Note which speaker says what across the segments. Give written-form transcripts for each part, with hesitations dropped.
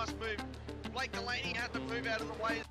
Speaker 1: must move. Blake Delaney had to move out of the way.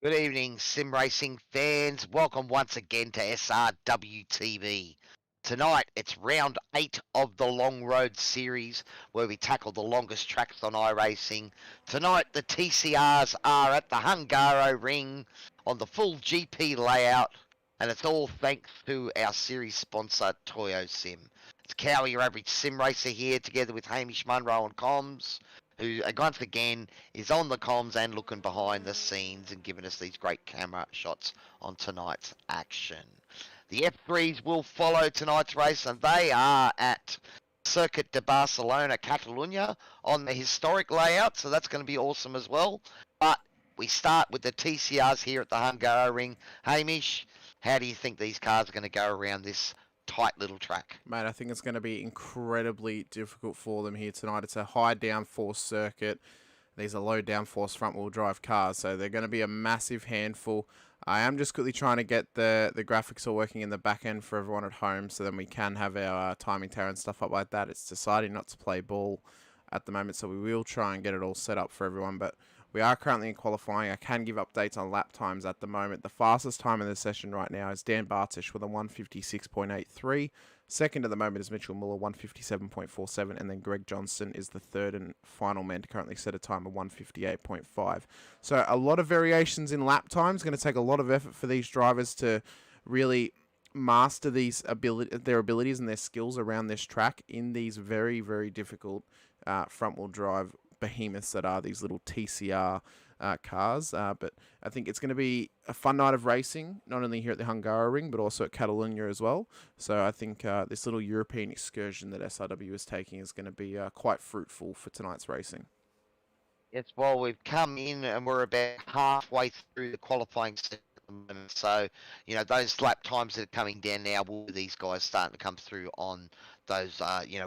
Speaker 2: Good evening, sim racing fans. Welcome once again to SRWTV. Tonight, it's round 8 of the Long Road Series, where we tackle the longest tracks on iRacing. Tonight, the TCRs are at the Hungaroring on the full GP layout, and it's all thanks to our series sponsor, TOYOSIM. It's Cowie, your average sim racer here, together with Hamish Munro on comms, who once again is on the comms and looking behind the scenes and giving us these great camera shots on tonight's action. The F3s will follow tonight's race, and they are at Circuit de Barcelona, Catalunya, on the historic layout, so that's going to be awesome as well. But we start with the TCRs here at the Hungaroring. Hamish, how do you think these cars are going to go around this tight little track?
Speaker 3: Mate, I think it's going to be incredibly difficult for them here tonight. It's a high downforce circuit. These are low downforce front wheel drive cars, so they're going to be a massive handful. I am just quickly trying to get the graphics all working in the back end for everyone at home, so then we can have our timing tower and stuff up like that. It's deciding not to play ball at the moment, so we will try and get it all set up for everyone, but we are currently in qualifying. I can give updates on lap times at the moment. The fastest time in the session right now is Dan Bartish with a 156.83. Second at the moment is Mitchell Muller, 157.47. And then Greg Johnston is the third and final man to currently set a time of 158.5. So a lot of variations in lap times. Going to take a lot of effort for these drivers to really master their abilities and their skills around this track in these very, very difficult front-wheel drive behemoths that are these little TCR cars. But I think it's going to be a fun night of racing, not only here at the Hungaroring, but also at Catalunya as well. So I think this little European excursion that SRW is taking is going to be quite fruitful for tonight's racing.
Speaker 2: Yes, well, we've come in and we're about halfway through the qualifying session at the moment. So, you know, those lap times that are coming down now, will these guys starting to come through on those,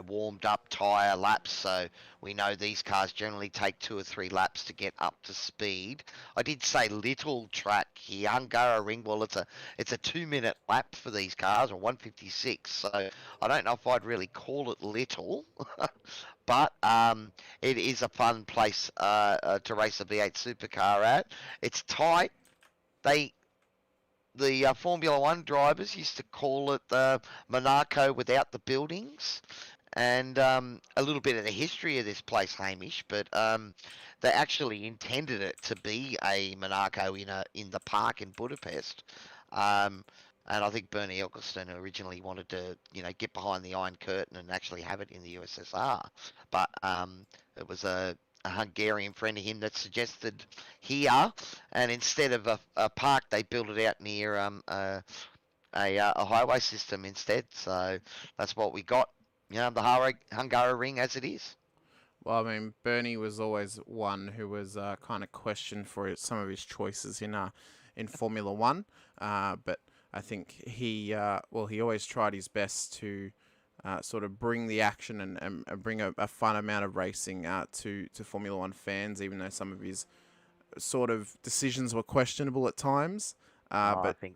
Speaker 2: warmed up tyre laps. So we know these cars generally take 2 or 3 laps to get up to speed. I did say little track here, Hungaroring. Well, it's a 2-minute lap for these cars, or 156. So I don't know if I'd really call it little, but it is a fun place to race a V8 supercar at. It's tight. The Formula One drivers used to call it Monaco without the buildings, and a little bit of the history of this place, Hamish. But they actually intended it to be a Monaco in the park in Budapest. And I think Bernie Ecclestone originally wanted to, get behind the Iron Curtain and actually have it in the USSR. But it was a Hungarian friend of him that suggested here, and instead of a park, they built it out near a highway system instead. So that's what we got, the Hungaroring as it is.
Speaker 3: Well, I mean, Bernie was always one who was kind of questioned for some of his choices in Formula One, but I think he always tried his best to sort of bring the action and bring a fun amount of racing to Formula One fans, even though some of his sort of decisions were questionable at times. But
Speaker 2: I think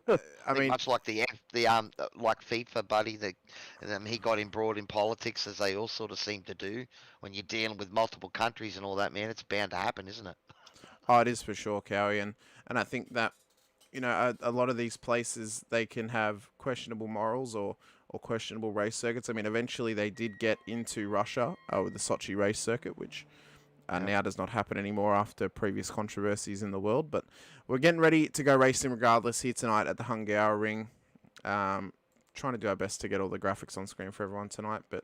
Speaker 2: much like like FIFA, buddy, he got embroiled in politics, as they all sort of seem to do when you're dealing with multiple countries and all that. Man, it's bound to happen, isn't it?
Speaker 3: Oh, it is for sure, Cowie, and I think that a lot of these places, they can have questionable morals or questionable race circuits. I mean, eventually they did get into Russia with the Sochi race circuit, which now does not happen anymore after previous controversies in the world. But we're getting ready to go racing regardless here tonight at the Hungaroring. Trying to do our best to get all the graphics on screen for everyone tonight, but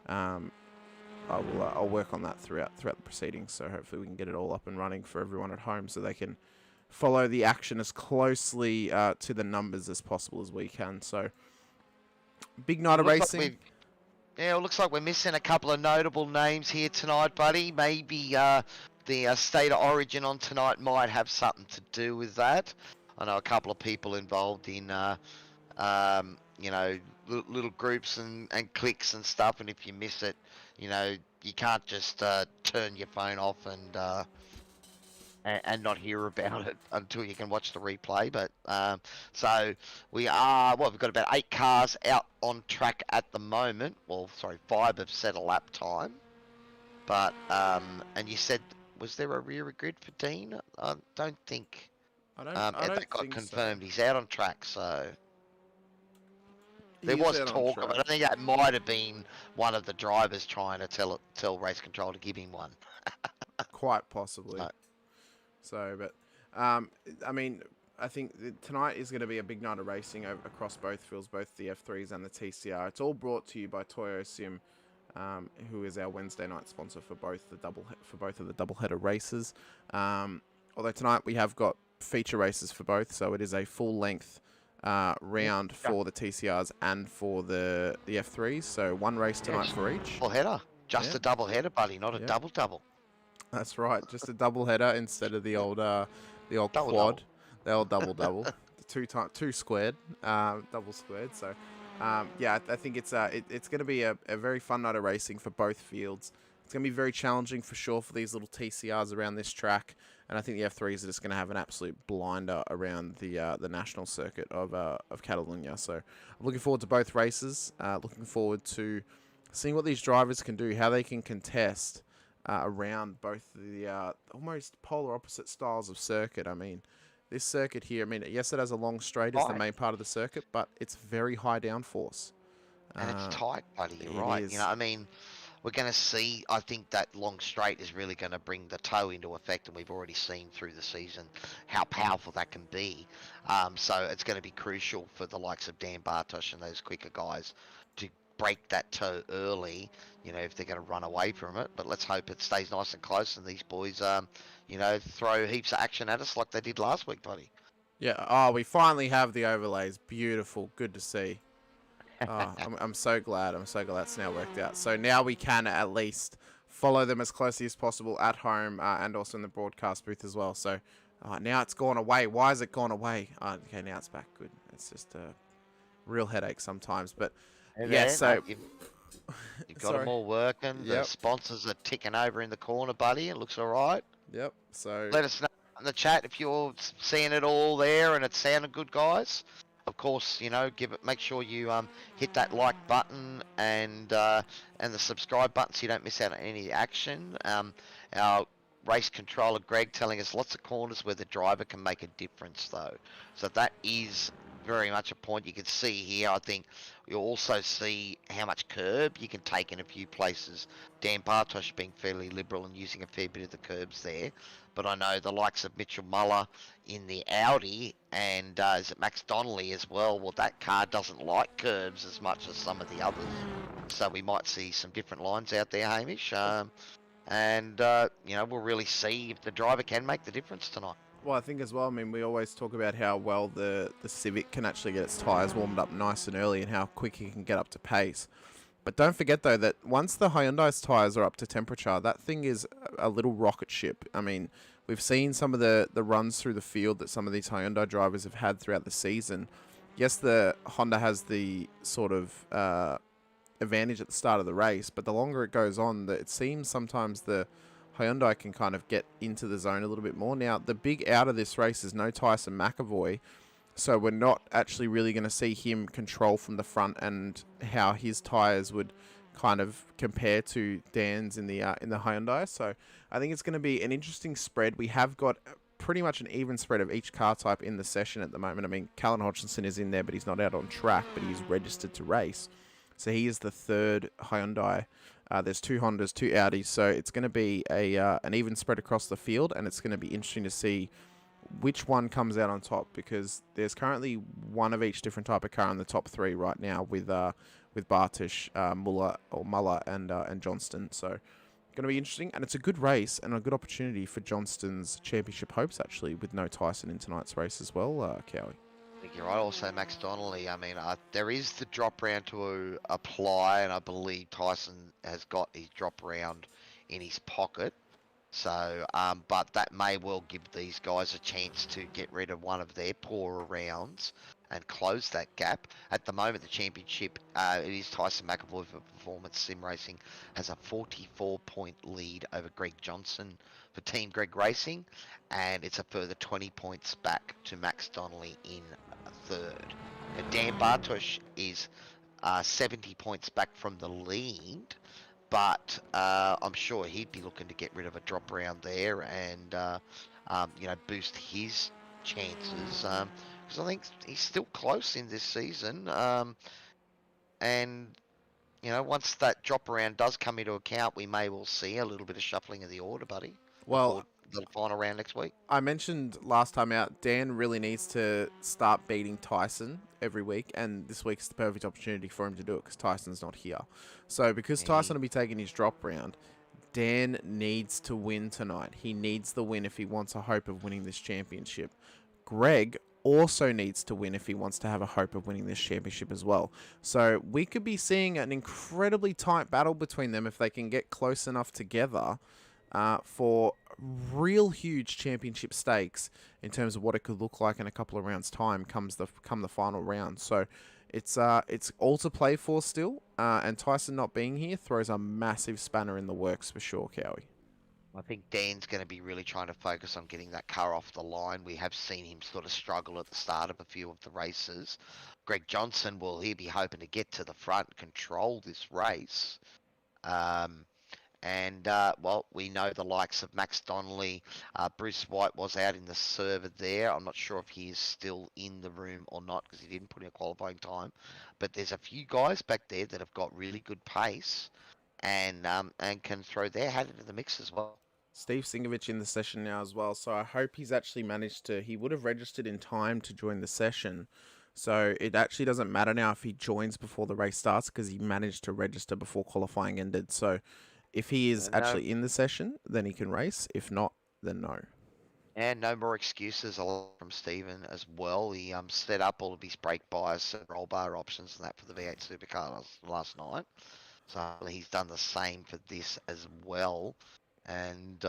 Speaker 3: I'll work on that throughout the proceedings. So hopefully we can get it all up and running for everyone at home, so they can follow the action as closely to the numbers as possible as we can. So big night of racing.
Speaker 2: It looks like we're missing a couple of notable names here tonight, buddy. Maybe the state of origin on tonight might have something to do with that. I know a couple of people involved in, little groups and cliques and stuff, and if you miss it, you can't just turn your phone off and and not hear about it until you can watch the replay. But so we are, well, we've got about 8 cars out on track at the moment. Well, sorry, 5 have set a lap time. But and you said, was there a rear grid for Dean? I don't think.
Speaker 3: I don't
Speaker 2: That got
Speaker 3: think
Speaker 2: confirmed.
Speaker 3: so.
Speaker 2: He's out on track, so there
Speaker 3: He is
Speaker 2: was
Speaker 3: out on
Speaker 2: talk of it.
Speaker 3: track.
Speaker 2: I think that might have been one of the drivers trying to tell race control to give him one.
Speaker 3: Quite possibly.
Speaker 2: So,
Speaker 3: So, but I mean, I think tonight is going to be a big night of racing across both fields, both the F3s and the TCR. It's all brought to you by TOYOSIM, who is our Wednesday night sponsor for both of the doubleheader races. Although tonight we have got feature races for both, so it is a full length round for the TCRs and for the F3s. So one race tonight for each.
Speaker 2: double header, just
Speaker 3: Yeah.
Speaker 2: a double header, buddy, not a double.
Speaker 3: That's right, just a double header instead of the old
Speaker 2: Double
Speaker 3: quad, the old double, the two squared, double squared. So, yeah, I think it's going to be a very fun night of racing for both fields. It's going to be very challenging for sure for these little TCRs around this track, and I think the F3s are just going to have an absolute blinder around the national circuit of Catalunya. So, I'm looking forward to both races. Looking forward to seeing what these drivers can do, how they can contest around both the almost polar opposite styles of circuit. I mean, this circuit here, I mean, yes, it has a long straight as the main part of the circuit, but it's very high downforce.
Speaker 2: And it's tight, buddy, you're
Speaker 3: it
Speaker 2: right.
Speaker 3: is.
Speaker 2: You know, I mean, we're going to see, I think that long straight is really going to bring the toe into effect, and we've already seen through the season how powerful that can be. So it's going to be crucial for the likes of Dan Bartosh and those quicker guys to break that toe early, you know, if they're going to run away from it. But let's hope it stays nice and close and these boys, you know, throw heaps of action at us like they did last week, buddy.
Speaker 3: Yeah, oh, we finally have the overlays. Beautiful, good to see. Oh, I'm so glad. I'm so glad it's now worked out. So now we can at least follow them as closely as possible at home and also in the broadcast booth as well. So now it's gone away. Why has it gone away? Okay, now it's back. Good. It's just a real headache sometimes. But yeah, so
Speaker 2: you've got them all working. The sponsors are ticking over in the corner, buddy. It looks all right.
Speaker 3: Yep. So
Speaker 2: let us know in the chat if you're seeing it all there and it's sounding good, guys. Of course, you know, make sure you hit that like button and the subscribe button so you don't miss out on any action. Our race controller Greg telling us lots of corners where the driver can make a difference, though. So that is very much a point you can see here. I think you'll also see how much curb you can take in a few places. Dan Bartosh being fairly liberal and using a fair bit of the curbs there. But I know the likes of Mitchell Muller in the Audi and is it Max Donnelly as well? Well, that car doesn't like curbs as much as some of the others. So we might see some different lines out there, Hamish. And, you know, we'll really see if the driver can make the difference tonight.
Speaker 3: Well, I think as well, I mean, we always talk about how well the Civic can actually get its tyres warmed up nice and early and how quick it can get up to pace. But don't forget, though, that once the Hyundai's tyres are up to temperature, that thing is a little rocket ship. I mean, we've seen some of the runs through the field that some of these Hyundai drivers have had throughout the season. Yes, the Honda has the sort of advantage at the start of the race, but the longer it goes on, it seems sometimes the Hyundai can kind of get into the zone a little bit more. Now, the big out of this race is no Tyson McAvoy, so we're not actually really going to see him control from the front and how his tyres would kind of compare to Dan's in the Hyundai. So I think it's going to be an interesting spread. We have got pretty much an even spread of each car type in the session at the moment. I mean, Callan Hodgson is in there, but he's not out on track, but he's registered to race. So he is the third Hyundai. There's 2 Hondas, 2 Audis, so it's going to be an even spread across the field, and it's going to be interesting to see which one comes out on top, because there's currently one of each different type of car in the top 3 right now with Bartosh, Muller, and Johnston. So going to be interesting, and it's a good race and a good opportunity for Johnston's championship hopes, actually, with no Tyson in tonight's race as well, Cowie.
Speaker 2: I think you're right. Also, Max Donnelly. I mean, there is the drop round to apply, and I believe Tyson has got his drop round in his pocket. So, but that may well give these guys a chance to get rid of one of their poorer rounds and close that gap. At the moment, the championship, it is Tyson McAvoy for Performance Sim Racing, has a 44-point lead over Greg Johnson for Team Greg Racing, and it's a further 20 points back to Max Donnelly in third. Now, Dan Bartosh is 70 points back from the lead, but I'm sure he'd be looking to get rid of a drop round there and boost his chances, because I think he's still close in this season, and once that drop around does come into account, we may well see a little bit of shuffling of the order, buddy,
Speaker 3: Well,
Speaker 2: before the final round next week.
Speaker 3: I mentioned last time out, Dan really needs to start beating Tyson every week, and this week's the perfect opportunity for him to do it because Tyson's not here. So because Tyson will be taking his drop round, Dan needs to win tonight. He needs the win if he wants a hope of winning this championship. Greg also needs to win if he wants to have a hope of winning this championship as well. So we could be seeing an incredibly tight battle between them if they can get close enough together for real huge championship stakes in terms of what it could look like in a couple of rounds' time come the final round. So it's all to play for still, and Tyson not being here throws a massive spanner in the works for sure, Cowie.
Speaker 2: I think Dan's going to be really trying to focus on getting that car off the line. We have seen him sort of struggle at the start of a few of the races. Greg Johnson, will he be hoping to get to the front, control this race? We know the likes of Max Donnelly, Bruce White was out in the server there. I'm not sure if he is still in the room or not because he didn't put in a qualifying time. But there's a few guys back there that have got really good pace and can throw their hat into the mix as well.
Speaker 3: Steve Singovich in the session now as well, so I hope he's actually managed to... He would have registered in time to join the session, so it actually doesn't matter now if he joins before the race starts because he managed to register before qualifying ended. So if he is actually in the session, then he can race. If not, then no.
Speaker 2: And no more excuses from Stephen as well. He set up all of his brake bias and roll bar options and that for the V8 Supercar last night. So he's done the same for this as well. And,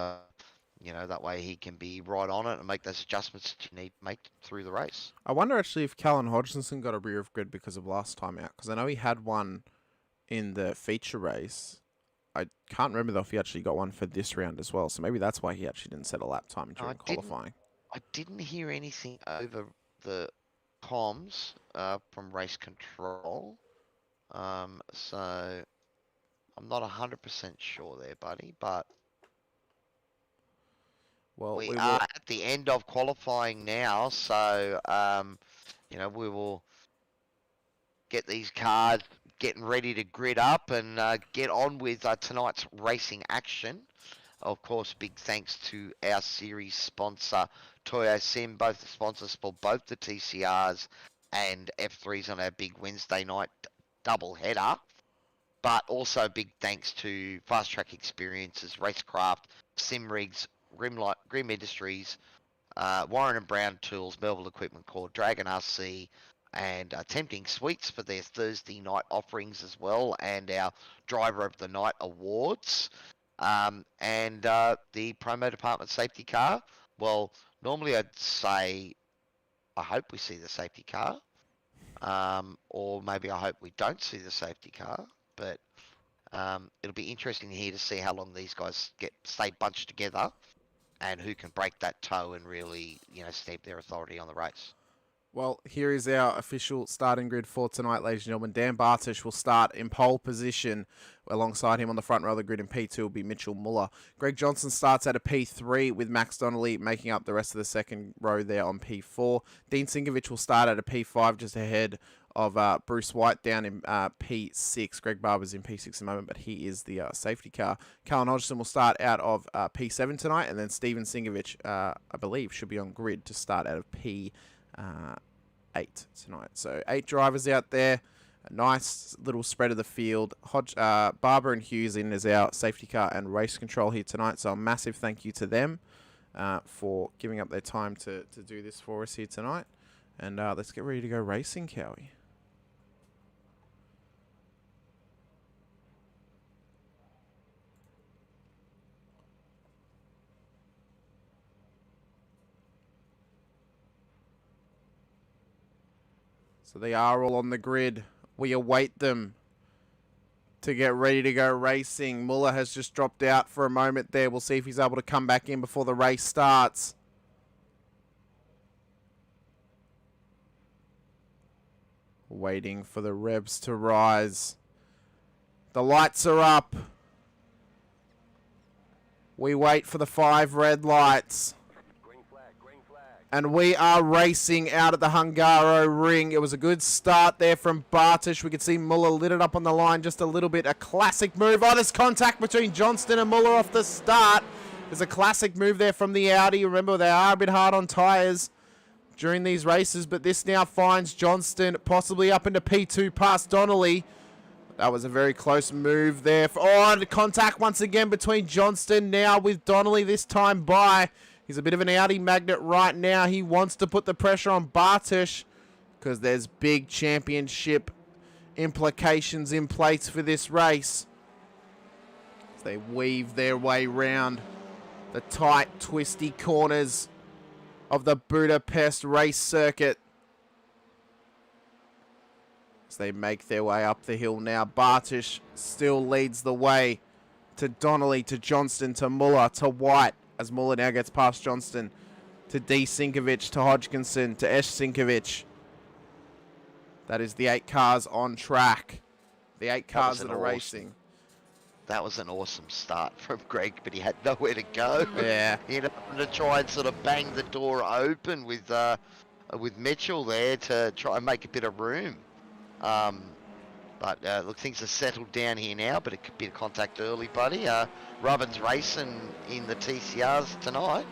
Speaker 2: that way he can be right on it and make those adjustments that you need to make through the race.
Speaker 3: I wonder actually if Callan Hodgkinson got a rear of grid because of last time out. Because I know he had one in the feature race. I can't remember though if he actually got one for this round as well. So maybe that's why he actually didn't set a lap time during qualifying.
Speaker 2: I didn't hear anything over the comms from race control. So I'm not 100% sure there, buddy. But
Speaker 3: well,
Speaker 2: we are at the end of qualifying now. So, we will get these cars getting ready to grid up and get on with tonight's racing action. Of course, big thanks to our series sponsor, TOYOSIM, both the sponsors for both the TCRs and F3s on our big Wednesday night double header. But also big thanks to Fast Track Experiences, Racecraft, Simrigs, Grim Industries, Warren and Brown Tools, Melville Equipment Corp, Dragon RC, and Tempting Sweets for their Thursday night offerings as well, and our Driver of the Night awards, and the Promo Department safety car. Well, normally I'd say I hope we see the safety car, or maybe I hope we don't see the safety car, but it'll be interesting here to see how long these guys stay bunched together and who can break that toe and really, stamp their authority on the race.
Speaker 3: Well, here is our official starting grid for tonight, ladies and gentlemen. Dan Bartosh will start in pole position. Alongside him on the front row of the grid in P2 will be Mitchell Muller. Greg Johnson starts at a P3 with Max Donnelly making up the rest of the second row there on P4. Dean Singovich will start at a P5 just ahead of Bruce White down in P6. Greg Barber's in P6 at the moment, but he is the safety car. Callan Hodgson will start out of P7 tonight, and then Steven Singovich, I believe, should be on grid to start out of P8 tonight. So 8 drivers out there. A nice little spread of the field. Barber and Hughes in as our safety car and race control here tonight. So a massive thank you to them for giving up their time to do this for us here tonight. And let's get ready to go racing, Cowie. So they are all on the grid. We await them. to get ready to go racing. Muller has just dropped out for a moment there. We'll see if he's able to come back in before the race starts. Waiting for the revs to rise. The lights are up. We wait for the 5 red lights. And we are racing out at the Hungaroring. It was a good start there from Bartosz. We could see Muller lit it up on the line just a little bit. A classic move. Oh, there's contact between Johnston and Muller off the start. There's a classic move there from the Audi. Remember, they are a bit hard on tyres during these races, but this now finds Johnston possibly up into P2 past Donnelly. That was a very close move there. Oh, and contact once again between Johnston now with Donnelly this time by. He's a bit of an Audi magnet right now. He wants to put the pressure on Bartosz because there's big championship implications in place for this race. As they weave their way round the tight, twisty corners of the Budapest race circuit. As they make their way up the hill now, Bartosz still leads the way to Donnelly, to Johnston, to Muller, to White. As Muller now gets past Johnston, to D. Sinkovic, to Hodgkinson, to Esh Sinkovic. That is the 8 cars on track. The 8 cars that are racing.
Speaker 2: That was an awesome start from Greg, but he had nowhere to go.
Speaker 3: Yeah.
Speaker 2: He had to try and sort of bang the door open with Mitchell there to try and make a bit of room. But look, things are settled down here now, but a bit of contact early, buddy. Robin's racing in the TCRs tonight.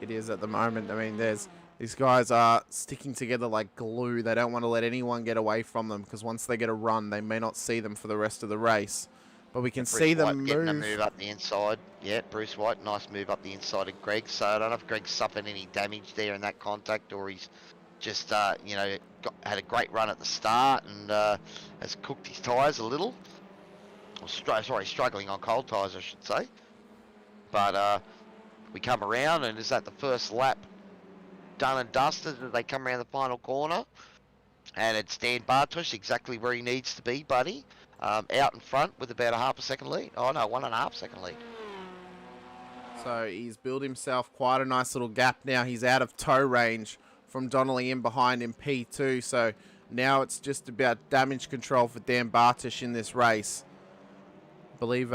Speaker 3: It is at the moment. I mean, these guys are sticking together like glue. They don't want to let anyone get away from them because once they get a run, they may not see them for the rest of the race. But we can see them
Speaker 2: getting a move up the inside. Yeah, Bruce White, nice move up the inside of Greg. So I don't know if Greg suffered any damage there in that contact or he's just, you know, had a great run at the start and has cooked his tyres a little. Sorry, struggling on cold tyres, I should say. But we come around, and is that the first lap done and dusted as they come around the final corner? And it's Dan Bartosz, exactly where he needs to be, buddy. Out in front with about a half a second lead. Oh, no, 1.5 second lead.
Speaker 3: So he's built himself quite a nice little gap now. He's out of tow range from Donnelly in behind in P2. So now it's just about damage control for Dan Bartosz in this race. I believe...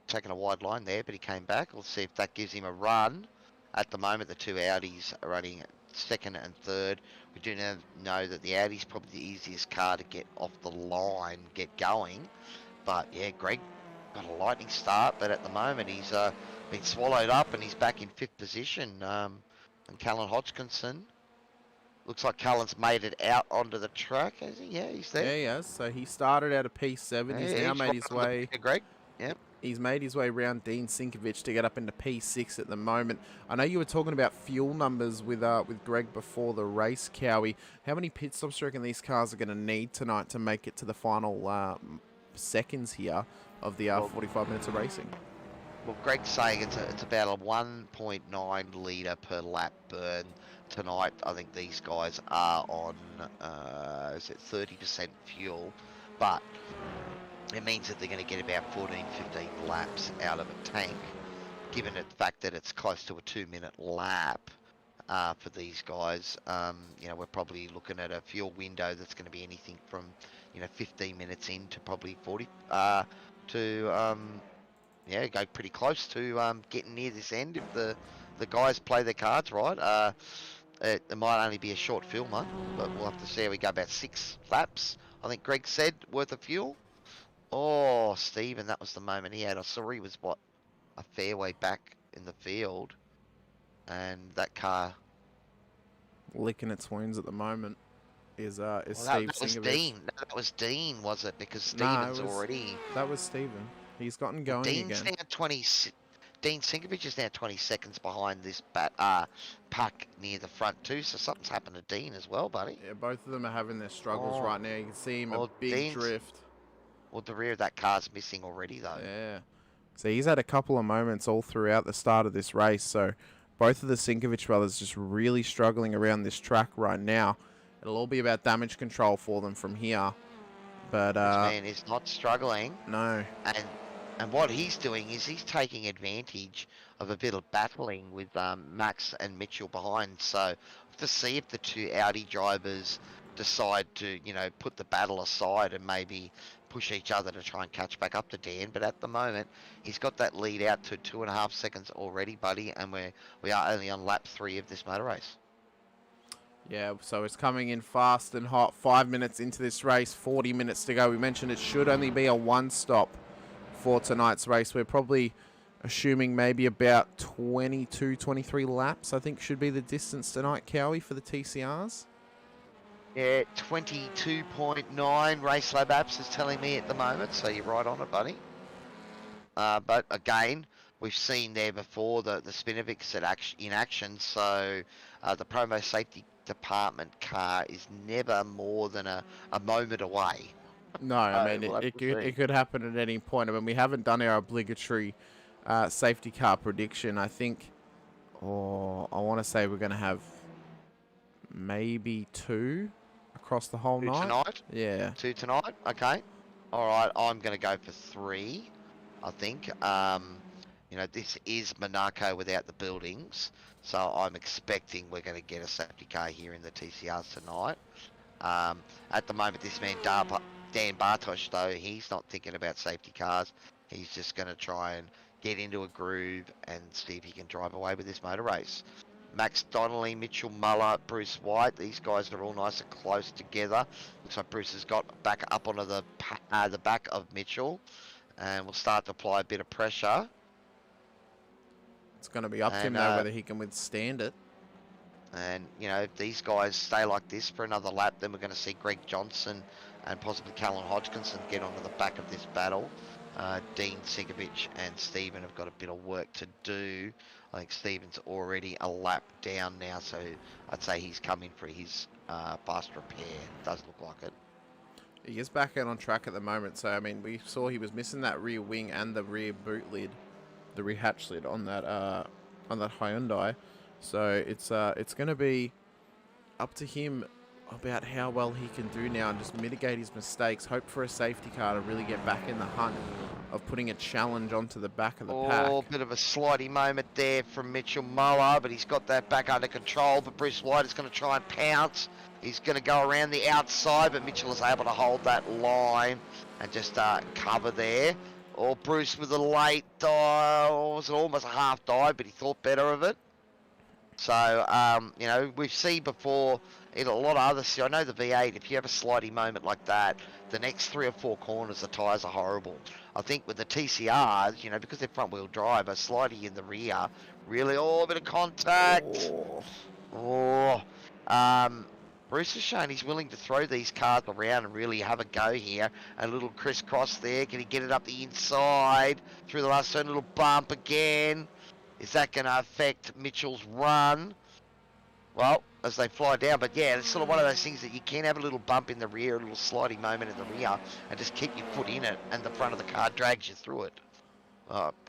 Speaker 2: taking a wide line there, but he came back. We'll see if that gives him a run. At the moment, the 2 Audis are running second and third. We do know that the Audi's probably the easiest car to get off the line, get going. But yeah, Greg got a lightning start, but at the moment he's been swallowed up and he's back in 5th position. And Callan Hodgkinson, looks like Callan's made it out onto the track, has he? Yeah, he's there.
Speaker 3: Yeah, he has. So he started out of P7.
Speaker 2: Yeah,
Speaker 3: he's now made his way...
Speaker 2: Greg, yeah.
Speaker 3: He's made his way around Dean Sinkovic to get up into P6 at the moment. I know you were talking about fuel numbers with Greg before the race, Cowie. How many pit stops do you reckon these cars are going to need tonight to make it to the final seconds here of the 45 minutes of racing?
Speaker 2: Well, Greg's saying it's about a 1.9 litre per lap burn tonight. I think these guys are on, is it 30% fuel? But it means that they're going to get about 14, 15 laps out of a tank, given the fact that it's close to a 2-minute lap for these guys. You know, we're probably looking at a fuel window that's going to be anything from, 15 minutes in to probably 40 yeah, go pretty close to getting near this end if the guys play their cards right. It might only be a short fuel month, but we'll have to see how we go. About 6 laps, I think Greg said, worth of fuel. Oh, Stephen, that was the moment he had. I saw he was, a fairway back in the field. And that car...
Speaker 3: licking its wounds at the moment is Steve
Speaker 2: that was
Speaker 3: Sinkovic.
Speaker 2: Dean. No, that was Dean, was it? Because Stephen's already...
Speaker 3: That was Stephen. He's gotten going
Speaker 2: Dean's
Speaker 3: again.
Speaker 2: Now Dean Sinkovic is now 20 seconds behind this pack near the front too, so something's happened to Dean as well, buddy.
Speaker 3: Yeah, both of them are having their struggles right now. You can see him a big drift.
Speaker 2: Well, the rear of that car's missing already, though.
Speaker 3: Yeah. So he's had a couple of moments all throughout the start of this race. So both of the Sinkovic brothers just really struggling around this track right now. It'll all be about damage control for them from here. But
Speaker 2: This man is not struggling.
Speaker 3: no.
Speaker 2: And what he's doing is he's taking advantage of a bit of battling with Max and Mitchell behind. So to see if the two Audi drivers decide to, put the battle aside and maybe push each other to try and catch back up to Dan. But at the moment, he's got that lead out to 2.5 seconds already, buddy, and we are only on lap 3 of this motor race.
Speaker 3: Yeah, so it's coming in fast and hot. 5 minutes into this race, 40 minutes to go. We mentioned it should only be a one-stop for tonight's race. We're probably assuming maybe about 22, 23 laps, I think, should be the distance tonight, Cowie, for the TCRs.
Speaker 2: Yeah, 22.9 race lab apps is telling me at the moment, so you're right on it, buddy. But again, we've seen there before the Spinovics in action, so the promo safety department car is never more than a moment away.
Speaker 3: No, I mean, it could happen at any point. I mean, we haven't done our obligatory safety car prediction. I think, I want to say we're going to have maybe 2 across the whole night.
Speaker 2: Tonight?
Speaker 3: Yeah.
Speaker 2: 2 tonight? Okay. All right, I'm going to go for 3, I think. This is Monaco without the buildings, so I'm expecting we're going to get a safety car here in the TCRs tonight. At the moment, this man, Dan Bartosz, though, he's not thinking about safety cars. He's just going to try and get into a groove and see if he can drive away with this motor race. Max Donnelly, Mitchell Muller, Bruce White, these guys are all nice and close together. Looks like Bruce has got back up onto the back of Mitchell, and we'll start to apply a bit of pressure.
Speaker 3: It's going to be up to him, though, whether he can withstand it.
Speaker 2: And, if these guys stay like this for another lap, then we're going to see Greg Johnson and possibly Callan Hodgkinson get onto the back of this battle. Dean Sigovich and Stephen have got a bit of work to do. I think Stephen's already a lap down now, so I'd say he's coming for his fast repair. Does look like it.
Speaker 3: He is back out on track at the moment, so, I mean, we saw he was missing that rear wing and the rear boot lid, the rear hatch lid on that Hyundai. So it's going to be up to him about how well he can do now and just mitigate his mistakes. Hope for a safety car to really get back in the hunt of putting a challenge onto the back of the pack.
Speaker 2: Oh, bit of a slidey moment there from Mitchell Muller, but he's got that back under control. But Bruce White is going to try and pounce. He's going to go around the outside, but Mitchell is able to hold that line and just cover there. Or Bruce with a late dive, was almost a half dive, but he thought better of it. So, we've seen before in a lot of other, I know the V8, if you have a slidey moment like that, the next 3 or 4 corners, the tyres are horrible. I think with the TCRs, because they're front wheel drive, a slidey in the rear, really, a bit of contact. Bruce has shown he's willing to throw these cars around and really have a go here. A little crisscross there. Can he get it up the inside through the last turn? A little bump again. Is that going to affect Mitchell's run? Well, as they fly down. But yeah, it's sort of one of those things that you can have a little bump in the rear, a little sliding moment in the rear, and just keep your foot in it, and the front of the car drags you through it.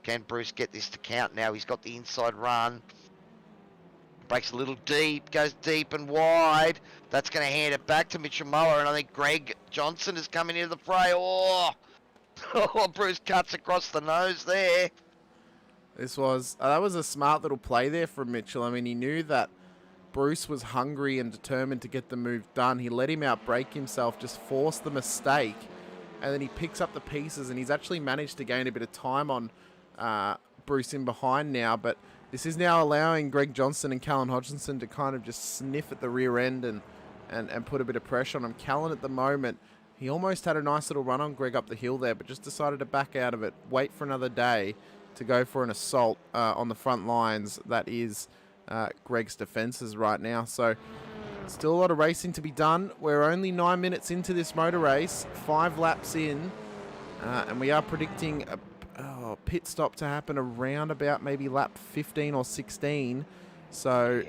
Speaker 2: Can Bruce get this to count now? He's got the inside run. Breaks a little deep, goes deep and wide. That's going to hand it back to Mitchell Muller, and I think Greg Johnson is coming into the fray. Bruce cuts across the nose there.
Speaker 3: That was a smart little play there from Mitchell. I mean, he knew that Bruce was hungry and determined to get the move done. He let him outbrake himself, just forced the mistake, and then he picks up the pieces, and he's actually managed to gain a bit of time on Bruce in behind now, but this is now allowing Greg Johnson and Callan Hodgkinson to kind of just sniff at the rear end and put a bit of pressure on him. Callan at the moment, he almost had a nice little run on Greg up the hill there, but just decided to back out of it, wait for another day to go for an assault on the front lines. That is Greg's defenses right now. So still a lot of racing to be done. We're only 9 minutes into this motor race, 5 laps in, and we are predicting a pit stop to happen around about maybe lap 15 or 16. So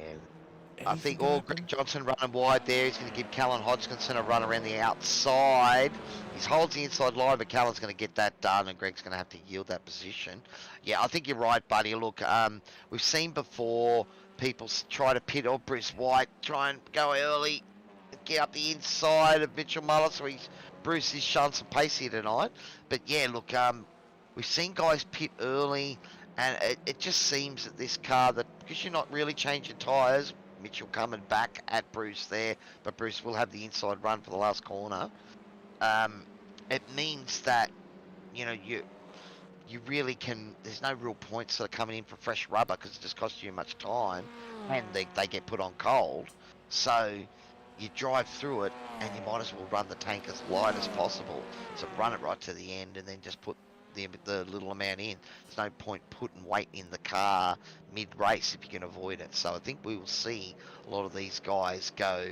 Speaker 2: I think Greg Johnson running wide there. He's going to give Callan Hodgkinson a run around the outside. He holds the inside line, but Callan's going to get that done, and Greg's going to have to yield that position. Yeah, I think you're right, buddy. Look, we've seen before people try to pit Bruce White, try and go early. get up the inside of Mitchell Muller, so Bruce is showing some pace here tonight. But yeah, look, we've seen guys pit early, and it just seems that this car, that because you're not really changing tyres, Mitchell coming back at Bruce there, but Bruce will have the inside run for the last corner. It means that, you know, you really can, there's no real points that are coming in for fresh rubber because it just costs you much time, and they get put on cold. So you drive through it, and you might as well run the tank as light as possible. So run it right to the end, and then just put the little amount in. There's no point putting weight in the car mid-race if you can avoid it. So I think we will see a lot of these guys go,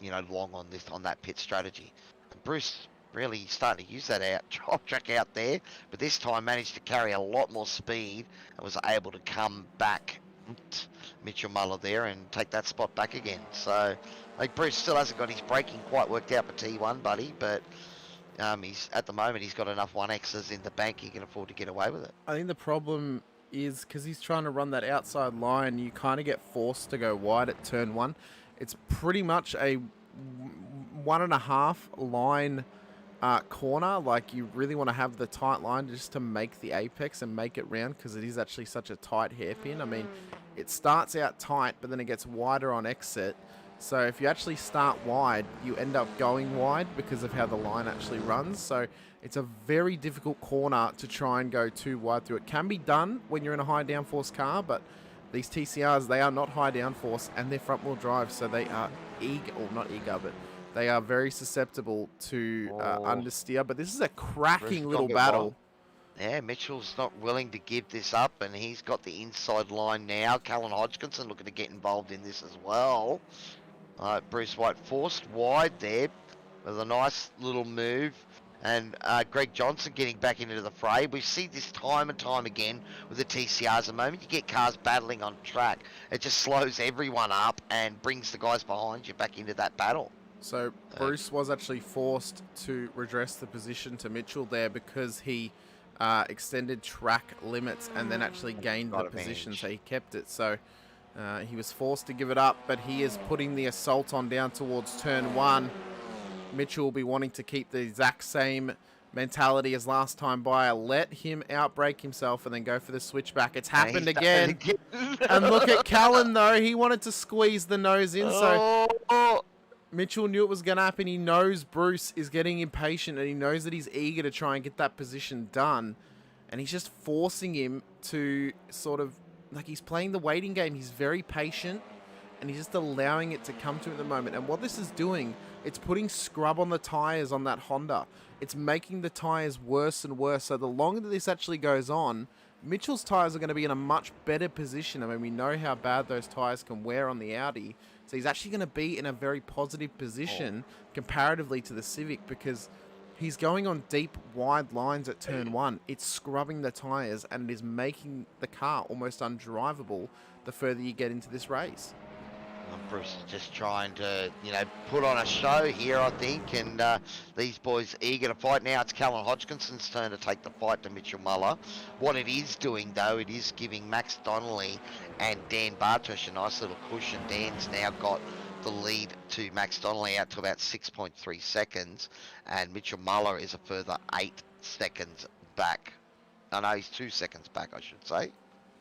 Speaker 2: you know, long on that pit strategy. And Bruce really starting to use that track out there, but this time managed to carry a lot more speed and was able to come back Mitchell Muller there and take that spot back again. So I think Bruce still hasn't got his braking quite worked out for T1, buddy, but he's at the moment he's got enough 1Xs in the bank he can afford to get away with it.
Speaker 3: I think the problem is because he's trying to run that outside line, you kind of get forced to go wide at turn 1. It's pretty much a 1.5 line corner. Like, you really want to have the tight line just to make the apex and make it round, because it is actually such a tight hairpin. I mean, it starts out tight, but then it gets wider on exit. So if you actually start wide, you end up going wide because of how the line actually runs. So it's a very difficult corner to try and go too wide through. It can be done when you're in a high downforce car, but these TCRs, they are not high downforce and they're front wheel drive, so they are but they are very susceptible to understeer. But this is a cracking little battle.
Speaker 2: Yeah, Mitchell's not willing to give this up, and he's got the inside line now. Callan Hodgkinson looking to get involved in this as well. Bruce White forced wide there with a nice little move, and Greg Johnson getting back into the fray. We see this time and time again with the TCRs. The moment you get cars battling on track, it just slows everyone up and brings the guys behind you back into that battle.
Speaker 3: So Bruce was actually forced to redress the position to Mitchell there because he extended track limits and then actually gained the position, so he kept it. So he was forced to give it up, but he is putting the assault on down towards turn 1. Mitchell will be wanting to keep the exact same mentality as last time by. Let him outbrake himself and then go for the switchback. It's happened again. And look at Callan, though. He wanted to squeeze the nose in, so Mitchell knew it was going to happen. He knows Bruce is getting impatient, and he knows that he's eager to try and get that position done. And he's just forcing him to sort of, like, he's playing the waiting game. He's very patient, and he's just allowing it to come to him at the moment. And what this is doing, it's putting scrub on the tyres on that Honda. It's making the tyres worse and worse. So the longer that this actually goes on, Mitchell's tyres are going to be in a much better position. I mean, we know how bad those tyres can wear on the Audi. So he's actually going to be in a very positive position comparatively to the Civic, because he's going on deep, wide lines at turn 1. It's scrubbing the tyres, and it is making the car almost undrivable the further you get into this race.
Speaker 2: Bruce is just trying to, you know, put on a show here, I think, and these boys eager to fight. Now it's Callan Hodgkinson's turn to take the fight to Mitchell Muller. What it is doing, though, it is giving Max Donnelly and Dan Bartosh a nice little cushion. Dan's now got the lead to Max Donnelly out to about 6.3 seconds, and Mitchell Muller is a further 8 seconds back. Oh, no, he's 2 seconds back, I should say.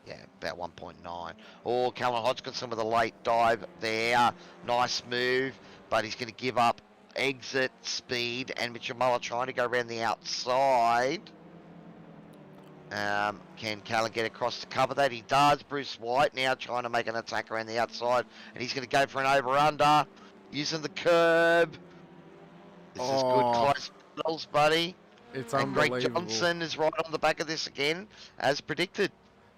Speaker 2: Yeah, about 1.9. Oh, Callan Hodgkinson with a late dive there. Nice move, but he's going to give up exit speed, and Mitchell Muller trying to go around the outside. Can Callan get across to cover that? He does. Bruce White now trying to make an attack around the outside, and he's going to go for an over-under using the curb. This is good close battles, buddy.
Speaker 3: It's
Speaker 2: and
Speaker 3: unbelievable.
Speaker 2: Greg Johnson is right on the back of this again, as predicted.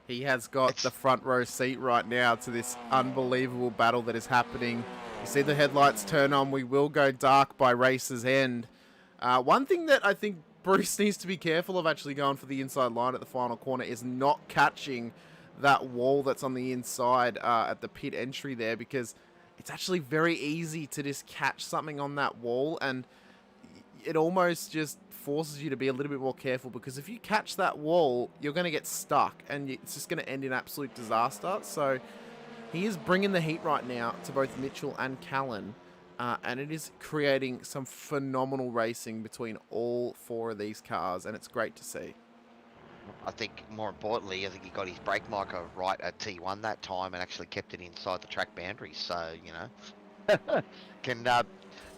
Speaker 3: He has got the front row seat right now to this unbelievable battle that is happening. You see the headlights turn on. We will go dark by race's end. One thing that I think Bruce needs to be careful of actually going for the inside line at the final corner is not catching that wall that's on the inside at the pit entry there, because it's actually very easy to just catch something on that wall, and it almost just forces you to be a little bit more careful, because if you catch that wall, you're going to get stuck and it's just going to end in absolute disaster. So He is bringing the heat right now to both Mitchell and Callan, and it is creating some phenomenal racing between all 4 of these cars, and it's great to see.
Speaker 2: I think more importantly, I think he got his brake marker right at T1 that time and actually kept it inside the track boundaries. So, you know, can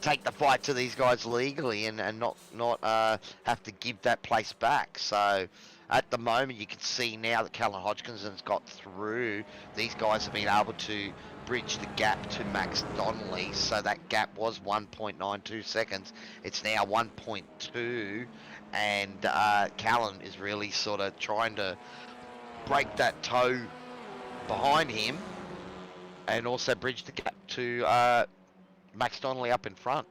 Speaker 2: take the fight to these guys legally and not have to give that place back. So at the moment, you can see now that Callan Hodgkinson's got through, these guys have been able to bridge the gap to Max Donnelly. So that gap was 1.92 seconds. It's now 1.2. And Callan is really sort of trying to break that toe behind him and also bridge the gap to Max Donnelly up in front.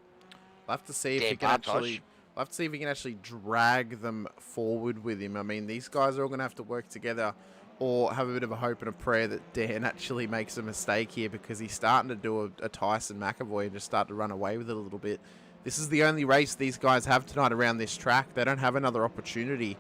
Speaker 3: We'll have to see if he can actually. We'll have to see if he can actually drag them forward with him. I mean, these guys are all going to have to work together, or have a bit of a hope and a prayer that Dan actually makes a mistake here, because he's starting to do a Tyson McAvoy and just start to run away with it a little bit. This is the only race these guys have tonight around this track. They don't have another opportunity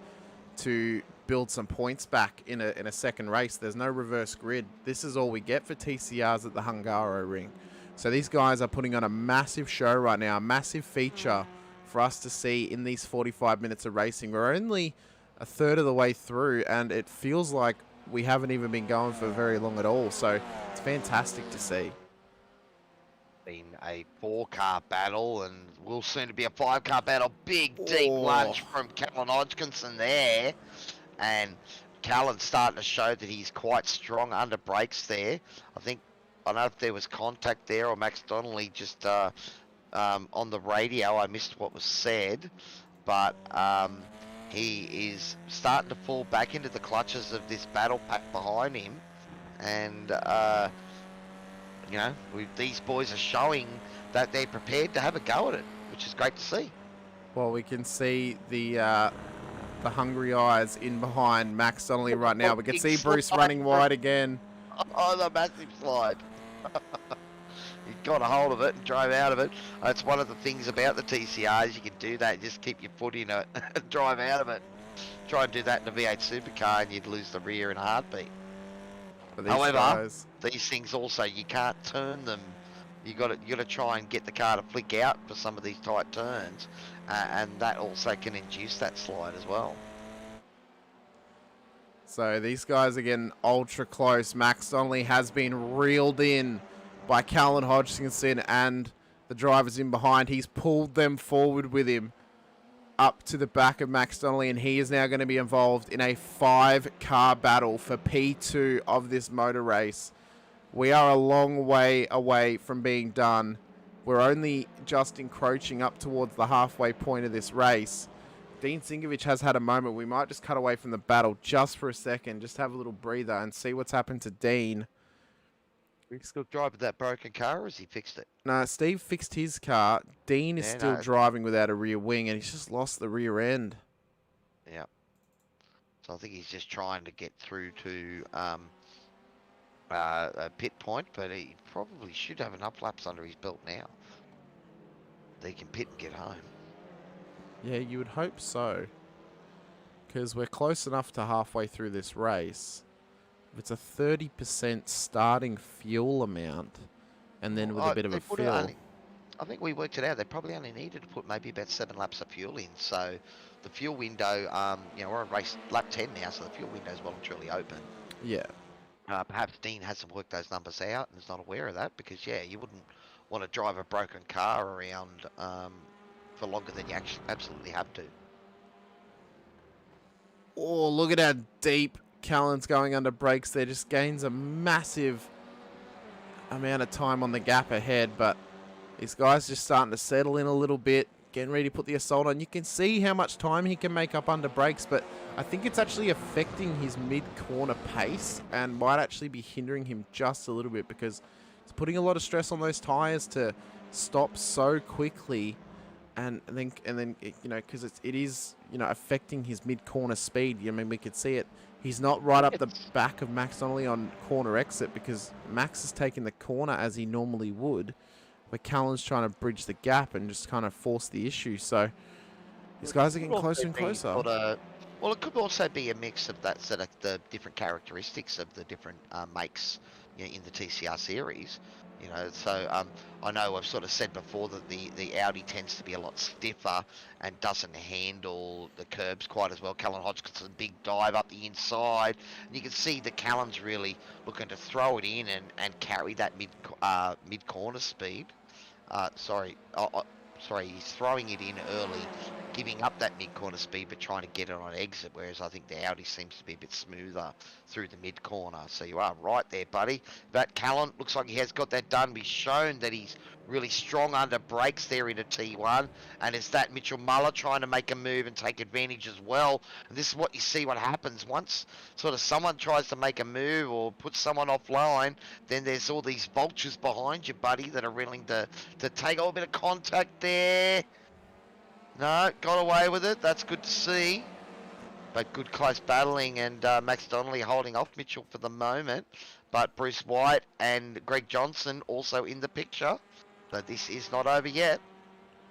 Speaker 3: to build some points back in a second race. There's no reverse grid. This is all we get for TCRs at the Hungaroring. So these guys are putting on a massive show right now, a massive feature for us to see in these 45 minutes of racing. We're only a third of the way through, and it feels like we haven't even been going for very long at all. So it's fantastic to see.
Speaker 2: Been a 4-car battle, and will soon to be a 5-car battle. Big deep lunge from Callan Hodgkinson there, and Callan's starting to show that he's quite strong under brakes there. I don't know if there was contact there or Max Donnelly just on the radio. I missed what was said, but he is starting to fall back into the clutches of this battle pack behind him, and you know, these boys are showing that they're prepared to have a go at it, which is great to see.
Speaker 3: Well, we can see the hungry eyes in behind Max Donnelly right now. We can see Bruce running wide again.
Speaker 2: Oh, the massive slide. He got a hold of it and drove out of it. That's one of the things about the TCRs. You can do that. Just keep your foot in it and drive out of it. Try and do that in a V8 supercar and you'd lose the rear in a heartbeat. However, these things also, you can't turn them. You got to try and get the car to flick out for some of these tight turns, and that also can induce that slide as well.
Speaker 3: So these guys are getting ultra close. Max Donnelly has been reeled in by Callan Hodgkinson and the drivers in behind. He's pulled them forward with him up to the back of Max Donnelly, and he is now going to be involved in a 5-car battle for P2 of this motor race. We are a long way away from being done. We're only just encroaching up towards the halfway point of this race. Dean Singovich has had a moment. We might just cut away from the battle just for a second, just have a little breather and see what's happened to Dean.
Speaker 2: He's still driving that broken car, or has he fixed it?
Speaker 3: No, Steve fixed his car. Dean is still driving without a rear wing, and he's just lost the rear end.
Speaker 2: Yeah. So I think he's just trying to get through to a pit point, but he probably should have enough laps under his belt now. They can pit and get home.
Speaker 3: Yeah, you would hope so. Because we're close enough to halfway through this race. If it's a 30% starting fuel amount, and then with a bit of a fill.
Speaker 2: I think we worked it out. They probably only needed to put maybe about 7 laps of fuel in. So the fuel window, you know, we're on race lap 10 now, so the fuel window is well and truly open.
Speaker 3: Yeah.
Speaker 2: Perhaps Dean hasn't worked those numbers out and is not aware of that, because, yeah, you wouldn't want to drive a broken car around for longer than you actually absolutely have to.
Speaker 3: Oh, look at how deep Callan's going under brakes there. Just gains a massive amount of time on the gap ahead, but these guys just starting to settle in a little bit, getting ready to put the assault on. You can see how much time he can make up under brakes, but I think it's actually affecting his mid-corner pace and might actually be hindering him just a little bit, because it's putting a lot of stress on those tires to stop so quickly. And then you know, because it is you know, affecting his mid-corner speed. I mean, we could see it. He's not right up the back of Max Donnelly on corner exit, because Max is taking the corner as he normally would, where Callan's trying to bridge the gap and just kind of force the issue. So these guys are getting closer and closer.
Speaker 2: Well, it could also be a mix of that sort of the different characteristics of the different makes you know, in the TCR series. You know, so I know I've sort of said before that the Audi tends to be a lot stiffer and doesn't handle the curbs quite as well. Callan Hodgkinson, big dive up the inside, and you can see that Callan's really looking to throw it in and carry that mid corner speed. Sorry, he's throwing it in early, giving up that mid-corner speed, but trying to get it on exit, whereas I think the Audi seems to be a bit smoother through the mid-corner. So you are right there, buddy. But Callan looks like he has got that done. He's shown that he's really strong under brakes there into T1, and it's that Mitchell Muller trying to make a move and take advantage as well. And this is what you see what happens once sort of someone tries to make a move or put someone offline, then there's all these vultures behind you, buddy, that are willing to take a little bit of contact there. No, got away with it. That's good to see. But good close battling, and Max Donnelly holding off Mitchell for the moment. But Bruce White and Greg Johnson also in the picture. So this is not over yet.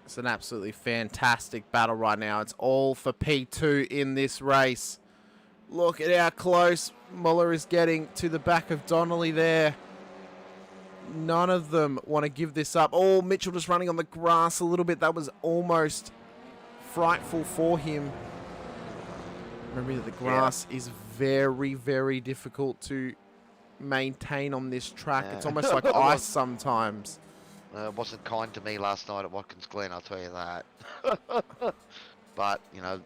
Speaker 3: It's an absolutely fantastic battle right now. It's all for P2 in this race. Look at how close Muller is getting to the back of Donnelly there. None of them want to give this up. Oh, Mitchell just running on the grass a little bit. That was almost frightful for him. Remember that the grass is very, very difficult to maintain on this track. It's almost like ice sometimes.
Speaker 2: It wasn't kind to me last night at Watkins Glen, I'll tell you that. But, you know,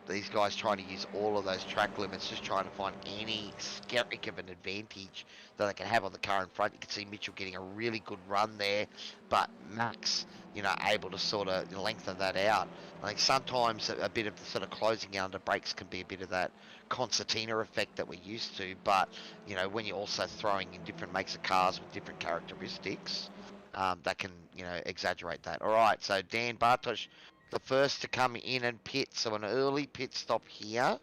Speaker 2: these guys trying to use all of those track limits, just trying to find any skerrick of an advantage that they can have on the car in front. You can see Mitchell getting a really good run there, but Max, you know, able to sort of lengthen that out. I think sometimes a bit of the sort of closing under brakes can be a bit of that concertina effect that we're used to, but, you know, when you're also throwing in different makes of cars with different characteristics, that can, you know, exaggerate that. All right, so Dan Bartosz, the first to come in and pit, so an early pit stop here.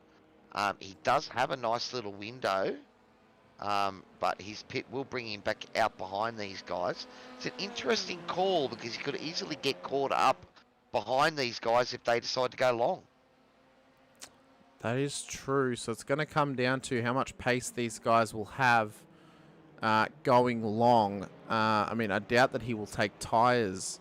Speaker 2: He does have a nice little window, but his pit will bring him back out behind these guys. It's an interesting call because he could easily get caught up behind these guys if they decide to go long.
Speaker 3: That is true. So it's going to come down to how much pace these guys will have going long. I mean, I doubt that he will take tyres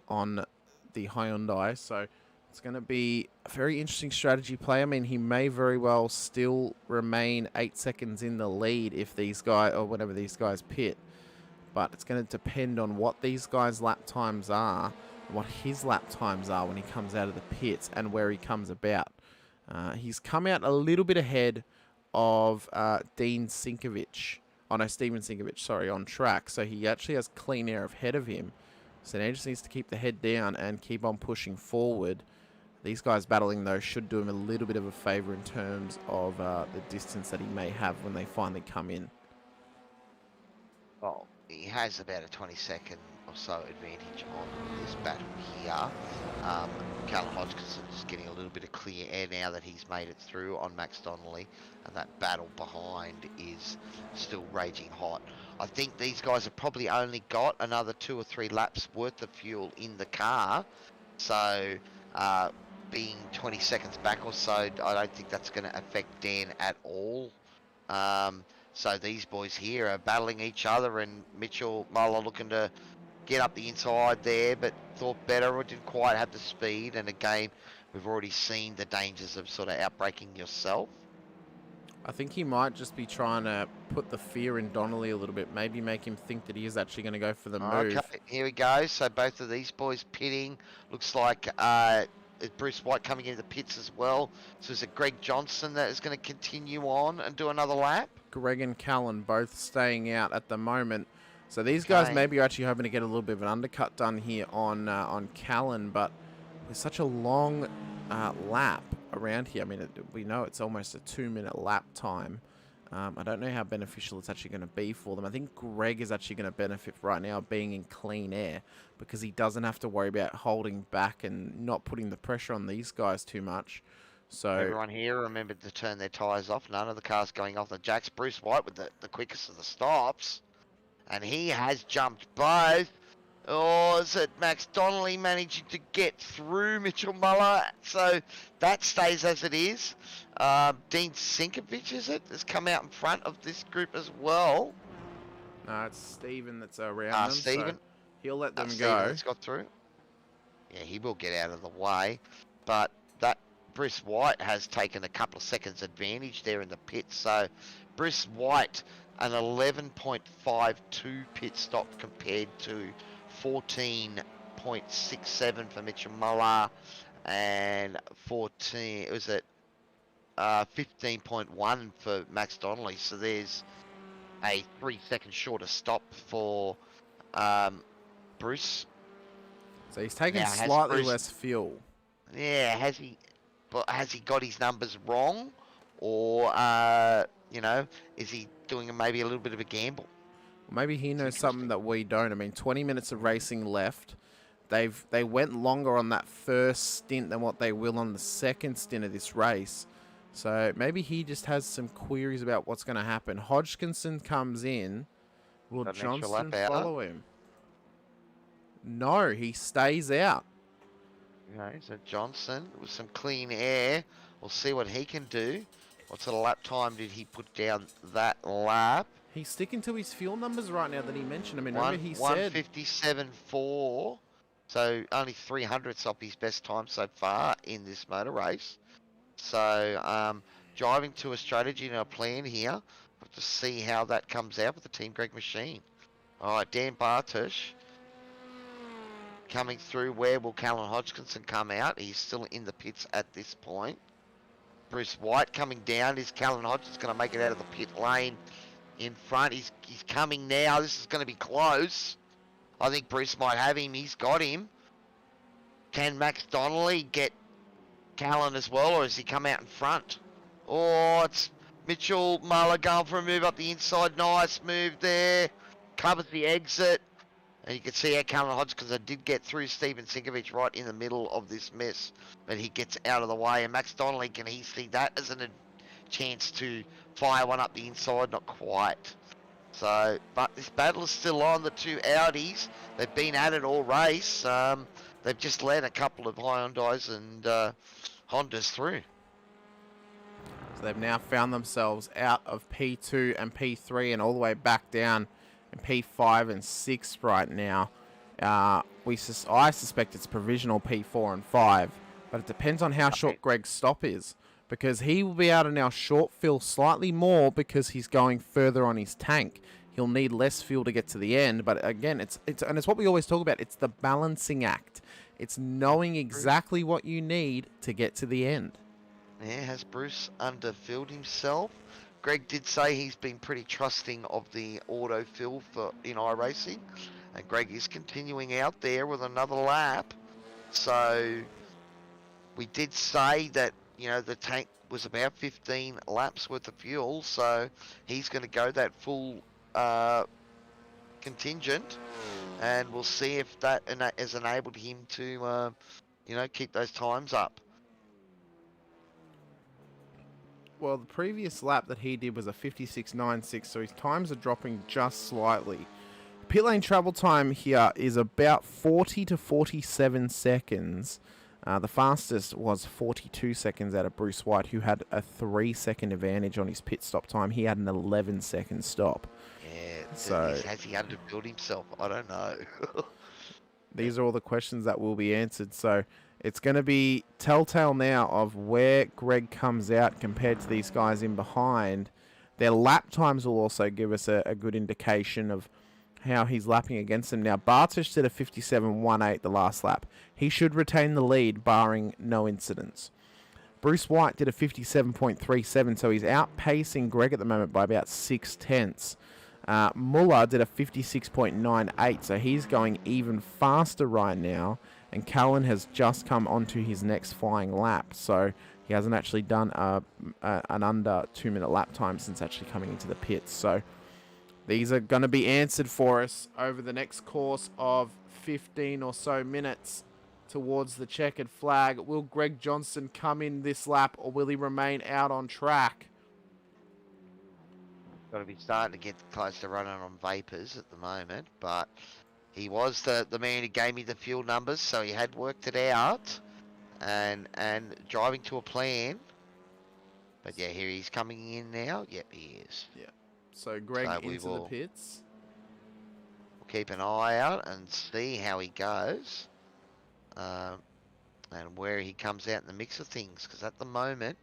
Speaker 3: on the Hyundai, so it's going to be a very interesting strategy play. I mean, he may very well still remain 8 seconds in the lead if these guys, or whenever these guys pit, but it's going to depend on what these guys' lap times are, what his lap times are when he comes out of the pits, and where he comes about. He's come out a little bit ahead of Steven Sinkovic, sorry, on track, so he actually has clean air ahead of him. So now he just needs to keep the head down and keep on pushing forward. These guys battling, though, should do him a little bit of a favour in terms of the distance that he may have when they finally come in.
Speaker 2: Well, he has about a 20-second or so advantage on this battle here. Callan Hodgkinson is getting a little bit of clear air now that he's made it through on Max Donnelly, and that battle behind is still raging hot. I think these guys have probably only got another 2 or 3 laps worth of fuel in the car, so being 20 seconds back or so, I don't think that's going to affect Dan at all. So these boys here are battling each other, and Mitchell Muller looking to get up the inside there, but thought better or didn't quite have the speed. And again, we've already seen the dangers of sort of outbraking yourself.
Speaker 3: I think he might just be trying to put the fear in Donnelly a little bit, maybe make him think that he is actually going to go for the move.
Speaker 2: Okay, here we go. So both of these boys pitting. Looks like Bruce White coming into the pits as well. So is it Greg Johnson that is going to continue on and do another lap?
Speaker 3: Greg and Callan both staying out at the moment. So these guys maybe are actually hoping to get a little bit of an undercut done here on Callan, but with such a long lap around here, I mean, we know it's almost a 2-minute lap time. I don't know how beneficial it's actually going to be for them. I think Greg is actually going to benefit right now being in clean air because he doesn't have to worry about holding back and not putting the pressure on these guys too much. So
Speaker 2: everyone here remembered to turn their tyres off. None of the cars going off the jacks. Bruce White with the quickest of the stops. And he has jumped both Or is it Max Donnelly managing to get through Mitchell Muller? So that stays as it is. Dean Sinkovich, is it? Has come out in front of this group as well.
Speaker 3: No, it's Stephen that's around them,
Speaker 2: Stephen.
Speaker 3: so he'll let them
Speaker 2: Stephen
Speaker 3: go.
Speaker 2: has got through. Yeah, he will get out of the way. But that Bruce White has taken a couple of seconds advantage there in the pit. So Bruce White, an 11.52 pit stop compared to 14.67 for Mitchell Muller, and 15.1 for Max Donnelly. So there's a 3 second shorter stop for Bruce.
Speaker 3: So he's taking
Speaker 2: Now,
Speaker 3: slightly less fuel.
Speaker 2: Yeah, has he got his numbers wrong, or is he doing maybe a little bit of a gamble?
Speaker 3: Maybe he knows something that we don't. I mean, 20 minutes of racing left. They went longer on that first stint than what they will on the second stint of this race. So maybe he just has some queries about what's going to happen. Hodgkinson comes in. Will Johnston follow him? No, he stays out.
Speaker 2: Okay, so Johnson with some clean air. We'll see what he can do. What sort of lap time did he put down that lap?
Speaker 3: He's sticking to his fuel numbers right now that he mentioned. I mean, remember he said
Speaker 2: 1:57.4. So only 300ths off his best time so far in this motor race. So driving to a strategy and a plan here. We'll just see how that comes out with the Team Greg machine. All right, Dan Bartosh coming through. Where will Callan Hodgkinson come out? He's still in the pits at this point. Bruce White coming down. Is Callan Hodgkinson going to make it out of the pit lane in front? He's coming now. This is going to be close. I think Bruce might have him. He's got him. Can Max Donnelly get Callan as well, or has he come out in front? Oh, it's Mitchell Muller going for a move up the inside. Nice move there. Covers the exit. And you can see how Callan Hodgkinson did get through Stephen Sinkovich right in the middle of this mess. But he gets out of the way. And Max Donnelly, can he see that as a chance to fire one up the inside? Not quite. So, but this battle is still on. The two Audis, they've been at it all race. They've just led a couple of Hyundais and Hondas through.
Speaker 3: So they've now found themselves out of P2 and P3 and all the way back down in P5 and 6 right now. I suspect it's provisional P4 and 5, but it depends on how short Greg's stop is, because he will be able to now short fill slightly more because he's going further on his tank. He'll need less fuel to get to the end, but again, it's what we always talk about. It's the balancing act. It's knowing exactly what you need to get to the end.
Speaker 2: Yeah, has Bruce underfilled himself? Greg did say he's been pretty trusting of the auto fill in iRacing, and Greg is continuing out there with another lap. So we did say that, the tank was about 15 laps worth of fuel, so he's going to go that full contingent, and we'll see if that has enabled him to, keep those times up.
Speaker 3: Well, the previous lap that he did was a 56.96, so his times are dropping just slightly. Pit lane travel time here is about 40 to 47 seconds. The fastest was 42 seconds out of Bruce White, who had a 3-second advantage on his pit stop time. He had an 11-second stop.
Speaker 2: Yeah,
Speaker 3: so
Speaker 2: has he underbuilt himself? I don't know.
Speaker 3: These are all the questions that will be answered. So it's going to be telltale now of where Greg comes out compared to these guys in behind. Their lap times will also give us a good indication of how he's lapping against them. Now, Bartosh did a 57.18 the last lap. He should retain the lead, barring no incidents. Bruce White did a 57.37, so he's outpacing Greg at the moment by about 0.6. Muller did a 56.98, so he's going even faster right now. And Callan has just come onto his next flying lap, so he hasn't actually done an under 2-minute lap time since actually coming into the pits. So these are going to be answered for us over the next course of 15 or so minutes towards the checkered flag. Will Greg Johnson come in this lap, or will he remain out on track?
Speaker 2: Got to be starting to get close to running on vapors at the moment, but he was the man who gave me the fuel numbers, so he had worked it out and driving to a plan. But yeah, here he's coming in now. Yep, he is.
Speaker 3: Yeah. So Greg
Speaker 2: So we
Speaker 3: into the
Speaker 2: will
Speaker 3: pits.
Speaker 2: keep an eye out and see how he goes. And where he comes out in the mix of things. Because at the moment,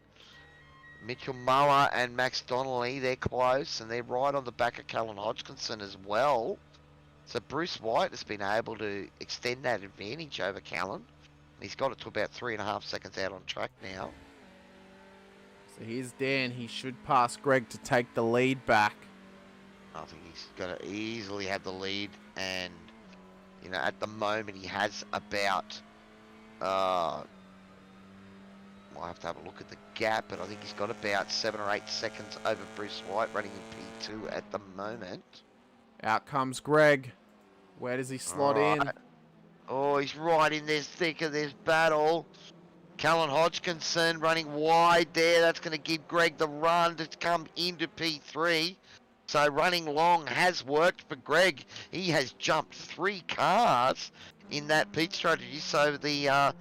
Speaker 2: Mitchell Muller and Max Donnelly, they're close. And they're right on the back of Callan Hodgkinson as well. So Bruce White has been able to extend that advantage over Callan. He's got it to about 3.5 seconds out on track now.
Speaker 3: So here's Dan. He should pass Greg to take the lead back.
Speaker 2: I think he's going to easily have the lead. And, you know, at the moment he has about... I'll have to have a look at the gap, but I think he's got about 7 or 8 seconds over Bruce White running in P2 at the moment.
Speaker 3: Out comes Greg. Where does he slot in?
Speaker 2: Oh, he's right in this thick of this battle. Callan Hodgkinson running wide there. That's going to give Greg the run to come into P3. So running long has worked for Greg. He has jumped 3 cars in that pit strategy. So the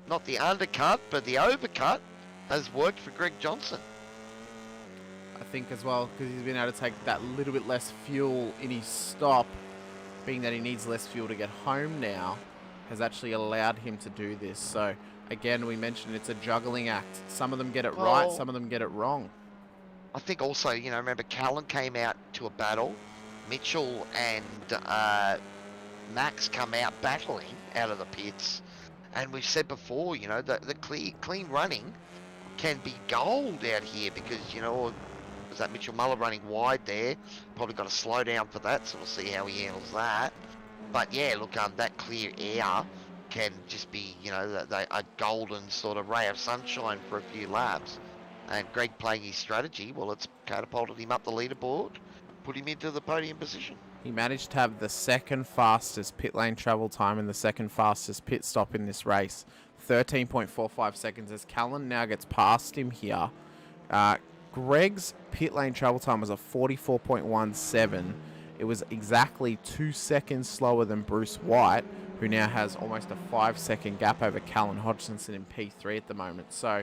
Speaker 2: not the undercut, but the overcut has worked for Greg Johnson.
Speaker 3: I think as well, because he's been able to take that little bit less fuel in his stop, being that he needs less fuel to get home now, has actually allowed him to do this. So again, we mentioned it's a juggling act. Some of them get it right, some of them get it wrong.
Speaker 2: I think also, you know, remember Callan came out to a battle. Mitchell and Max come out battling out of the pits. And we've said before, you know, the clean running can be gold out here because, you know, was that Mitchell Muller running wide there? Probably got to slow down for that, so we'll see how he handles that. But yeah, look, that clear air can just be, you know, a golden sort of ray of sunshine for a few laps. And Greg playing his strategy, well, it's catapulted him up the leaderboard, put him into the podium position.
Speaker 3: He managed to have the second fastest pit lane travel time and the second fastest pit stop in this race. 13.45 seconds as Callan now gets past him here. Greg's pit lane travel time was a 44.17. It was exactly 2 seconds slower than Bruce White, who now has almost a 5-second gap over Callan Hodgkinson in P3 at the moment. So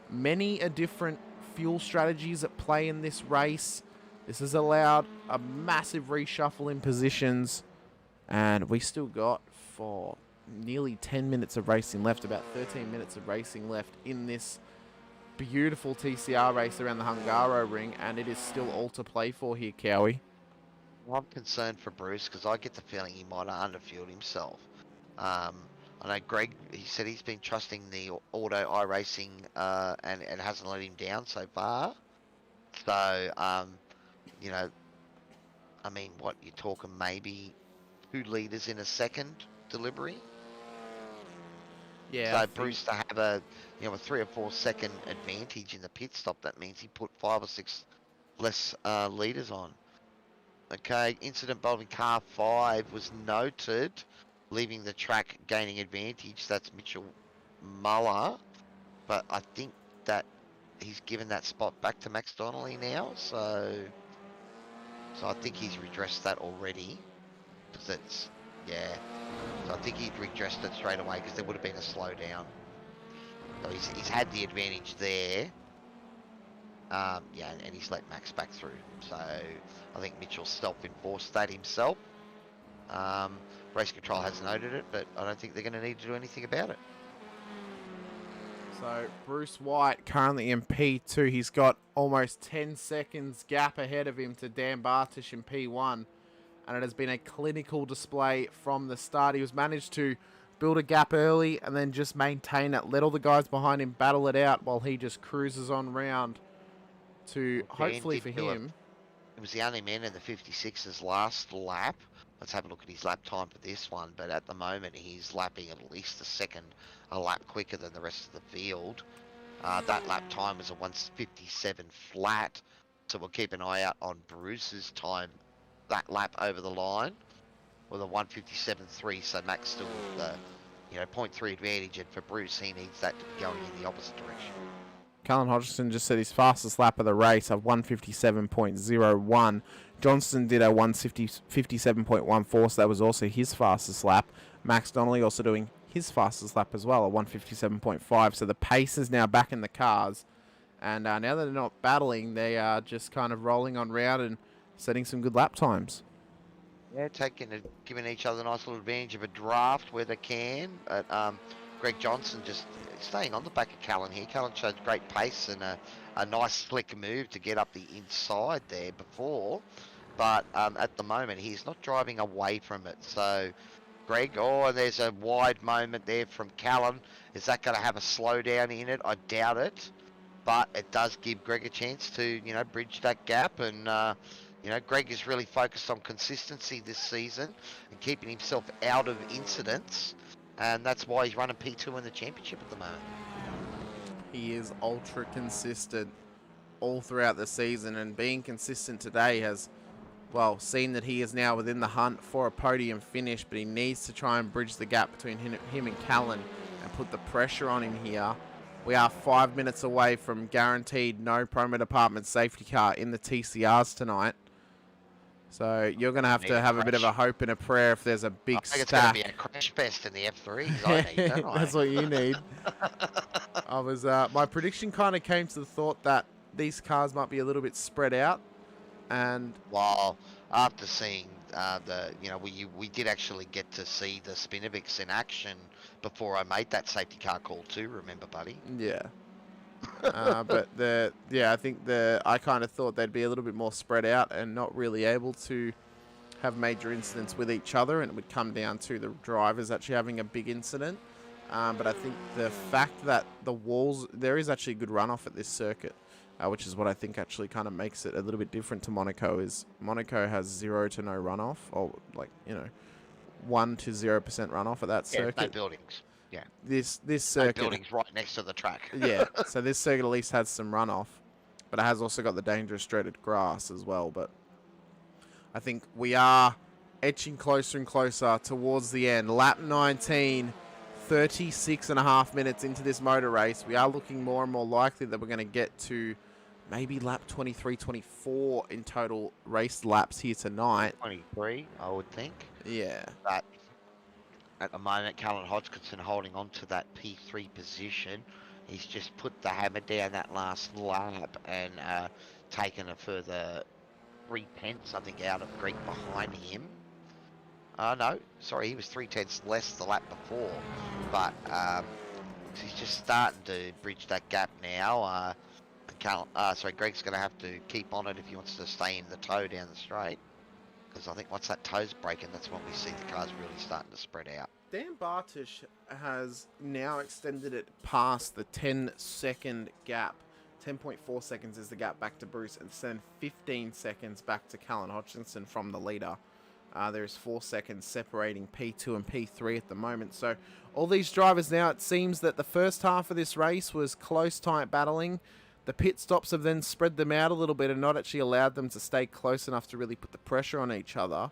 Speaker 3: many a different fuel strategies at play in this race. This has allowed a massive reshuffle in positions, and we still got for nearly 10 minutes of racing left, about 13 minutes of racing left in this beautiful TCR race around the Hungaroring, and it is still all to play for here, Cowie.
Speaker 2: I'm concerned for Bruce because I get the feeling he might have underfueled himself. I know Greg, he said he's been trusting the auto iRacing and hasn't let him down so far. So, you know, I mean, what you're talking maybe 2 litres in a second delivery?
Speaker 3: Yeah.
Speaker 2: So Bruce to have a 3 or 4 second advantage in the pit stop, that means he put 5 or 6 less litres on. Okay, incident involving car 5 was noted, leaving the track gaining advantage. That's Mitchell Muller, but I think that he's given that spot back to Max Donnelly now, so I think he's redressed that already, because it's, yeah, so I think he'd redressed it straight away because there would have been a slowdown. So he's had the advantage there. Yeah, and he's let Max back through. So I think Mitchell self-enforced that himself. Race control has noted it, but I don't think they're going to need to do anything about it.
Speaker 3: So Bruce White currently in P2. He's got almost 10 seconds gap ahead of him to Dan Bartish in P1. And it has been a clinical display from the start. He was managed to build a gap early and then just maintain it. Let all the guys behind him battle it out while he just cruises on round to, hopefully for him.
Speaker 2: It was the only man in the 56's last lap. Let's have a look at his lap time for this one. But at the moment, he's lapping at least a lap quicker than the rest of the field. That lap time was a 1:57 flat. So we'll keep an eye out on Bruce's time that lap over the line with a 1:57.3. So Max still with the 0.3 advantage, and for Bruce, he needs that to be going in the opposite direction.
Speaker 3: Callan Hodgkinson just said his fastest lap of the race of 1:57.01. Johnston did a 157.14, so that was also his fastest lap. Max Donnelly also doing his fastest lap as well, a 157.5. So the pace is now back in the cars. And now that they're not battling, they are just kind of rolling on round and setting some good lap times.
Speaker 2: Yeah, giving each other a nice little advantage of a draft where they can. But Greg Johnson just staying on the back of Callan here. Callan showed great pace and a nice slick move to get up the inside there before. But at the moment, he's not driving away from it. So, Greg, there's a wide moment there from Callan. Is that going to have a slowdown in it? I doubt it. But it does give Greg a chance to, bridge that gap. And, Greg is really focused on consistency this season and keeping himself out of incidents. And that's why he's running P2 in the championship at the moment.
Speaker 3: He is ultra consistent all throughout the season. And being consistent today has, well, seen that he is now within the hunt for a podium finish. But he needs to try and bridge the gap between him and Callan and put the pressure on him here. We are 5 minutes away from guaranteed no promo department safety car in the TCRs tonight. So you're going to have a bit of a hope and a prayer if there's a big stack.
Speaker 2: It's going to be a crash fest in the F3s, I need, don't I?
Speaker 3: That's what you need. My prediction kind of came to the thought that these cars might be a little bit spread out. And
Speaker 2: well, after seeing we did actually get to see the Spinovics in action before I made that safety car call too. Remember, buddy?
Speaker 3: Yeah. But I think I kind of thought they'd be a little bit more spread out and not really able to have major incidents with each other, and it would come down to the drivers actually having a big incident. But I think the fact that there is actually a good runoff at this circuit, which is what I think actually kind of makes it a little bit different to Monaco, is Monaco has 0 to no runoff, or 1 to 0% runoff at that circuit.
Speaker 2: No buildings. Yeah.
Speaker 3: This circuit.
Speaker 2: No buildings right next to the track.
Speaker 3: Yeah. So this circuit at least has some runoff, but it has also got the dangerous straighted grass as well. But I think we are edging closer and closer towards the end. Lap 19, 36.5 minutes into this motor race. We are looking more and more likely that we're going to get to maybe lap 23, 24 in total race laps here tonight.
Speaker 2: 23, I would think.
Speaker 3: Yeah.
Speaker 2: But at the moment, Callan Hodgkinson holding on to that P3 position. He's just put the hammer down that last lap and taken a further 3 tenths, I think, out of Greg behind him. No, sorry, he was 3 tenths less the lap before. But he's just starting to bridge that gap now. Greg's going to have to keep on it if he wants to stay in the toe down the straight. Because I think once that toe's breaking, that's when we see the cars really starting to spread out.
Speaker 3: Dan Bartish has now extended it past the 10-second gap. 10.4 seconds is the gap back to Bruce, and then 15 seconds back to Callan Hodgkinson from the leader. There's 4 seconds separating P2 and P3 at the moment. So all these drivers now, it seems that the first half of this race was close, tight battling. The pit stops have then spread them out a little bit and not actually allowed them to stay close enough to really put the pressure on each other.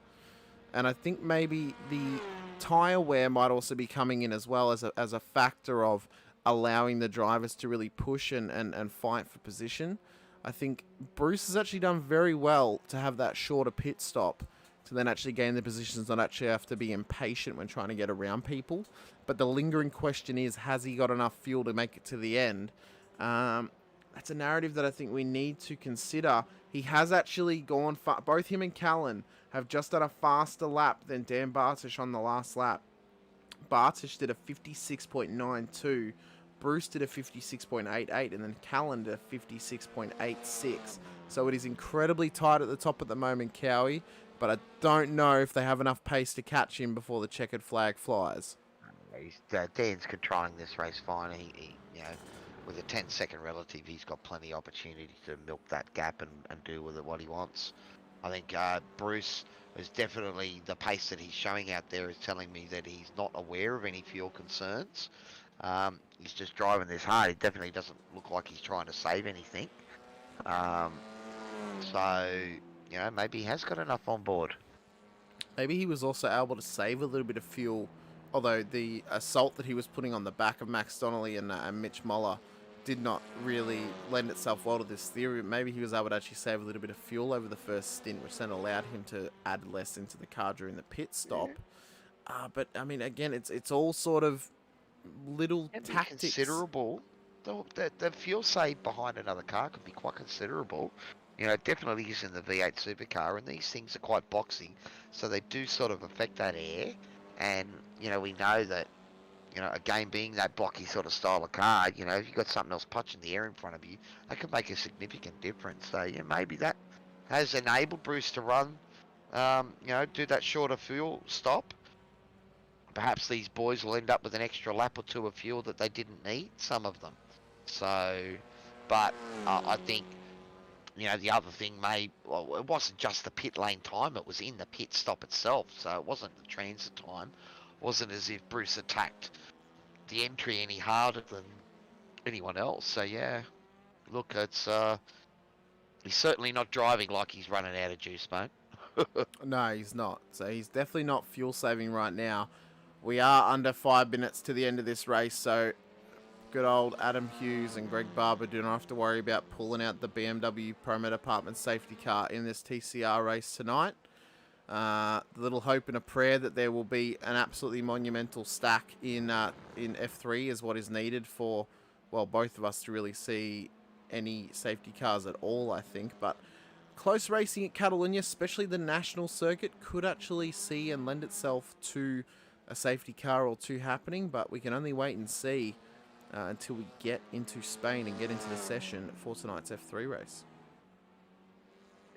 Speaker 3: And I think maybe the tyre wear might also be coming in as well as a factor of allowing the drivers to really push and fight for position. I think Bruce has actually done very well to have that shorter pit stop to then actually gain the positions, not actually have to be impatient when trying to get around people. But the lingering question is, has he got enough fuel to make it to the end? That's a narrative that I think we need to consider. He has actually gone far. Both him and Callan have just done a faster lap than Dan Bartish on the last lap. Bartish did a 56.92. Bruce did a 56.88, and then Callan did a 56.86. So it is incredibly tight at the top at the moment, Cowie, but I don't know if they have enough pace to catch him before the checkered flag flies.
Speaker 2: Dan's controlling this race fine. He with a 10-second relative, he's got plenty of opportunity to milk that gap and do with it what he wants. I think Bruce is definitely, the pace that he's showing out there is telling me that he's not aware of any fuel concerns. He's just driving this hard. He definitely doesn't look like he's trying to save anything. Maybe he has got enough on board.
Speaker 3: Maybe he was also able to save a little bit of fuel, although the assault that he was putting on the back of Max Donnelly and Mitch Moller did not really lend itself well to this theory. Maybe he was able to actually save a little bit of fuel over the first stint, which then allowed him to add less into the car during the pit stop. But I mean, again, it's all sort of little
Speaker 2: Can be
Speaker 3: tactics.
Speaker 2: considerable. The fuel save behind another car could be quite considerable. You know, definitely using the V8 supercar, and these things are quite boxy, so they do sort of affect that air. And you know, we know that, you know, a game being that blocky sort of style of car, you know, if you've got something else punching the air in front of you, that could make a significant difference. So yeah, maybe that has enabled Bruce to run, you know, do that shorter fuel stop. Perhaps these boys will end up with an extra lap or two of fuel that they didn't need, some of them. So, but I think, you know, the other thing well, it wasn't just the pit lane time, it was in the pit stop itself. So it wasn't the transit time. It wasn't as if Bruce attacked the entry any harder than anyone else. So yeah, look, it's he's certainly not driving like he's running out of juice, mate.
Speaker 3: No, he's not. So he's definitely not fuel saving right now. We are under 5 minutes to the end of this race, so good old Adam Hughes and Greg Barber do not have to worry about pulling out the BMW Promo Department safety car in this TCR race tonight. The little hope and a prayer that there will be an absolutely monumental stack in F3 is what is needed for, well, both of us to really see any safety cars at all, I think. But close racing at Catalunya, especially the national circuit, could actually see and lend itself to a safety car or two happening, but we can only wait and see until we get into Spain and get into the session for tonight's F3 race.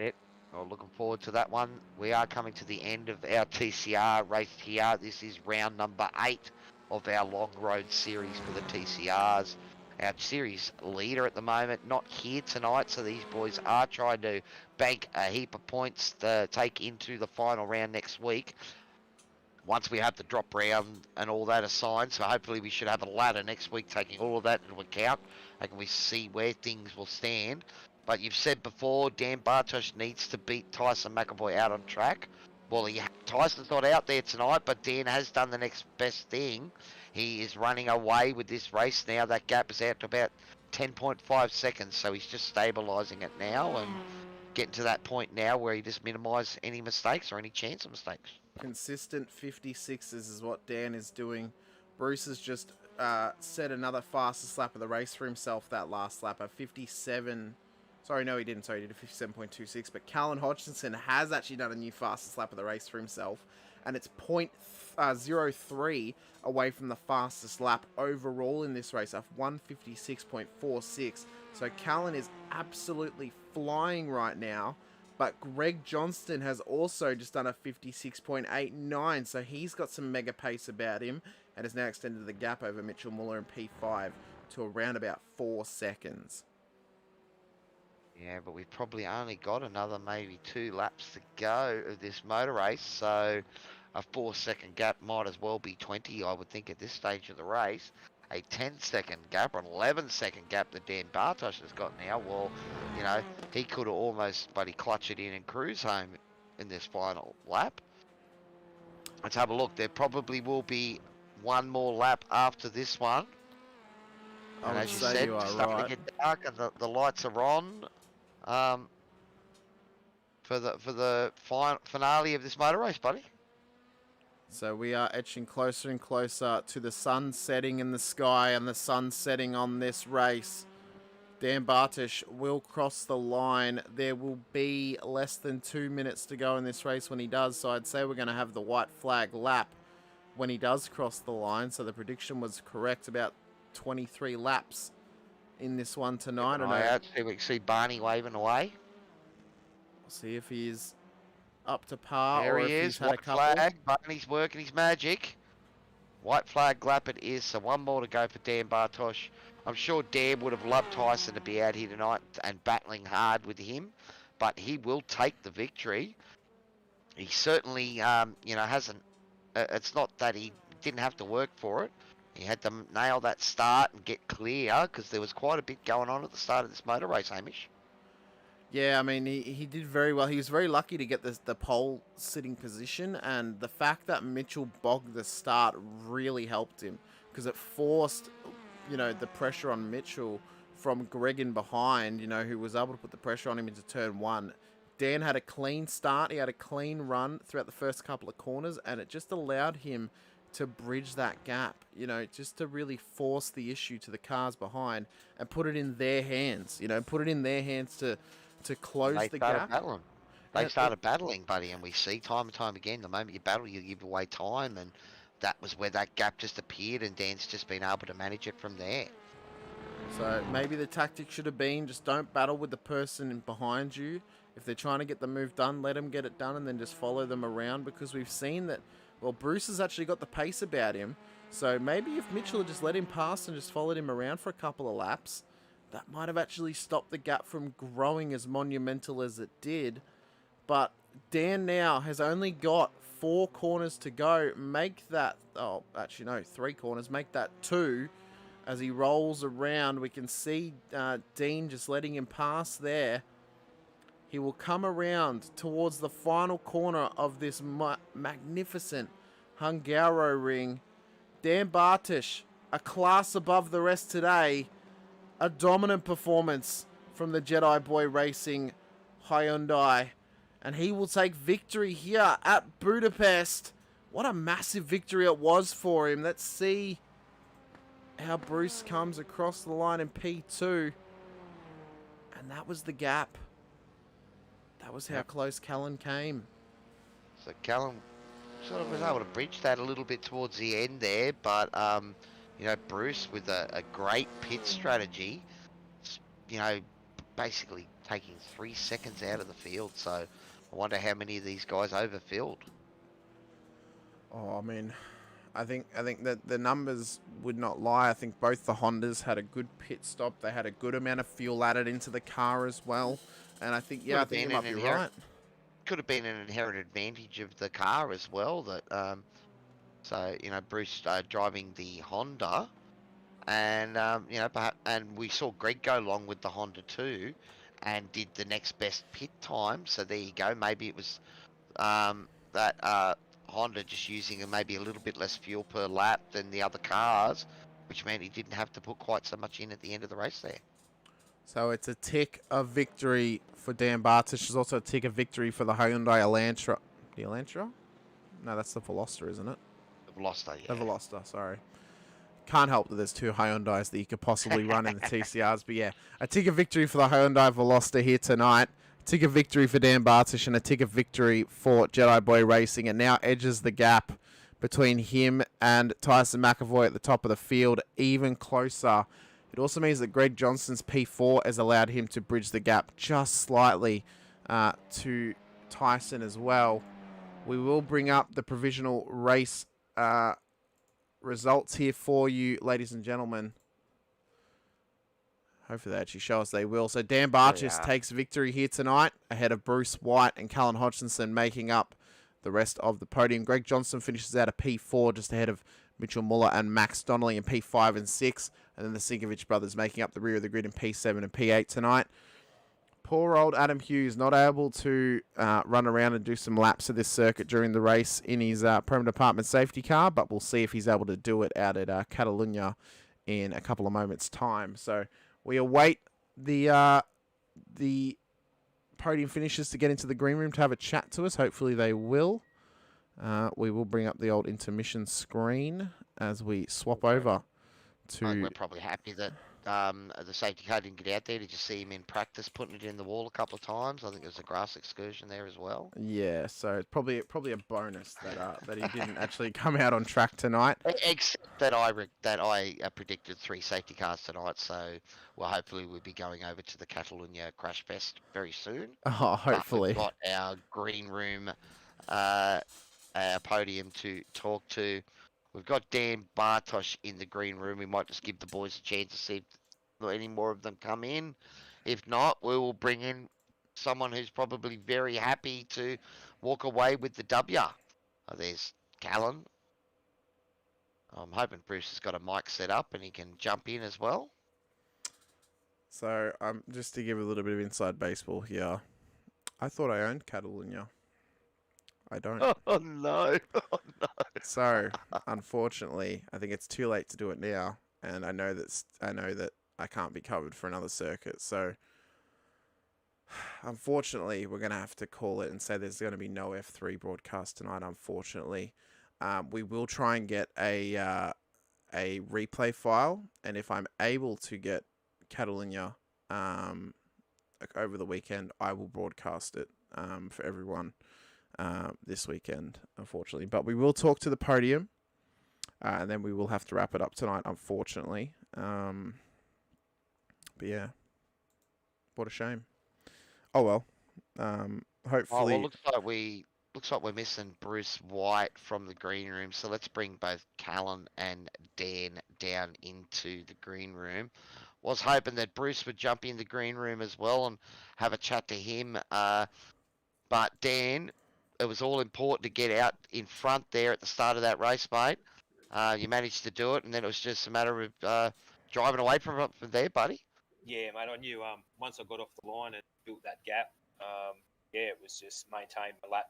Speaker 2: Yep. Well, looking forward to that one. We are coming to the end of our TCR race here. This is round number 8 of our long road series for the TCRs. Our series leader at the moment, not here tonight, so these boys are trying to bank a heap of points to take into the final round next week. Once we have the drop round and all that assigned, so hopefully we should have a ladder next week taking all of that into account, and we see where things will stand. But you've said before, Dan Bartosz needs to beat Tyson McAvoy out on track. Well, Tyson's not out there tonight, but Dan has done the next best thing. He is running away with this race now. That gap is out to about 10.5 seconds, so he's just stabilising it now and getting to that point now where he just minimises any mistakes or any chance of mistakes.
Speaker 3: Consistent 56s is what Dan is doing. Bruce has just set another fastest lap of the race for himself that last lap, a 57. Sorry, no, he didn't. Sorry, he did a 57.26. But Callan Hodgkinson has actually done a new fastest lap of the race for himself, and it's 0.03 away from the fastest lap overall in this race, of 156.46. So Callan is absolutely flying right now. But Greg Johnston has also just done a 56.89, so he's got some mega pace about him and has now extended the gap over Mitchell Muller in P5 to around about 4 seconds.
Speaker 2: Yeah, but we've probably only got another maybe 2 laps to go of this motor race, so a 4-second gap might as well be 20, I would think, at this stage of the race. A 10-second gap or an 11-second gap that Dan Bartosz has got now, well, you know, he could have almost clutch it in and cruise home in this final lap. Let's have a look. There probably will be one more lap after this one. And as you said, it's starting to get dark and the lights are on for the finale of this motor race, buddy.
Speaker 3: So we are edging closer and closer to the sun setting in the sky and the sun setting on this race. Dan Bartosz will cross the line. There will be less than 2 minutes to go in this race when he does, so I'd say we're going to have the white flag lap when he does cross the line. So the prediction was correct, about 23 laps in this one tonight.
Speaker 2: We can see Barney waving away.
Speaker 3: We'll see if he is up to par
Speaker 2: there
Speaker 3: or
Speaker 2: he
Speaker 3: if
Speaker 2: is,
Speaker 3: he's had a
Speaker 2: white
Speaker 3: couple.
Speaker 2: flag. Barney's working his magic. White flag lap it is, so one more to go for Dan Bartosz. I'm sure Dan would have loved Tyson to be out here tonight and battling hard with him, but he will take the victory. He certainly, you know, hasn't. It's not that he didn't have to work for it. He had to nail that start and get clear because there was quite a bit going on at the start of this motor race, Hamish.
Speaker 3: Yeah, I mean, he did very well. He was very lucky to get the pole sitting position, and the fact that Mitchell bogged the start really helped him because it forced, you know, the pressure on Mitchell from Greg in behind, who was able to put the pressure on him into turn 1. Dan had a clean start. He had a clean run throughout the first couple of corners, and it just allowed him to bridge that gap, just to really force the issue to the cars behind and put it in their hands, put it in their hands to close the gap.
Speaker 2: Battling. They started battling, buddy, and we see time and time again, the moment you battle, you give away time, and that was where that gap just appeared, and Dan's just been able to manage it from there.
Speaker 3: So maybe the tactic should have been just don't battle with the person behind you. If they're trying to get the move done, let them get it done and then just follow them around, because we've seen that, well, Bruce has actually got the pace about him. So maybe if Mitchell had just let him pass and just followed him around for a couple of laps, that might have actually stopped the gap from growing as monumental as it did. But Dan now has only got 4 corners to go. Make that, oh, actually no, 3 corners. Make that 2. As he rolls around, we can see Dean just letting him pass there. He will come around towards the final corner of this magnificent Hungaroring. Dan Bartosz, a class above the rest today. A dominant performance from the Jedi Boy Racing Hyundai. And he will take victory here at Budapest. What a massive victory it was for him. Let's see how Bruce comes across the line in P2. And that was the gap. That was how close Callan came.
Speaker 2: So Callan sort of was able to bridge that a little bit towards the end there, but Bruce with a great pit strategy, basically taking 3 seconds out of the field. So I wonder how many of these guys overfilled.
Speaker 3: Oh, I mean, I think that the numbers would not lie. I think both the Hondas had a good pit stop. They had a good amount of fuel added into the car as well. And I think, I think you might be right.
Speaker 2: Could have been an inherent advantage of the car as well. That Bruce driving the Honda, and perhaps, and we saw Greg go along with the Honda too, and did the next best pit time. So there you go. Maybe it was that Honda just using maybe a little bit less fuel per lap than the other cars, which meant he didn't have to put quite so much in at the end of the race there.
Speaker 3: So it's a tick of victory for Dan Bartosz. There's also a tick of victory for the Hyundai Elantra. The Elantra? No, that's the Veloster, isn't it?
Speaker 2: The Veloster, yeah.
Speaker 3: The Veloster, sorry. Can't help that there's 2 Hyundais that you could possibly run in the TCRs. But yeah, a tick of victory for the Hyundai Veloster here tonight. A tick of victory for Dan Bartosz and a tick of victory for Jedi Boy Racing. And now edges the gap between him and Tyson McAvoy at the top of the field even closer. It also means that Greg Johnson's P4 has allowed him to bridge the gap just slightly to Tyson as well. We will bring up the provisional race results here for you, ladies and gentlemen. Hopefully they actually show us they will. So Dan Bartosz takes victory here tonight ahead of Bruce White and Callan Hodgkinson, making up the rest of the podium. Greg Johnson finishes out a P4 just ahead of Mitchell Muller and Max Donnelly in P5 and 6. And then the Sinkovich brothers making up the rear of the grid in P7 and P8 tonight. Poor old Adam Hughes not able to run around and do some laps of this circuit during the race in his Prem Department safety car. But we'll see if he's able to do it out at Catalunya in a couple of moments' time. So we await the podium finishers to get into the green room to have a chat to us. Hopefully they will. We will bring up the old intermission screen as we swap over to...
Speaker 2: We're probably happy that the safety car didn't get out there to just see him in practice putting it in the wall a couple of times. I think there's a grass excursion there as well.
Speaker 3: Yeah, so it's probably a bonus that he didn't actually come out on track tonight.
Speaker 2: Except that I predicted 3 safety cars tonight, so well, hopefully we'll be going over to the Catalunya Crash Fest very soon.
Speaker 3: Oh, hopefully.
Speaker 2: But we've got our green room podium to talk to. We've got Dan Bartosz in the green room. We might just give the boys a chance to see if any more of them come in. If not, we will bring in someone who's probably very happy to walk away with the W. Oh, there's Callan. I'm hoping Bruce has got a mic set up and he can jump in as well.
Speaker 3: So, just to give a little bit of inside baseball here, I thought I owned Catalunya. I don't.
Speaker 2: Oh no! Oh no!
Speaker 3: So, unfortunately, I think it's too late to do it now, and I know that I can't be covered for another circuit. So unfortunately, we're going to have to call it and say there's going to be no F3 broadcast tonight. Unfortunately, we will try and get a replay file, and if I'm able to get Catalunya over the weekend, I will broadcast it for everyone this weekend, unfortunately. But we will talk to the podium, and then we will have to wrap it up tonight, unfortunately. But yeah, what a shame. Oh well.
Speaker 2: Oh,
Speaker 3: Hopefully.
Speaker 2: well, looks like we're missing Bruce White from the green room. So let's bring both Callan and Dan down into the green room. Was hoping that Bruce would jump in the green room as well and have a chat to him. But Dan, it was all important to get out in front there at the start of that race, mate. You managed to do it, and then it was just a matter of driving away from there, buddy.
Speaker 4: Yeah, mate. I knew once I got off the line and built that gap, yeah, it was just maintain my lap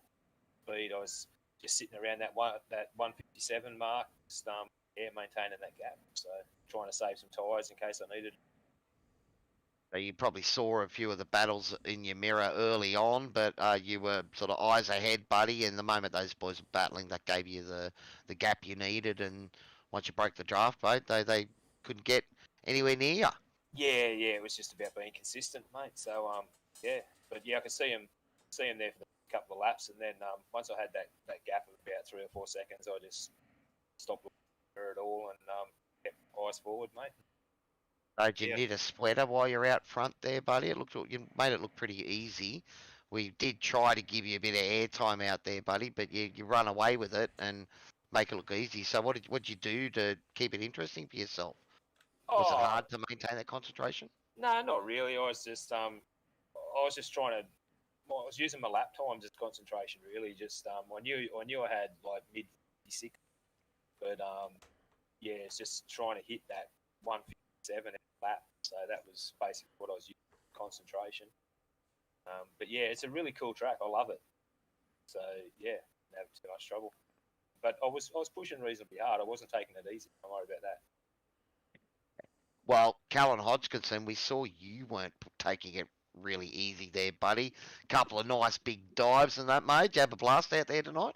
Speaker 4: speed. I was just sitting around that 157 mark, just yeah, maintaining that gap. So trying to save some tyres in case I needed.
Speaker 2: You probably saw a few of the battles in your mirror early on, but you were sort of eyes ahead, buddy. And the moment those boys were battling, that gave you the gap you needed. And once you broke the draft, mate, they couldn't get anywhere near you.
Speaker 4: Yeah, it was just about being consistent, mate. So yeah, but yeah, I could see him there for a couple of laps, and then once I had that gap of about 3 or 4 seconds, I just stopped looking at all and kept eyes forward, mate.
Speaker 2: Did you need a sweater while you're out front there, buddy? You made it look pretty easy. We did try to give you a bit of airtime out there, buddy, but you run away with it and make it look easy. So what did you do to keep it interesting for yourself? Was it hard to maintain that concentration?
Speaker 4: No, not really. I was just trying to. I was using my lap times as concentration, really. Just I knew I had like mid 56, but yeah, it's just trying to hit that 157 lap. So that was basically what I was using concentration. But yeah, it's a really cool track. I love it. So yeah, didn't have too much trouble. But I was pushing reasonably hard. I wasn't taking it easy. Don't worry about that.
Speaker 2: Well, Callan Hodgkinson, we saw you weren't taking it really easy there, buddy. Couple of nice big dives and that, mate. Did you have a blast out there tonight?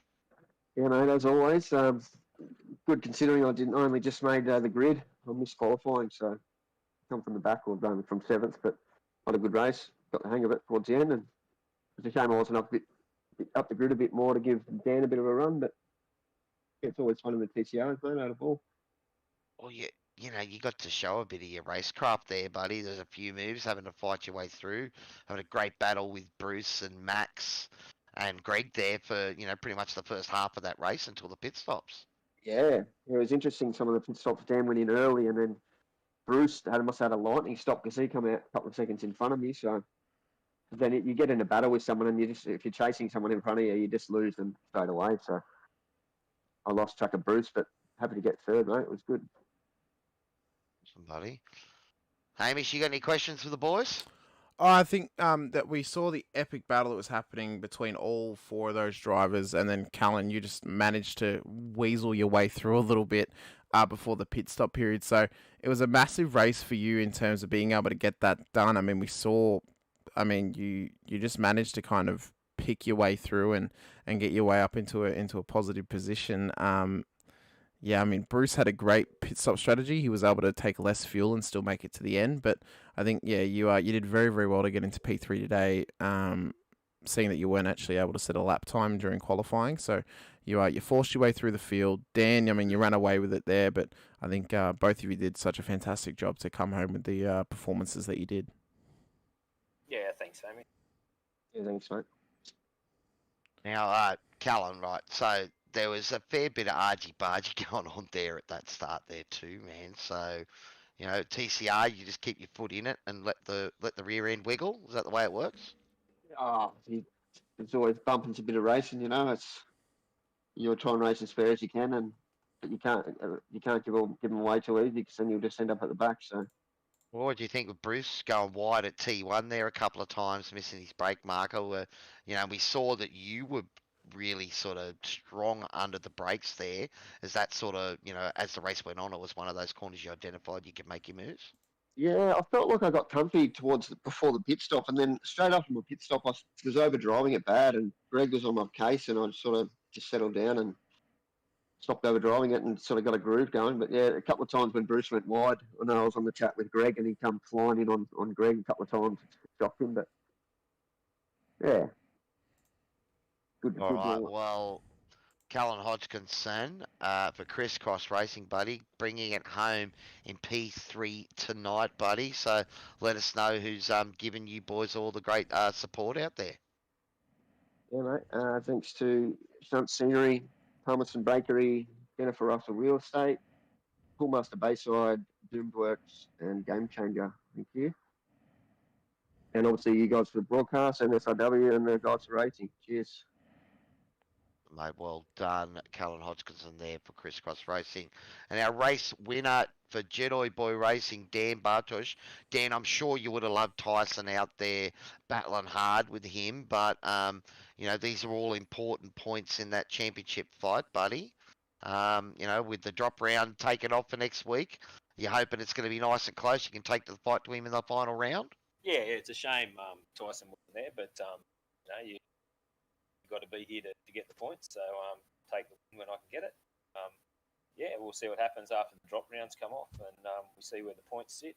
Speaker 5: Yeah, mate, as always. Good considering I didn't only just made the grid. I missed qualifying, so come from the back or running from 7th, but not a good race. Got the hang of it towards the end, and it's a shame I wasn't up the grid a bit more to give Dan a bit of a run, but it's always fun in the TCRs, mate, out of all.
Speaker 2: Well, you know, you got to show a bit of your racecraft there, buddy. There's a few moves, having to fight your way through. Having a great battle with Bruce and Max and Greg there for, pretty much the first half of that race until the pit stops.
Speaker 5: Yeah, it was interesting. Some of the pit stops, Dan went in early, and then Bruce must have had a lightning stop because he come out a couple of seconds in front of me. So then you get in a battle with someone, and if you're chasing someone in front of you, you just lose them straight away. So I lost track of Bruce, but happy to get third, mate. It was good.
Speaker 2: Somebody. Hamish, you got any questions for the boys?
Speaker 3: Oh, I think that we saw the epic battle that was happening between all 4 of those drivers, and then Callan, you just managed to weasel your way through a little bit before the pit stop period. So it was a massive race for you in terms of being able to get that done. I mean, you just managed to kind of pick your way through and get your way up into a positive position. Yeah, I mean, Bruce had a great pit stop strategy. He was able to take less fuel and still make it to the end. But I think, yeah, you did very, very well to get into P3 today, seeing that you weren't actually able to set a lap time during qualifying. So you forced your way through the field. Dan, I mean, you ran away with it there, but I think both of you did such a fantastic job to come home with the performances that you did.
Speaker 4: Yeah, thanks, Amy.
Speaker 5: Yeah, thanks, mate.
Speaker 2: Now, Callan, right, so there was a fair bit of argy-bargy going on there at that start there too, man. So, TCR, you just keep your foot in it and let the rear end wiggle. Is that the way it works?
Speaker 5: Oh, it's always bumping a bit of racing, you're trying to race as fair as you can, but you can't give them away too easy because then you'll just end up at the back. So.
Speaker 2: Well, what do you think of Bruce going wide at T1 there a couple of times, missing his brake marker? We saw that you were really sort of strong under the brakes there. Is that sort of, as the race went on, it was one of those corners you identified you could make your moves?
Speaker 5: Yeah, I felt like I got comfy before the pit stop, and then straight after my pit stop, I was over driving it bad, and Greg was on my case, and I sort of just settled down and stopped over driving it and sort of got a groove going. But yeah, a couple of times when Bruce went wide, I know I was on the chat with Greg, and he come flying in on Greg a couple of times, shocked him. But yeah,
Speaker 2: All
Speaker 5: good.
Speaker 2: right. Well, Callan Hodgkinson for Crisscross Racing, buddy, bringing it home in P3 tonight, buddy. So let us know who's giving you boys all the great support out there.
Speaker 5: Yeah, mate. Thanks to Stunt Scenery, Palmerston Bakery, Jennifer Russell Real Estate, Poolmaster Bayside, Doomed Works, and Game Changer. Thank you. And obviously you guys for the broadcast and SRW and the guys for racing. Cheers.
Speaker 2: Mate, well done, Callan Hodgkinson there for Crisscross Racing. And our race winner for Jedi Boy Racing, Dan Bartosh. Dan, I'm sure you would have loved Tyson out there battling hard with him, but you know, these are all important points in that championship fight, buddy. You know, with the drop round taken off for next week, you're hoping it's going to be nice and close. You can take the fight to him in the final round.
Speaker 4: Yeah, it's a shame Tyson wasn't there, but you got to be here to get the points. So take the win when I can get it. Yeah, we'll see what happens after the drop rounds come off, and we see where the points sit.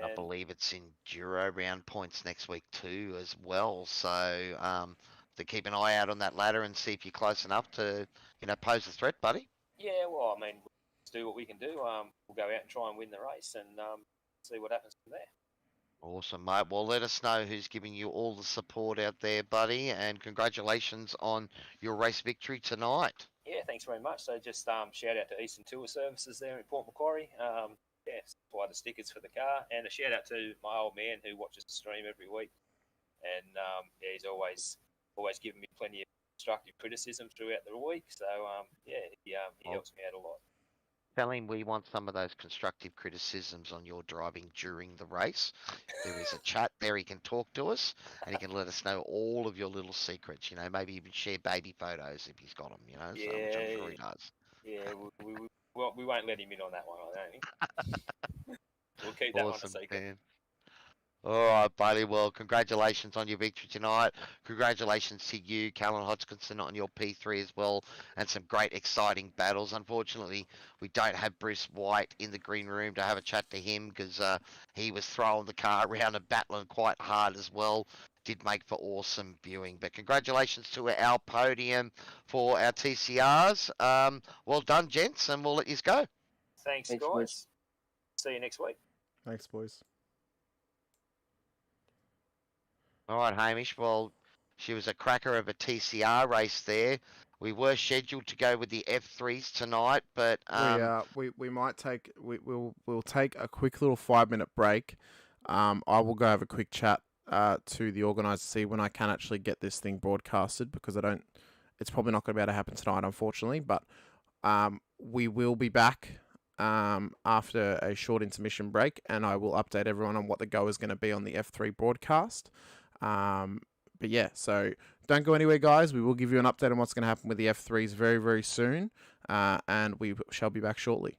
Speaker 2: I believe it's enduro round points next week too, as well. So to keep an eye out on that ladder and see if you're close enough to, you know, pose a threat, buddy.
Speaker 4: Yeah, well, I mean, let's do what we can do. We'll go out and try and win the race, and see what happens from there.
Speaker 2: Awesome, mate. Well, let us know who's giving you all the support out there, buddy, and congratulations on your race victory tonight.
Speaker 4: Yeah, thanks very much. So just shout out to Eastern Tour Services there in Port Macquarie. Yeah, supply the stickers for the car, and a shout out to my old man who watches the stream every week, and yeah, he's always giving me plenty of constructive criticism throughout the week. So yeah, he helps me out a lot.
Speaker 2: Tell him we want some of those constructive criticisms on your driving during the race. There is a chat there. He can talk to us, and he can let us know all of your little secrets. You know, maybe even share baby photos if he's got them. You know,
Speaker 4: Yeah,
Speaker 2: so, which I'm sure he does.
Speaker 4: Yeah, we won't let him in on that one, I don't think. We'll keep that one a
Speaker 2: Awesome,
Speaker 4: secret.
Speaker 2: man. All right, buddy. Well, congratulations on your victory tonight. Congratulations to you, Callan Hodgkinson, on your P3 as well, and some great, exciting battles. Unfortunately, we don't have Bruce White in the green room to have a chat to him because he was throwing the car around and battling quite hard as well. Did make for awesome viewing. But congratulations to our podium for our TCRs. Well done, gents, and we'll let you go.
Speaker 4: Thanks, guys.
Speaker 5: Boys.
Speaker 4: See you next week.
Speaker 3: Thanks, boys.
Speaker 2: All right, Hamish. Well, she was a cracker of a TCR race there. We were scheduled to go with the F3s tonight, but
Speaker 3: We might take we'll take a quick little 5-minute break. I will go have a quick chat to the organizer, see when I can actually get this thing broadcasted, because it's probably not going to be able to happen tonight, unfortunately. But we will be back after a short intermission break, and I will update everyone on what the go is going to be on the F3 broadcast. But yeah, so don't go anywhere, guys. We will give you an update on what's going to happen with the F3s very, very soon, and we shall be back shortly.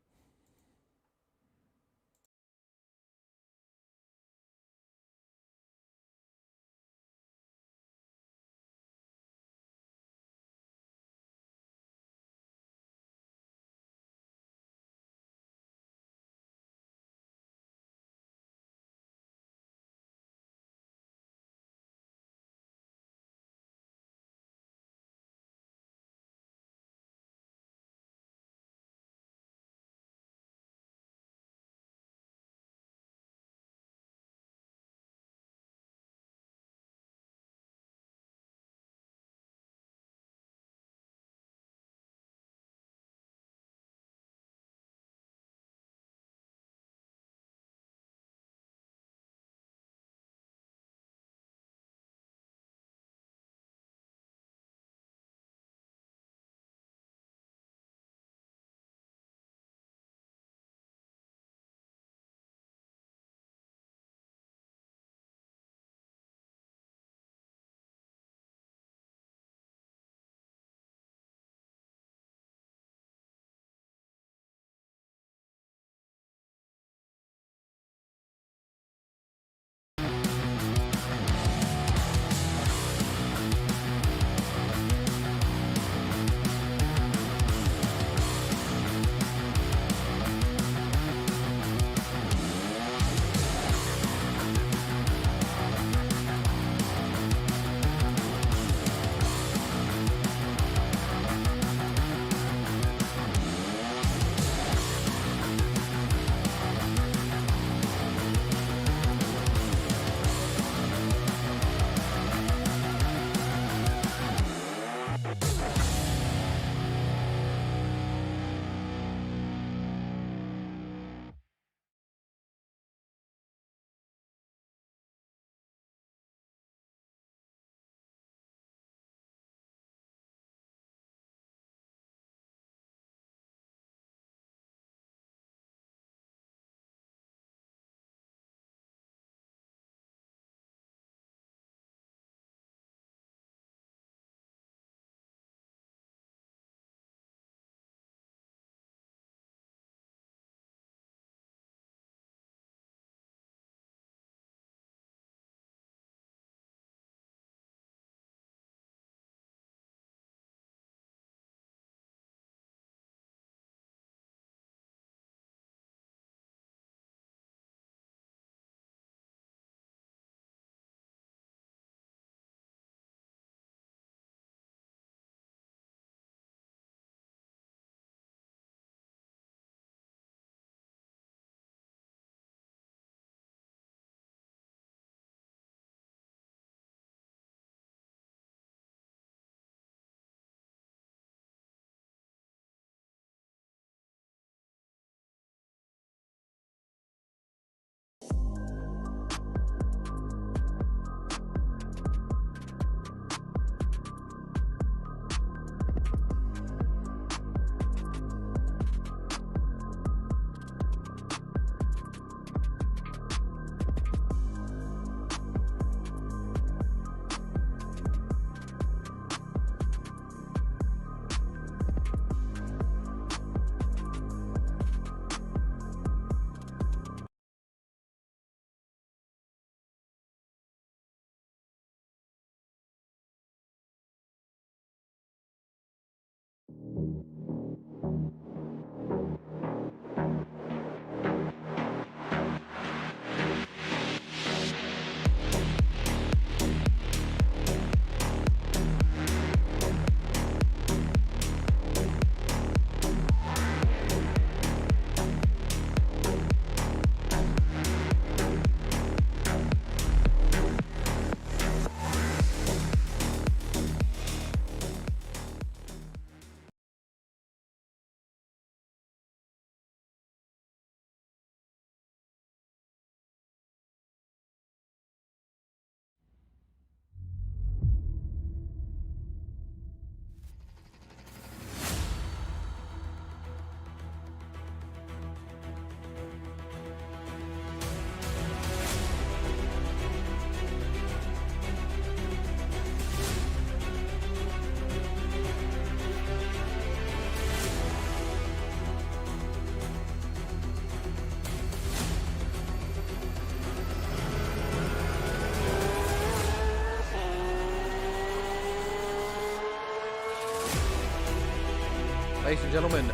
Speaker 3: Ladies and gentlemen,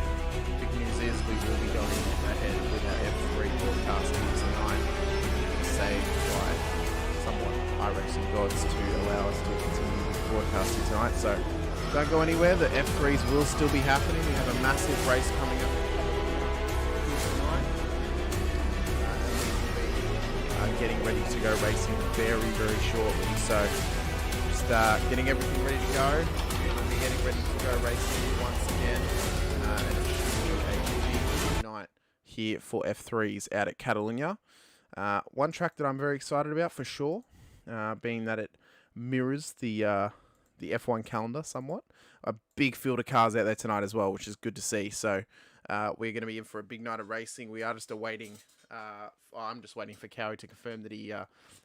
Speaker 3: big news is we will be going ahead with our F3 broadcast here tonight, saved by somewhat iRacing gods to allow us to continue broadcasting tonight. So don't go anywhere, the F3s will still be happening. We have a massive race coming up tonight. And we will be getting ready to go racing very, very shortly. So just getting everything ready to go. We'll be getting ready to go racing once again. And it should be a big night here for F3s out at Catalunya. One track that I'm very excited about for sure, being that it mirrors the F1 calendar somewhat. A big field of cars out there tonight as well, which is good to see. So we're going to be in for a big night of racing. We are just awaiting. I'm just waiting for Cowie to confirm that he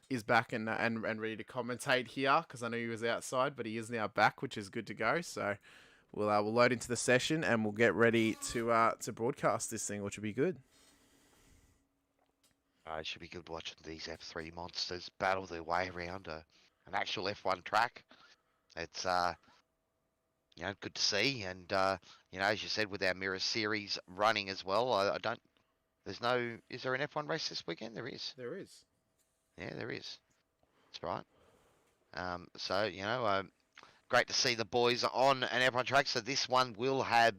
Speaker 3: is back and ready to commentate here, because I know he was outside, but he is now back, which is good to go. So we'll load into the session and we'll get ready to broadcast this thing, which will be good.
Speaker 2: It should be good watching these F3 monsters battle their way around an actual F1 track. It's good to see, and as you said, with our Mirror Series running as well, is there an F1 race this weekend? There is.
Speaker 3: There is.
Speaker 2: Yeah, there is. That's right. Great to see the boys on an F1 track. So this one will have,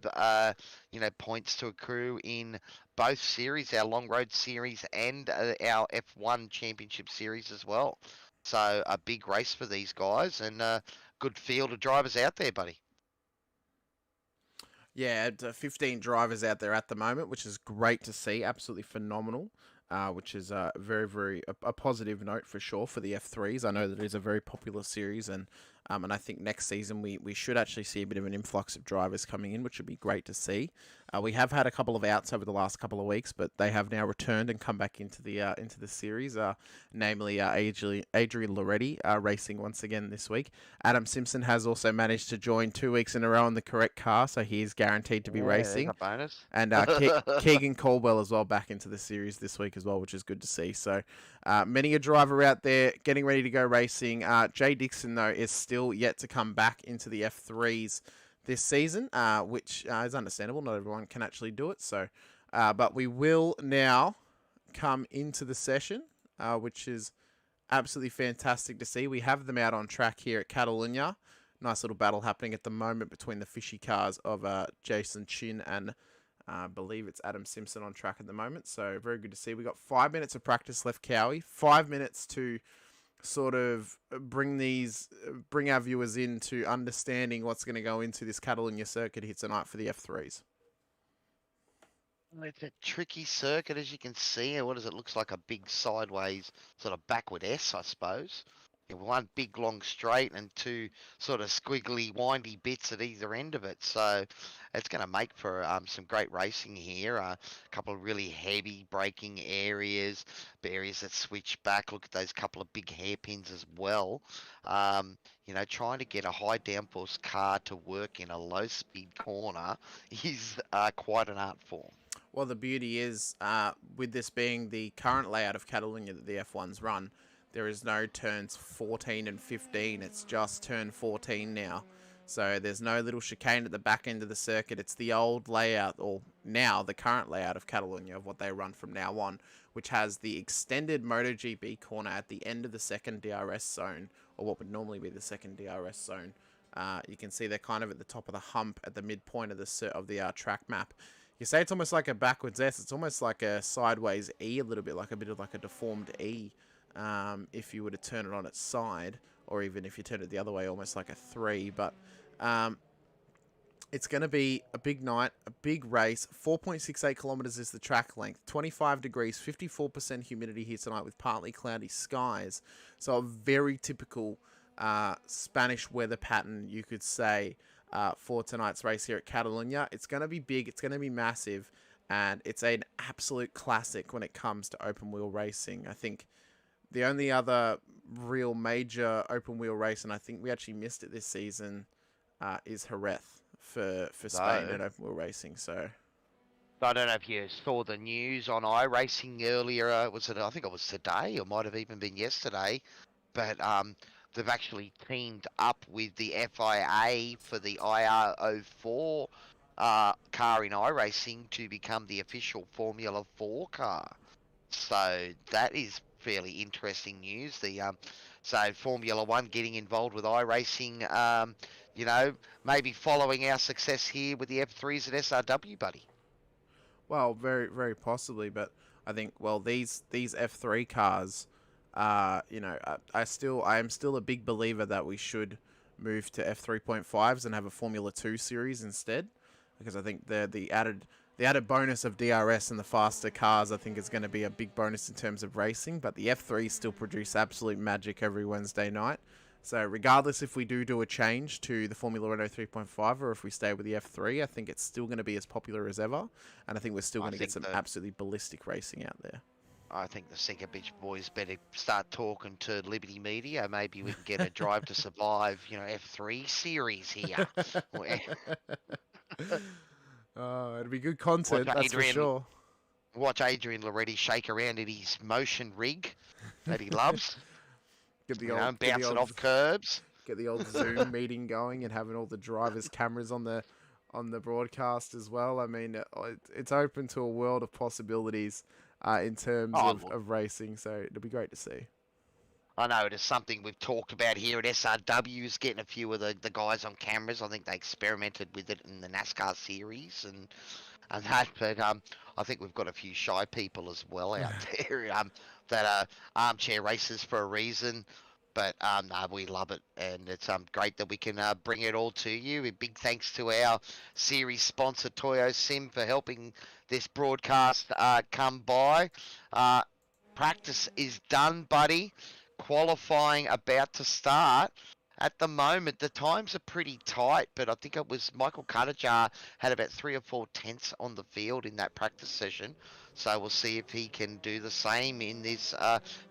Speaker 2: points to accrue in both series, our Long Road Series and our F1 Championship Series as well. So a big race for these guys, and good field of drivers out there, buddy.
Speaker 3: Yeah, 15 drivers out there at the moment, which is great to see. Absolutely phenomenal, which is very, very a positive note for sure for the F3s. I know that it is a very popular series, and I think next season we should actually see a bit of an influx of drivers coming in, which would be great to see. We have had a couple of outs over the last couple of weeks, but they have now returned and come back into the series. Namely, Adrian Loretti racing once again this week. Adam Simpson has also managed to join 2 weeks in a row in the correct car, so he is guaranteed to be racing.
Speaker 2: A bonus.
Speaker 3: And Keegan Caldwell as well back into the series this week as well, which is good to see. So many a driver out there getting ready to go racing. Jay Dixon, though, is still yet to come back into the F3s this season, which is understandable. Not everyone can actually do it. So, but we will now come into the session, which is absolutely fantastic to see. We have them out on track here at Catalunya. Nice little battle happening at the moment between the fishy cars of Jason Chin and I believe it's Adam Simpson on track at the moment. So very good to see. We got 5 minutes of practice left, Cowie. 5 minutes to sort of bring our viewers into understanding what's going to go into this Catalunya circuit here tonight for the F3s.
Speaker 2: It's a tricky circuit, as you can see. What does it looks like? A big sideways sort of backward S, I suppose. One big long straight and two sort of squiggly windy bits at either end of it. So it's going to make for some great racing here. A couple of really heavy braking areas that switch back. Look at those couple of big hairpins as well. Trying to get a high downforce car to work in a low speed corner is quite an art form.
Speaker 3: Well, the beauty is with this being the current layout of Catalunya that the F1s run, there is no turns 14 and 15. It's just turn 14 now. So there's no little chicane at the back end of the circuit. It's the old layout, or now the current layout of Catalunya, of what they run from now on, which has the extended MotoGP corner at the end of the second DRS zone, or what would normally be the second DRS zone. You can see they're kind of at the top of the hump at the midpoint of the track map. You say it's almost like a backwards S. It's almost like a sideways E, a little bit like a deformed E. If you were to turn it on its side, or even if you turn it the other way, almost like a 3. But it's going to be a big night, a big race. 4.68 kilometers is the track length, 25 degrees, 54% humidity here tonight with partly cloudy skies. So a very typical Spanish weather pattern, you could say, for tonight's race here at Catalunya. It's going to be big, it's going to be massive, and it's an absolute classic when it comes to open wheel racing. I think the only other real major open wheel race, and I think we actually missed it this season, is Jerez for Spain at open wheel racing. So
Speaker 2: I don't know if you saw the news on iRacing earlier. I think it was today, or might have even been yesterday. But they've actually teamed up with the FIA for the IR04 car in iRacing to become the official Formula 4 car. So that is fairly interesting news. So Formula One getting involved with iRacing. You know, maybe following our success here with the F3s at SRW, buddy.
Speaker 3: Well, very, very possibly, but I think, well, these F3 cars, you know, I am still a big believer that we should move to F3.5s and have a Formula 2 series instead, because I think the added bonus of DRS and the faster cars, I think, is going to be a big bonus in terms of racing. But the F3s still produce absolute magic every Wednesday night. So regardless if we do a change to the Formula Renault 3.5 or if we stay with the F3, I think it's still going to be as popular as ever. And I think we're still going to get some absolutely ballistic racing out there.
Speaker 2: I think the Sinker Beach boys better start talking to Liberty Media. Maybe we can get a Drive to Survive, you know, F3 series here.
Speaker 3: Oh, it'd be good content, that's for sure.
Speaker 2: Watch Adrian Loretti shake around in his motion rig that he loves. Bouncing off curbs.
Speaker 3: Get the old Zoom meeting going and having all the drivers' cameras on the broadcast as well. I mean, it's open to a world of possibilities in terms of racing, so it'll be great to see.
Speaker 2: I know it is something we've talked about here at SRW, is getting a few of the guys on cameras. I think they experimented with it in the NASCAR series and that, but I think we've got a few shy people as well out there that are armchair racers for a reason. But no, we love it, and it's great that we can bring it all to you. A big thanks to our series sponsor, TOYOSIM, for helping this broadcast come by. Practice is done, buddy. Qualifying about to start. At the moment, the times are pretty tight, but I think it was Michael Cuttajar had about 3 or 4 tenths on the field in that practice session. So we'll see if he can do the same in this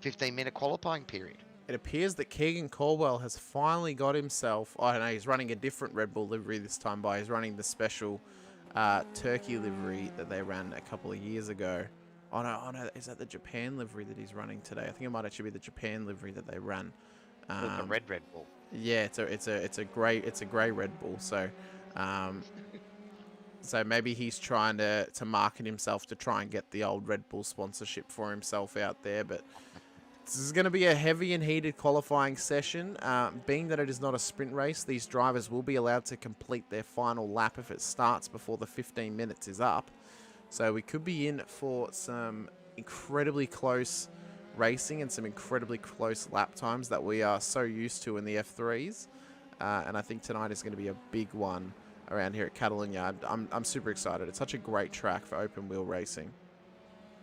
Speaker 2: 15-minute qualifying period.
Speaker 3: It appears that Keegan Caldwell has finally got himself, I don't know, he's running a different Red Bull livery this time by, he's running the special Turkey livery that they ran a couple of years ago. Oh no, is that the Japan livery that he's running today? I think it might actually be the Japan livery that they ran.
Speaker 2: The red Bull.
Speaker 3: Yeah, it's a grey Red Bull. So, so maybe he's trying to market himself to try and get the old Red Bull sponsorship for himself out there. But this is going to be a heavy and heated qualifying session. Being that it is not a sprint race, these drivers will be allowed to complete their final lap if it starts before the 15 minutes is up. So we could be in for some incredibly close racing and some incredibly close lap times that we are so used to in the F3s. And I think tonight is going to be a big one around here at Catalunya. I'm super excited. It's such a great track for open wheel racing.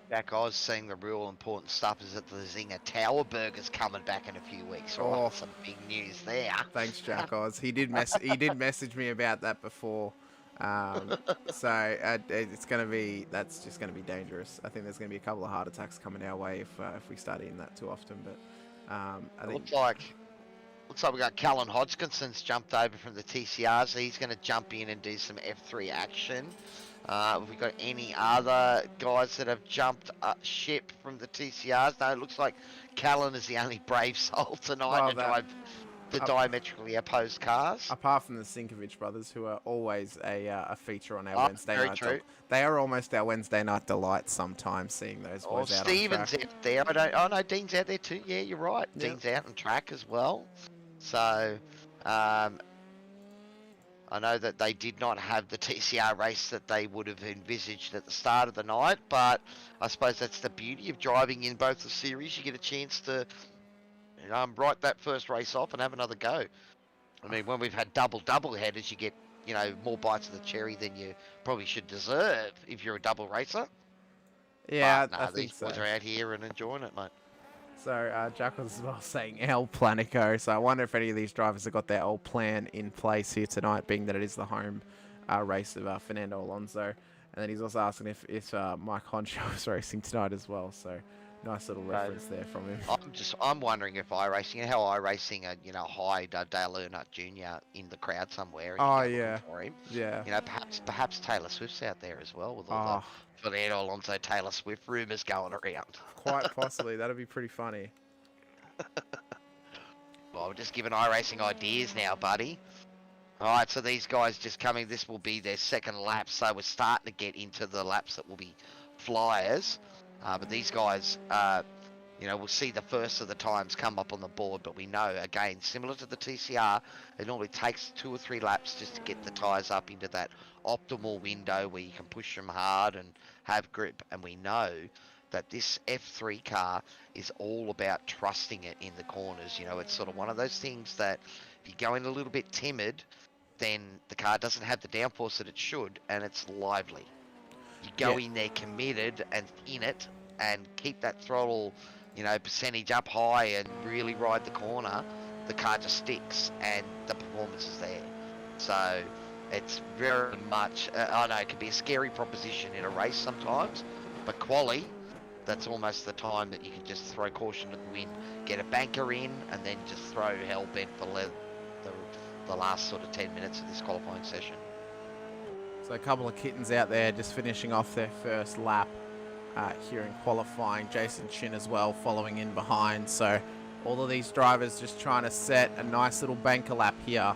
Speaker 2: Jack Oz saying the real important stuff is that the Zinger Tower Burger's coming back in a few weeks. Right?
Speaker 3: Oh,
Speaker 2: some big news there.
Speaker 3: Thanks, Jack Oz. He did message me about that before. So it's going to be, that's just going to be dangerous. I think there's going to be a couple of heart attacks coming our way if we start eating that too often. But I think
Speaker 2: looks like we got Callan Hodgkinson's jumped over from the TCR, so he's going to jump in and do some F3 action. Have we got any other guys that have jumped ship from the TCRs? No, it looks like Callan is the only brave soul tonight to drive the diametrically opposed cars.
Speaker 3: Apart from the Sinkovich brothers, who are always a feature on our Wednesday night.
Speaker 2: True.
Speaker 3: They are almost our Wednesday night delight sometimes, seing those boys out
Speaker 2: Stephen's
Speaker 3: on track.
Speaker 2: out there. Oh no, Dean's out there too. Yeah, you're right. Yep. Dean's out on track as well. So, I know that they did not have the TCR race that they would have envisaged at the start of the night, but I suppose that's the beauty of driving in both the series. You get a chance to write that first race off and have another go. I mean, when we've had double headers, you get, more bites of the cherry than you probably should deserve if you're a double racer.
Speaker 3: Yeah,
Speaker 2: but,
Speaker 3: I think
Speaker 2: these boys are out here and enjoying it, mate.
Speaker 3: So Jack was as well saying El Planico. So I wonder if any of these drivers have got their old plan in place here tonight, being that it is the home race of Fernando Alonso. And then he's also asking if Mike Honshaw is racing tonight as well. So nice little reference there from him.
Speaker 2: I'm wondering if iRacing, how iRacing, High Dale Earnhardt Jr. in the crowd somewhere.
Speaker 3: Oh yeah,
Speaker 2: for him.
Speaker 3: Yeah.
Speaker 2: Perhaps Taylor Swift's out there as well with all the Fernando Alonso Taylor Swift rumours going around.
Speaker 3: Quite possibly, that'd be pretty funny.
Speaker 2: Well, we're just giving iRacing ideas now, buddy. All right, so these guys just coming. This will be their second lap, so we're starting to get into the laps that will be flyers. But these guys, we'll see the first of the times come up on the board. But we know, again, similar to the TCR, it normally takes 2 or 3 laps just to get the tyres up into that optimal window where you can push them hard and have grip. And we know that this F3 car is all about trusting it in the corners. It's sort of one of those things that if you go in a little bit timid, then the car doesn't have the downforce that it should, and it's lively. You go in there committed and in it, and keep that throttle, percentage up high and really ride the corner, the car just sticks, and the performance is there. So it's very much, I know it can be a scary proposition in a race sometimes, but quali, that's almost the time that you can just throw caution to the wind, get a banker in, and then just throw hell bent for the last sort of 10 minutes of this qualifying session.
Speaker 3: So a couple of kittens out there just finishing off their first lap here in qualifying. Jason Chin as well following in behind. So all of these drivers just trying to set a nice little banker lap here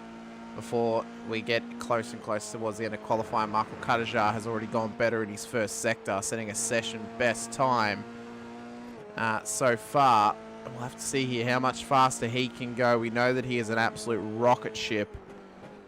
Speaker 3: before we get close and close towards the end of qualifying. Michael Kadajar has already gone better in his first sector, setting a session best time so far. We'll have to see here how much faster he can go. We know that he is an absolute rocket ship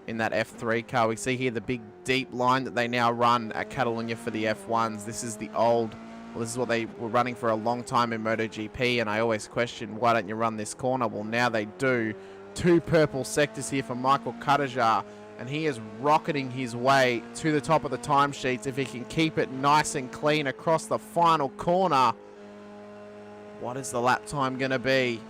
Speaker 3: in that F3 car. We see here the big deep line that they now run at Catalunya for the F1s. This is the old, well, this is what they were running for a long time in MotoGP, and I always question, why don't you run this corner? Well, now they do. 2 purple sectors here for Michael Kadajar, and he is rocketing his way to the top of the timesheets. If he can keep it nice and clean across the final corner, what is the lap time going to be?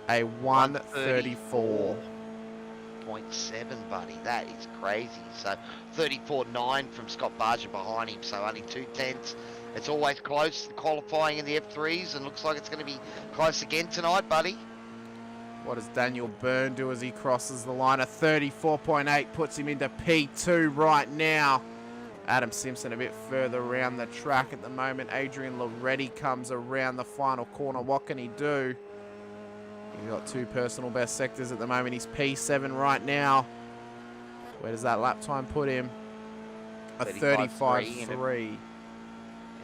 Speaker 3: A 1:34.7,
Speaker 2: buddy. That is crazy. So 34.9 from Scott Barger behind him. So only 2/10. It's always close, qualifying in the F3s, and looks like it's going to be close again tonight, buddy.
Speaker 3: What does Daniel Byrne do as he crosses the line? A 34.8 puts him into P2 right now. Adam Simpson a bit further around the track at the moment. Adrian Loretti comes around the final corner. What can he do? He's got 2 personal best sectors at the moment. He's P7 right now. Where does that lap time put him? A 35.3.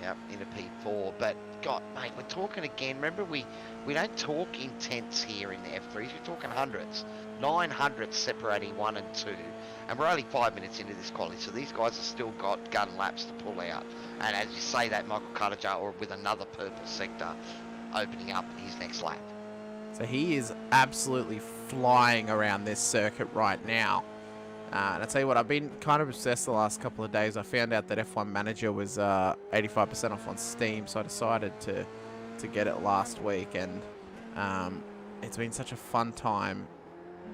Speaker 2: Yep, in a P4. But, God, mate, we're talking again. Remember, we don't talk in tenths here in the F3s. We're talking hundreds. 900 separating 1 and 2. And we're only 5 minutes into this quality, so these guys have still got gun laps to pull out. And as you say that, Michael Kadajar, or with another purple sector, opening up his next lap.
Speaker 3: So he is absolutely flying around this circuit right now. And I tell you what, I've been kind of obsessed the last couple of days. I found out that F1 Manager was 85% off on Steam, so I decided to get it last week. And it's been such a fun time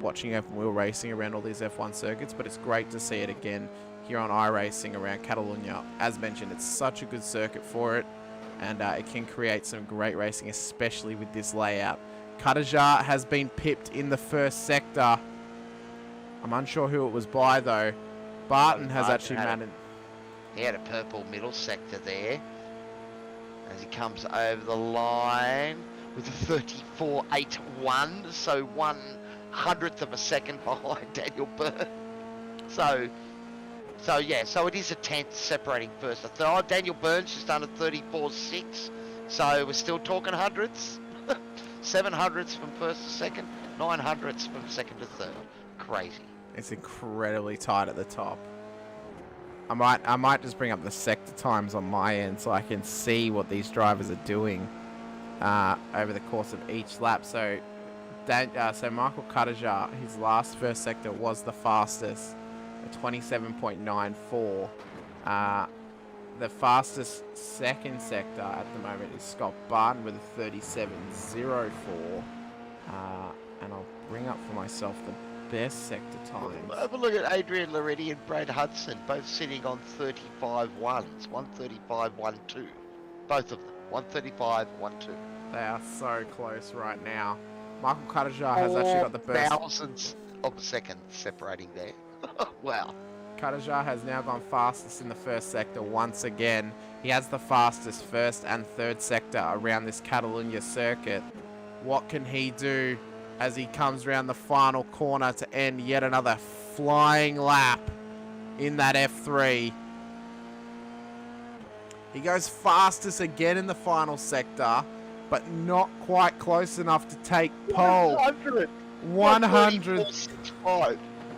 Speaker 3: watching open wheel racing around all these F1 circuits, but it's great to see it again here on iRacing around Catalunya. As mentioned, it's such a good circuit for it, and it can create some great racing, especially with this layout. Kadajar has been pipped in the first sector. I'm unsure who it was by, though. Barton has actually managed.
Speaker 2: He had a purple middle sector there as he comes over the line with a 34.81, so 1/100th of a second behind Daniel Byrne. So it is a 10th separating first and third. Oh, Daniel Byrne's just done a 34.6, so we're still talking hundredths. 700ths from first to second, 900ths from second to third. Crazy.
Speaker 3: It's incredibly tight at the top. I might just bring up the sector times on my end so I can see what these drivers are doing over the course of each lap. So Michael Kadajar, his last first sector was the fastest, at 27.94. The fastest second sector at the moment is Scott Barton with a 37.04. And I'll bring up for myself the best sector times.
Speaker 2: Have a look at Adrian Loretti and Brad Hudson, both sitting on 35.1s, 135.12. Both of them, 135.12.
Speaker 3: They are so close right now. Michael Kadajar has actually got the best.
Speaker 2: Thousands of a second separating there. Wow.
Speaker 3: Kadajar has now gone fastest in the first sector once again. He has the fastest first and third sector around this Catalunya circuit. What can he do as he comes around the final corner to end yet another flying lap in that F3. He goes fastest again in the final sector, but not quite close enough to take pole.
Speaker 2: 100.
Speaker 3: 100.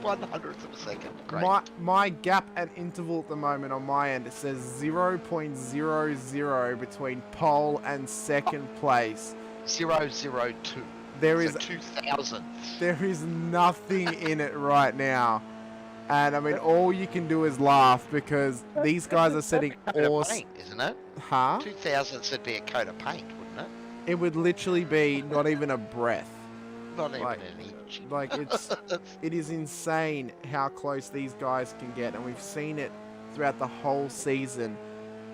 Speaker 2: 100th of a second. Great.
Speaker 3: My gap and interval at the moment on my end, it says 0.00 between pole and second place.
Speaker 2: 002.
Speaker 3: There
Speaker 2: So
Speaker 3: is
Speaker 2: 2,000.
Speaker 3: there is nothing in it right now. And I mean, all you can do is laugh because these guys are setting awesome.
Speaker 2: Paint, isn't it?
Speaker 3: Huh?
Speaker 2: 2,000 would be a coat of paint, wouldn't it?
Speaker 3: It would literally be not even a breath.
Speaker 2: Not even
Speaker 3: Like-
Speaker 2: an inch.
Speaker 3: Like it is insane how close these guys can get, and we've seen it throughout the whole season.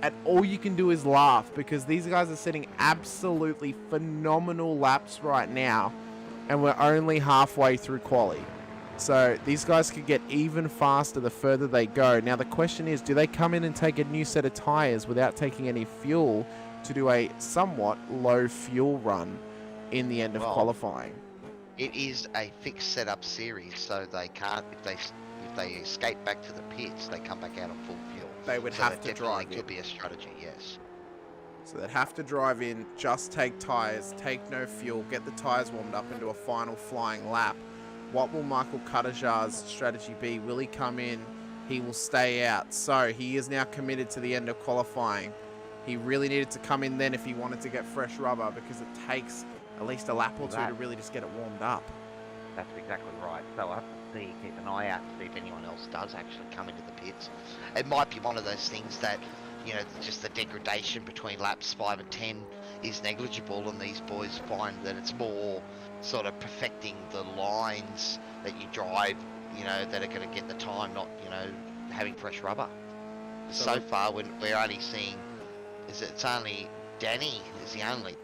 Speaker 3: And all you can do is laugh because these guys are setting absolutely phenomenal laps right now, and we're only halfway through quali. So these guys could get even faster the further they go. Now the question is, do they come in and take a new set of tires without taking any fuel to do a somewhat low fuel run in the end of
Speaker 2: Well,
Speaker 3: qualifying?
Speaker 2: It is a fixed setup series, so they can't. If they escape back to the pits, they come back out on full fuel.
Speaker 3: They would
Speaker 2: So
Speaker 3: have
Speaker 2: that
Speaker 3: to
Speaker 2: definitely
Speaker 3: drive in.
Speaker 2: could be a strategy. Yes.
Speaker 3: So they'd have to drive in, just take tyres, take no fuel, get the tyres warmed up into a final flying lap. What will Michael Cuttajar's strategy be? Will he come in? He will stay out. So he is now committed to the end of qualifying. He really needed to come in then if he wanted to get fresh rubber because it takes at least a lap or two to really just get it warmed up.
Speaker 2: That's exactly right. So I have to keep an eye out to see if anyone else does actually come into the pits. It might be one of those things that, you know, just the degradation between laps 5 and 10 is negligible, and these boys find that it's more sort of perfecting the lines that you drive, you know, that are going to get the time, not, you know, having fresh rubber. So far, we're only seeing, it's only Danny is the only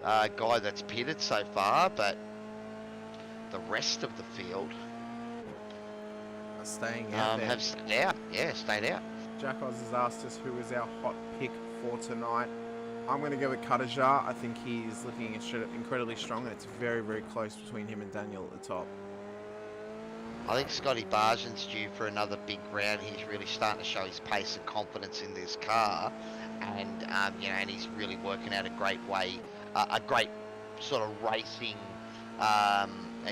Speaker 2: guy that's pitted so far, but the rest of the field
Speaker 3: Staying out there.
Speaker 2: have stayed out. Yeah, stayed out.
Speaker 3: Jack Oz has asked us who is our hot pick for tonight. I'm going to go with Cuttajar. I think he's looking incredibly strong, and it's very, very close between him and Daniel at the top.
Speaker 2: I think Scotty Barjan's due for another big round. He's really starting to show his pace and confidence in this car, and you know, and he's really working out a great way, a great sort of racing.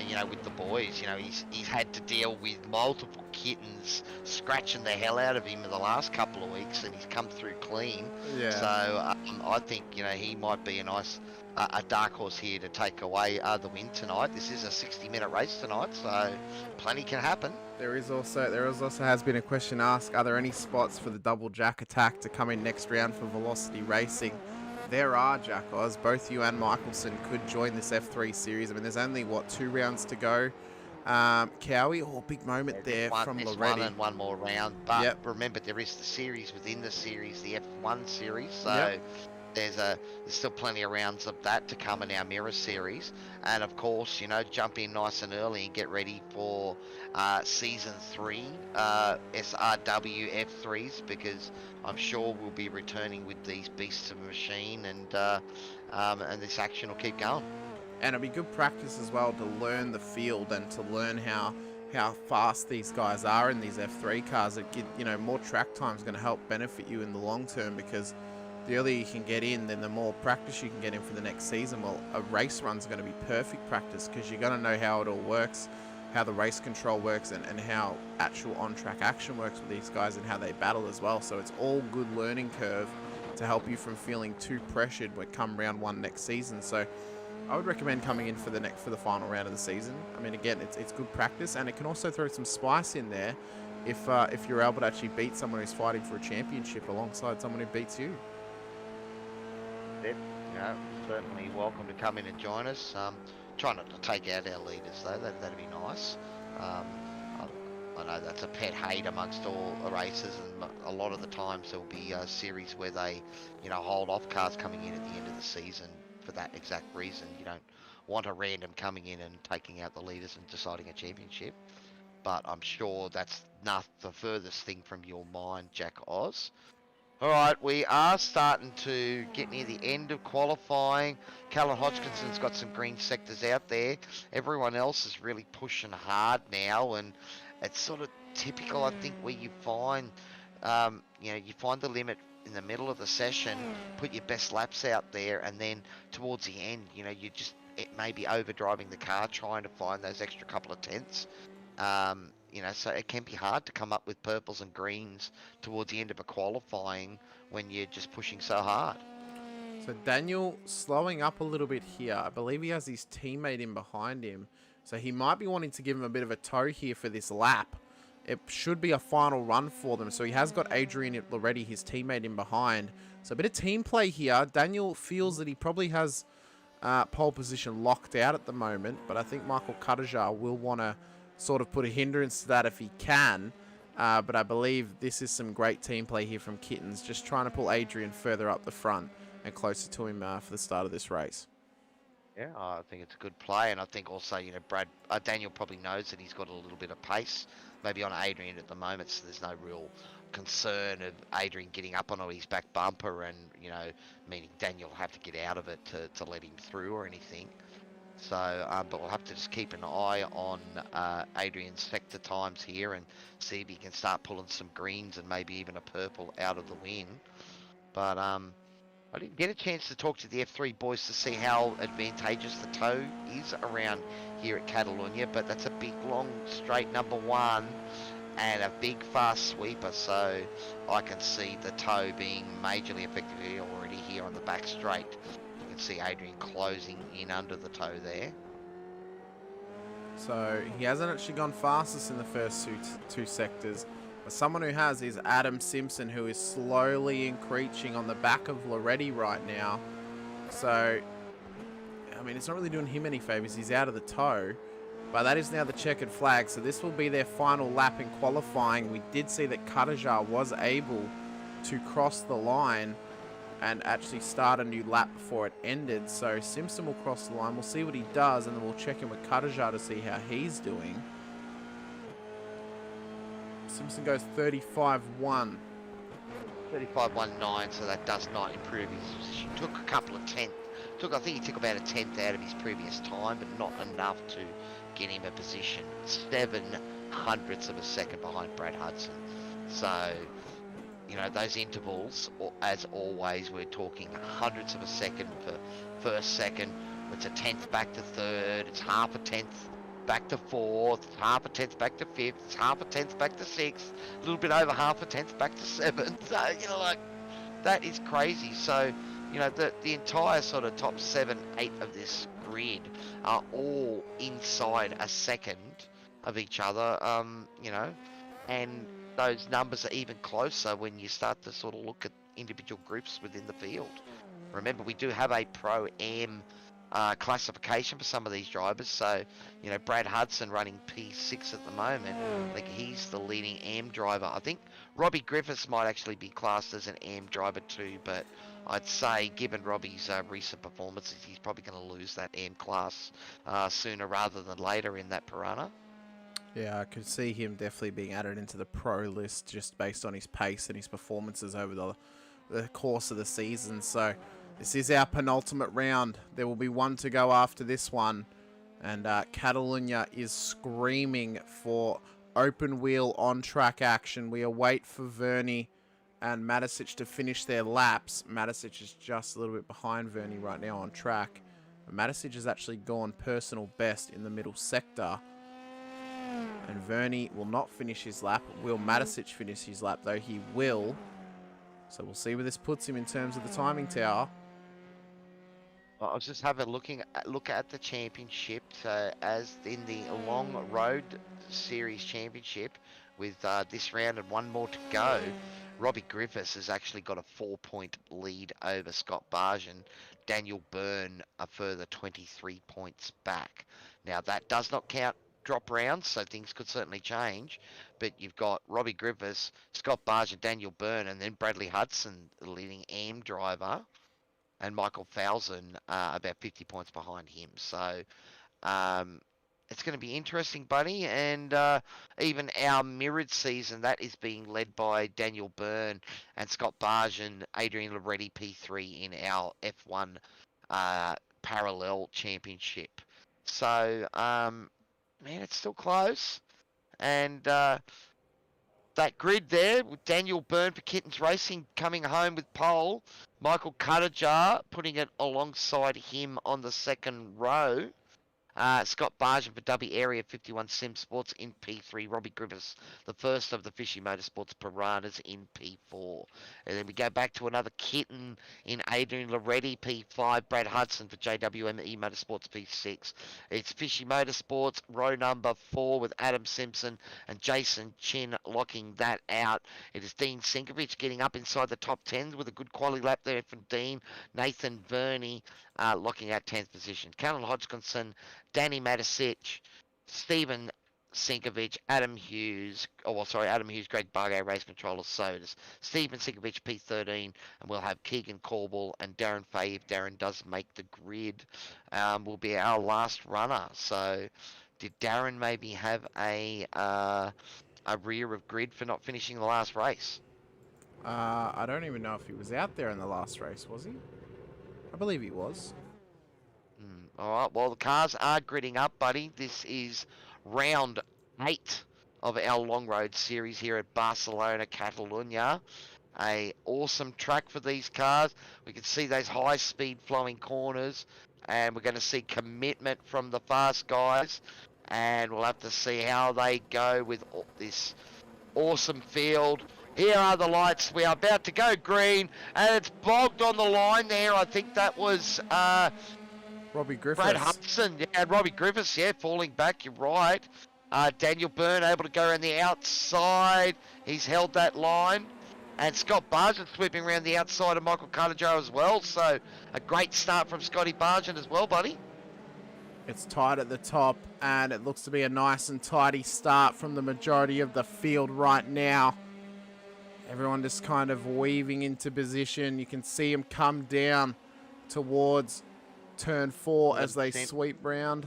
Speaker 2: You know, with the boys, you know, he's had to deal with multiple kittens scratching the hell out of him in the last couple of weeks, and he's come through clean.
Speaker 3: Yeah.
Speaker 2: So I think, you know, he might be a nice a dark horse here to take away the win tonight. This is a 60-minute race tonight, so plenty can happen.
Speaker 3: There also has been a question asked: are there any spots for the double jack attack to come in next round for Velocity Racing? There are, Jack Oz. Both you and Michelson could join this F3 series. I mean, there's only, what, 2 rounds to go. Cowie, big moment there from Loretti.
Speaker 2: One and one more round, but remember, there is the series within the series, the F1 series, so there's still plenty of rounds of that to come in our mirror series. And of course, you know, jump in nice and early and get ready for season 3 SRW F3s, because I'm sure we'll be returning with these beasts of a machine, and this action will keep going.
Speaker 3: And it'll be good practice as well to learn the field and to learn how fast these guys are in these F3 cars. You know, more track time is going to help benefit you in the long term, because the earlier you can get in, then the more practice you can get in for the next season. Well, a race run's going to be perfect practice, because you're going to know how it all works, how the race control works, and how actual on-track action works with these guys and how they battle as well. So it's all good learning curve to help you from feeling too pressured when come round 1 next season. So I would recommend coming in for the final round of the season. I mean, again, it's good practice, and it can also throw some spice in there if you're able to actually beat someone who's fighting for a championship alongside someone who beats you.
Speaker 2: You know, certainly welcome to come in and join us. Try not to take out our leaders though, that'd be nice. I know that's a pet hate amongst all the races, and a lot of the times there'll be a series where they, you know, hold off cars coming in at the end of the season for that exact reason. You don't want a random coming in and taking out the leaders and deciding a championship. But I'm sure that's not the furthest thing from your mind, Jack Oz. All right, we are starting to get near the end of qualifying. Callum Hodgkinson's got some green sectors out there. Everyone else is really pushing hard now, and it's sort of typical, I think, where you find, you find the limit in the middle of the session, put your best laps out there, and then towards the end, it may be overdriving the car, trying to find those extra couple of tenths. So it can be hard to come up with purples and greens towards the end of a qualifying when you're just pushing so hard.
Speaker 3: So Daniel slowing up a little bit here. I believe he has his teammate in behind him. So he might be wanting to give him a bit of a tow here for this lap. It should be a final run for them. So he has got Adrian already, his teammate, in behind. So a bit of team play here. Daniel feels that he probably has pole position locked out at the moment. But I think Michael Kutajar will want to sort of put a hindrance to that if he can. But I believe this is some great team play here from Kittens. Just trying to pull Adrian further up the front and closer to him for the start of this race.
Speaker 2: Yeah, I think it's a good play, and I think also, Daniel probably knows that he's got a little bit of pace, maybe on Adrian at the moment, so there's no real concern of Adrian getting up on his back bumper and, meaning Daniel will have to get out of it to let him through or anything. So, but we'll have to just keep an eye on Adrian's sector times here and see if he can start pulling some greens and maybe even a purple out of the win. But I didn't get a chance to talk to the F3 boys to see how advantageous the tow is around here at Catalunya, but that's a big, long, straight number one and a big, fast sweeper, so I can see the tow being majorly effective already here on the back straight. You can see Adrian closing in under the tow there.
Speaker 3: So he hasn't actually gone fastest in the first two sectors. But someone who has is Adam Simpson, who is slowly encroaching on the back of Loretti right now. So, I mean, it's not really doing him any favours. He's out of the tow. But that is now the checkered flag. So this will be their final lap in qualifying. We did see that Kutajar was able to cross the line and actually start a new lap before it ended. So Simpson will cross the line. We'll see what he does, and then we'll check in with Kutajar to see how he's doing. Simpson goes 35-1.
Speaker 2: 35.19, so that does not improve his position. Took a couple of tenths. I think he took about a tenth out of his previous time, but not enough to get him a position 0.07 of a second behind Brad Hudson. So, those intervals, as always, we're talking hundredths of a second for first, second. It's a tenth back to third. It's half a tenth back to fourth, half a tenth back to fifth, it's half a tenth back to sixth, a little bit over half a tenth back to seventh. So, that is crazy. So, the entire sort of top 7, 8 of this grid are all inside a second of each other, and those numbers are even closer when you start to sort of look at individual groups within the field. Remember, we do have a Pro-Am classification for some of these drivers. So, Brad Hudson running P6 at the moment. He's the leading AM driver. I think Robbie Griffiths might actually be classed as an AM driver too, but I'd say, given Robbie's recent performances, he's probably going to lose that AM class sooner rather than later in that Piranha.
Speaker 3: Yeah, I could see him definitely being added into the pro list just based on his pace and his performances over the course of the season. So this is our penultimate round. There will be one to go after this one. And Catalunya is screaming for open wheel on track action. We await for Vernie and Matisic to finish their laps. Matisic is just a little bit behind Vernie right now on track. Matisic has actually gone personal best in the middle sector. And Vernie will not finish his lap. Will Matisic finish his lap, though? He will. So we'll see where this puts him in terms of the timing tower.
Speaker 2: I was just having a look at the championship. So as in the Long Road Series championship, with this round and one more to go, Robbie Griffiths has actually got a 4-point lead over Scott Barjan. Daniel Byrne a further 23 points back. Now that does not count drop rounds, so things could certainly change. But you've got Robbie Griffiths, Scott Barger, Daniel Byrne, and then Bradley Hudson, the leading AM driver, and Michael Falzon about 50 points behind him. So, it's going to be interesting, buddy. And even our mirrored season, that is being led by Daniel Byrne and Scott Barjan, Adrian Loretti P3 in our F1 parallel championship. So, man, it's still close. And that grid there with Daniel Byrne for Kittens Racing coming home with pole. Michael Cuttajar putting it alongside him on the second row. Scott Barjan for W Area 51 Sim Sports in P3. Robbie Griffiths, the first of the Fishy Motorsports Piranhas in P4. And then we go back to another kitten in Adrian Loretti P5. Brad Hudson for JWME Motorsports P6. It's Fishy Motorsports row number 4 with Adam Simpson and Jason Chin locking that out. It is Dean Sinkovich getting up inside the top 10 with a good quality lap there from Dean. Nathan Verney locking out 10th position. Callan Hodgkinson, Danny Matisic, Stephen Sinkovich, Adam Hughes, Greg Bargo, race controller Sodas, Stephen Sinkovich, P13, and we'll have Keegan Corbell and Darren Fay, if Darren does make the grid, will be our last runner. So, did Darren maybe have a rear of grid for not finishing the last race?
Speaker 3: I don't even know if he was out there in the last race, was he? I believe he was.
Speaker 2: All right, well, the cars are gridding up, buddy. This is round 8 of our long road series here at Barcelona, Catalunya. A awesome track for these cars. We can see those high-speed flowing corners, and we're going to see commitment from the fast guys, and we'll have to see how they go with this awesome field. Here are the lights. We are about to go green, and it's bogged on the line there. I think that was
Speaker 3: Robbie Griffiths.
Speaker 2: Brad Hudson, yeah, Robbie Griffiths, yeah, falling back, you're right. Daniel Byrne able to go around the outside. He's held that line. And Scott Barjan sweeping around the outside of Michael Cuttajar as well. So a great start from Scotty Barjan as well, buddy.
Speaker 3: It's tight at the top, and it looks to be a nice and tidy start from the majority of the field right now. Everyone just kind of weaving into position. You can see him come down towards turn 4 as they sweep round.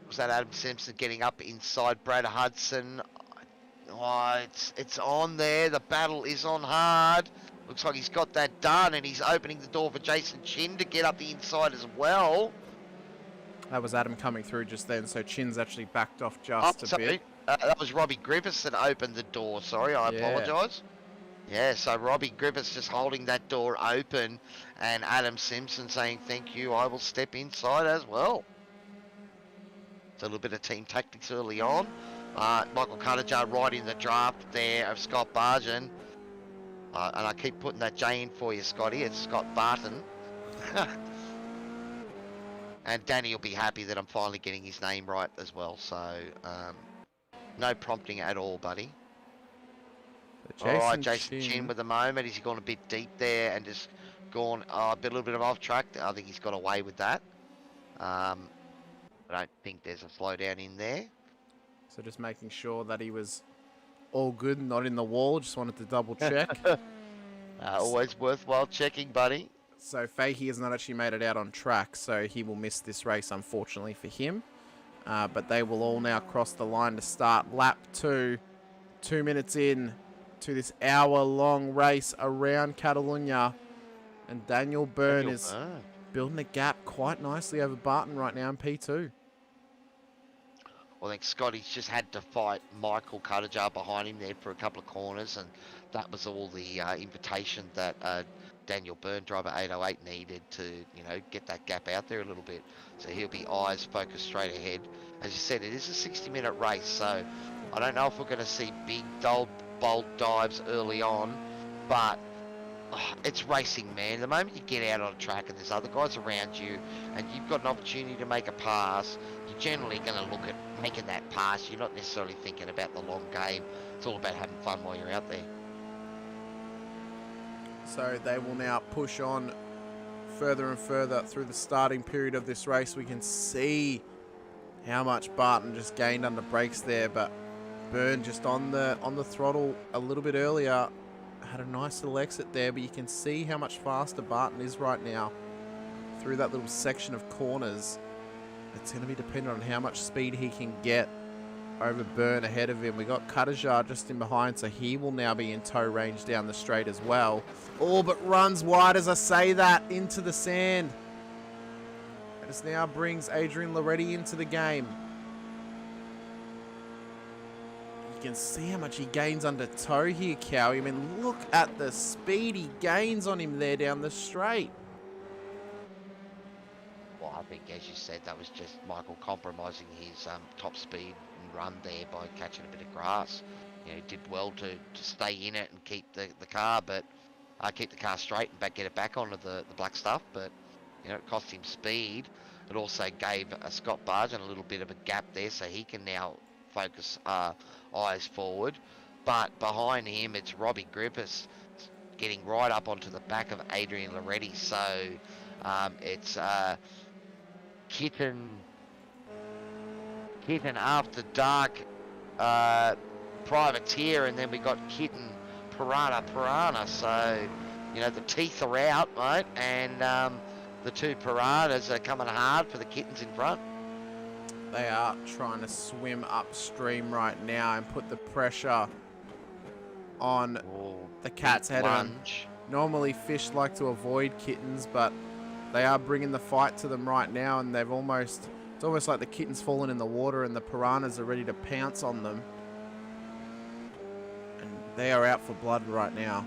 Speaker 2: Was that Adam Simpson getting up inside Brad Hudson? Oh, it's on there. The battle is on hard. Looks like he's got that done, and he's opening the door for Jason Chin to get up the inside as well.
Speaker 3: That was Adam coming through just then, so Chin's actually backed off just a bit.
Speaker 2: That was Robbie Griffiths that opened the door. Sorry, I apologise. Yeah, so Robbie Griffiths just holding that door open, and Adam Simpson saying, thank you, I will step inside as well. It's a little bit of team tactics early on. Michael Cuttajar right in the draft there of Scott Barjan. And I keep putting that J in for you, Scotty. It's Scott Barton. And Danny will be happy that I'm finally getting his name right as well. So, no prompting at all, buddy. Alright, Jason Chin with the moment. He's gone a bit deep there and just gone a little bit of off track. I think he's got away with that. I don't think there's a slowdown in there.
Speaker 3: So just making sure that he was all good and not in the wall. Just wanted to double check.
Speaker 2: Always worthwhile checking, buddy.
Speaker 3: So Fahey has not actually made it out on track, so he will miss this race, unfortunately for him. But they will all now cross the line to start lap 2. 2 minutes in to this hour-long race around Catalunya. And Daniel Byrne is building a gap quite nicely over Barton right now in P2.
Speaker 2: Well, I think Scotty's just had to fight Michael Cuttajar behind him there for a couple of corners, and that was all the invitation that Daniel Byrne, driver 808, needed to, get that gap out there a little bit. So he'll be eyes focused straight ahead. As you said, it is a 60-minute race, so I don't know if we're going to see big, bold dives early on, but it's racing, man. The moment you get out on a track and there's other guys around you and you've got an opportunity to make a pass, you're generally going to look at making that pass. You're not necessarily thinking about the long game. It's all about having fun while you're out there.
Speaker 3: So they will now push on further and further through the starting period of this race. We can see how much Barton just gained under brakes there, but Byrne just on the throttle a little bit earlier. Had a nice little exit there, but you can see how much faster Barton is right now through that little section of corners. it's going to be dependent on how much speed he can get over Byrne ahead of him. We got Katajar just in behind, so he will now be in tow range down the straight as well. Oh, but runs wide as I say that into the sand. This now brings Adrian Loretti into the game. You can see how much he gains under tow here, Cowie. I mean, look at the speed he gains on him there down the straight.
Speaker 2: Well, I think, as you said, that was just Michael compromising his top speed and run there by catching a bit of grass. You know, he did well to stay in it and keep the car, but keep the car straight and get it back onto the black stuff. But you know, it cost him speed. It also gave Scott Bargen a little bit of a gap there, so he can now focus eyes forward. But behind him, it's Robbie Griffiths getting right up onto the back of Adrian Loretti. So it's Kitten After Dark Privateer, and then we got Kitten Piranha. So, you know, the teeth are out, mate, and the two Piranhas are coming hard for the Kittens in front.
Speaker 3: They are trying to swim upstream right now and put the pressure on the Cats head on. Normally fish like to avoid kittens, but they are bringing the fight to them right now, and they've almost, it's almost like the Kittens fallen in the water and the Piranhas are ready to pounce on them. And they are out for blood right now.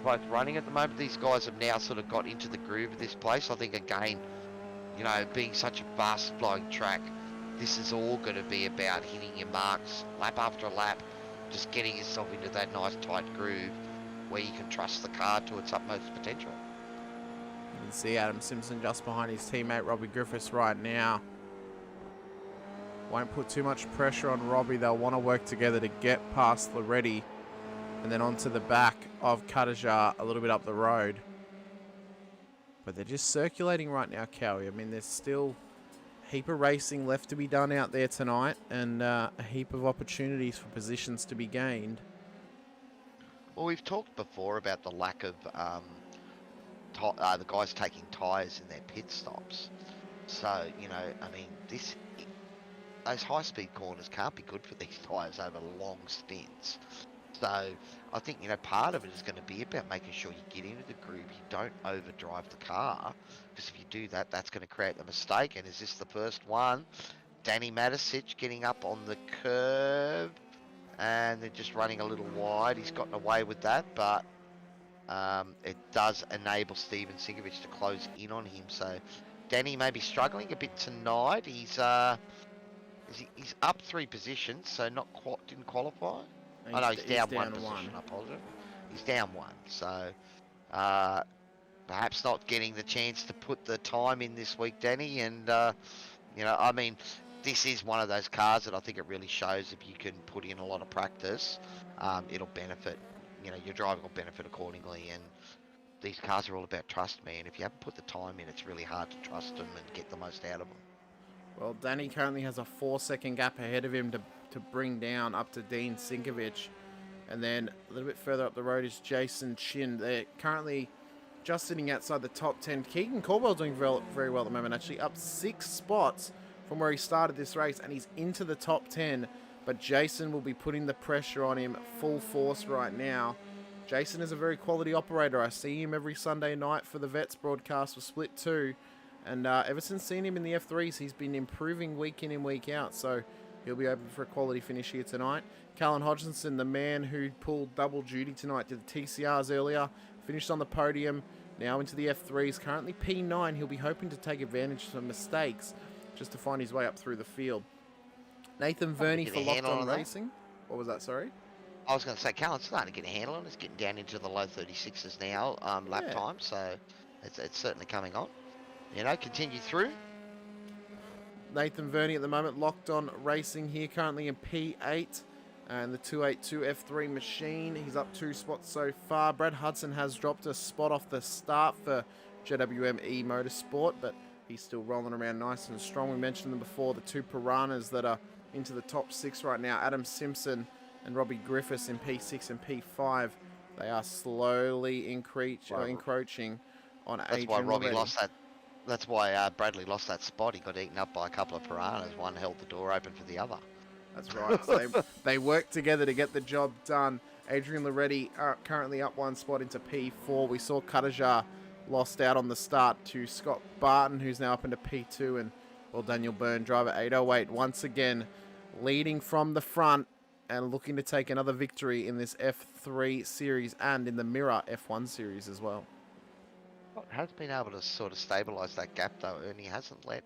Speaker 2: Both running at the moment. These guys have now sort of got into the groove of this place. I think, again, you know, being such a fast flowing track, this is all going to be about hitting your marks lap after lap, just getting yourself into that nice tight groove where you can trust the car to its utmost potential.
Speaker 3: You can see Adam Simpson just behind his teammate Robbie Griffiths right now. Won't put too much pressure on Robbie. They'll want to work together to get past Loretti and then onto the back of Katajar a little bit up the road. But they're just circulating right now, Cowie. I mean, there's still a heap of racing left to be done out there tonight, and a heap of opportunities for positions to be gained.
Speaker 2: Well, we've talked before about the lack of the guys taking tyres in their pit stops. So, you know, I mean, those high-speed corners can't be good for these tyres over long stints. So I think, you know, part of it is going to be about making sure you get into the groove, you don't overdrive the car, because if you do that, that's going to create a mistake. And is this the first one? Danny Matisic getting up on the curve, and they're just running a little wide. He's gotten away with that, but it does enable Steven Sinkovich to close in on him. So Danny may be struggling a bit tonight. He's up 3 positions, so didn't qualify. Oh no, he's down one position. I apologize. He's down 1, so perhaps not getting the chance to put the time in this week, Danny. And you know, I mean, this is one of those cars that I think it really shows if you can put in a lot of practice, it'll benefit. You know, your driving will benefit accordingly. And these cars are all about trust, man. If you haven't put the time in, it's really hard to trust them and get the most out of them.
Speaker 3: Well, Danny currently has a 4-second gap ahead of him to bring down up to Dean Sinkovich. And then a little bit further up the road is Jason Chin. They're currently just sitting outside the top 10. Keegan Caldwell doing very well at the moment, actually up 6 spots from where he started this race, and he's into the top 10. But Jason will be putting the pressure on him full force right now. Jason is a very quality operator. I see him every Sunday night for the Vets broadcast for Split 2. And ever since seeing him in the F3s, he's been improving week in and week out. So he'll be open for a quality finish here tonight. Callan Hodgkinson, the man who pulled double duty tonight, did the TCRs earlier, finished on the podium, now into the F3s, currently P9. He'll be hoping to take advantage of some mistakes just to find his way up through the field. Nathan Verney for Locked On Racing. What was that, sorry?
Speaker 2: I was going to say, Callan's starting to get a handle on it. It's getting down into the low 36s now, lap time, so it's certainly coming on. You know, continue through.
Speaker 3: Nathan Verney at the moment, Locked On Racing here, currently in P8. And the 282 F3 machine, he's up 2 spots so far. Brad Hudson has dropped a spot off the start for JWME Motorsport, but he's still rolling around nice and strong. We mentioned them before, the 2 Piranhas that are into the top 6 right now. Adam Simpson and Robbie Griffiths in P6 and P5. They are slowly encroaching on Adrian.
Speaker 2: That's why Robbie lost that. That's why Bradley lost that spot. He got eaten up by a couple of piranhas. One held the door open for the other.
Speaker 3: That's right. So they work together to get the job done. Adrian Loretti currently up one spot into P4. We saw Katajar lost out on the start to Scott Barton, who's now up into P2. And, well, Daniel Byrne, driver 808, once again leading from the front and looking to take another victory in this F3 Series and in the Mirror F1 Series as well.
Speaker 2: Has been able to sort of stabilise that gap, though, and he hasn't let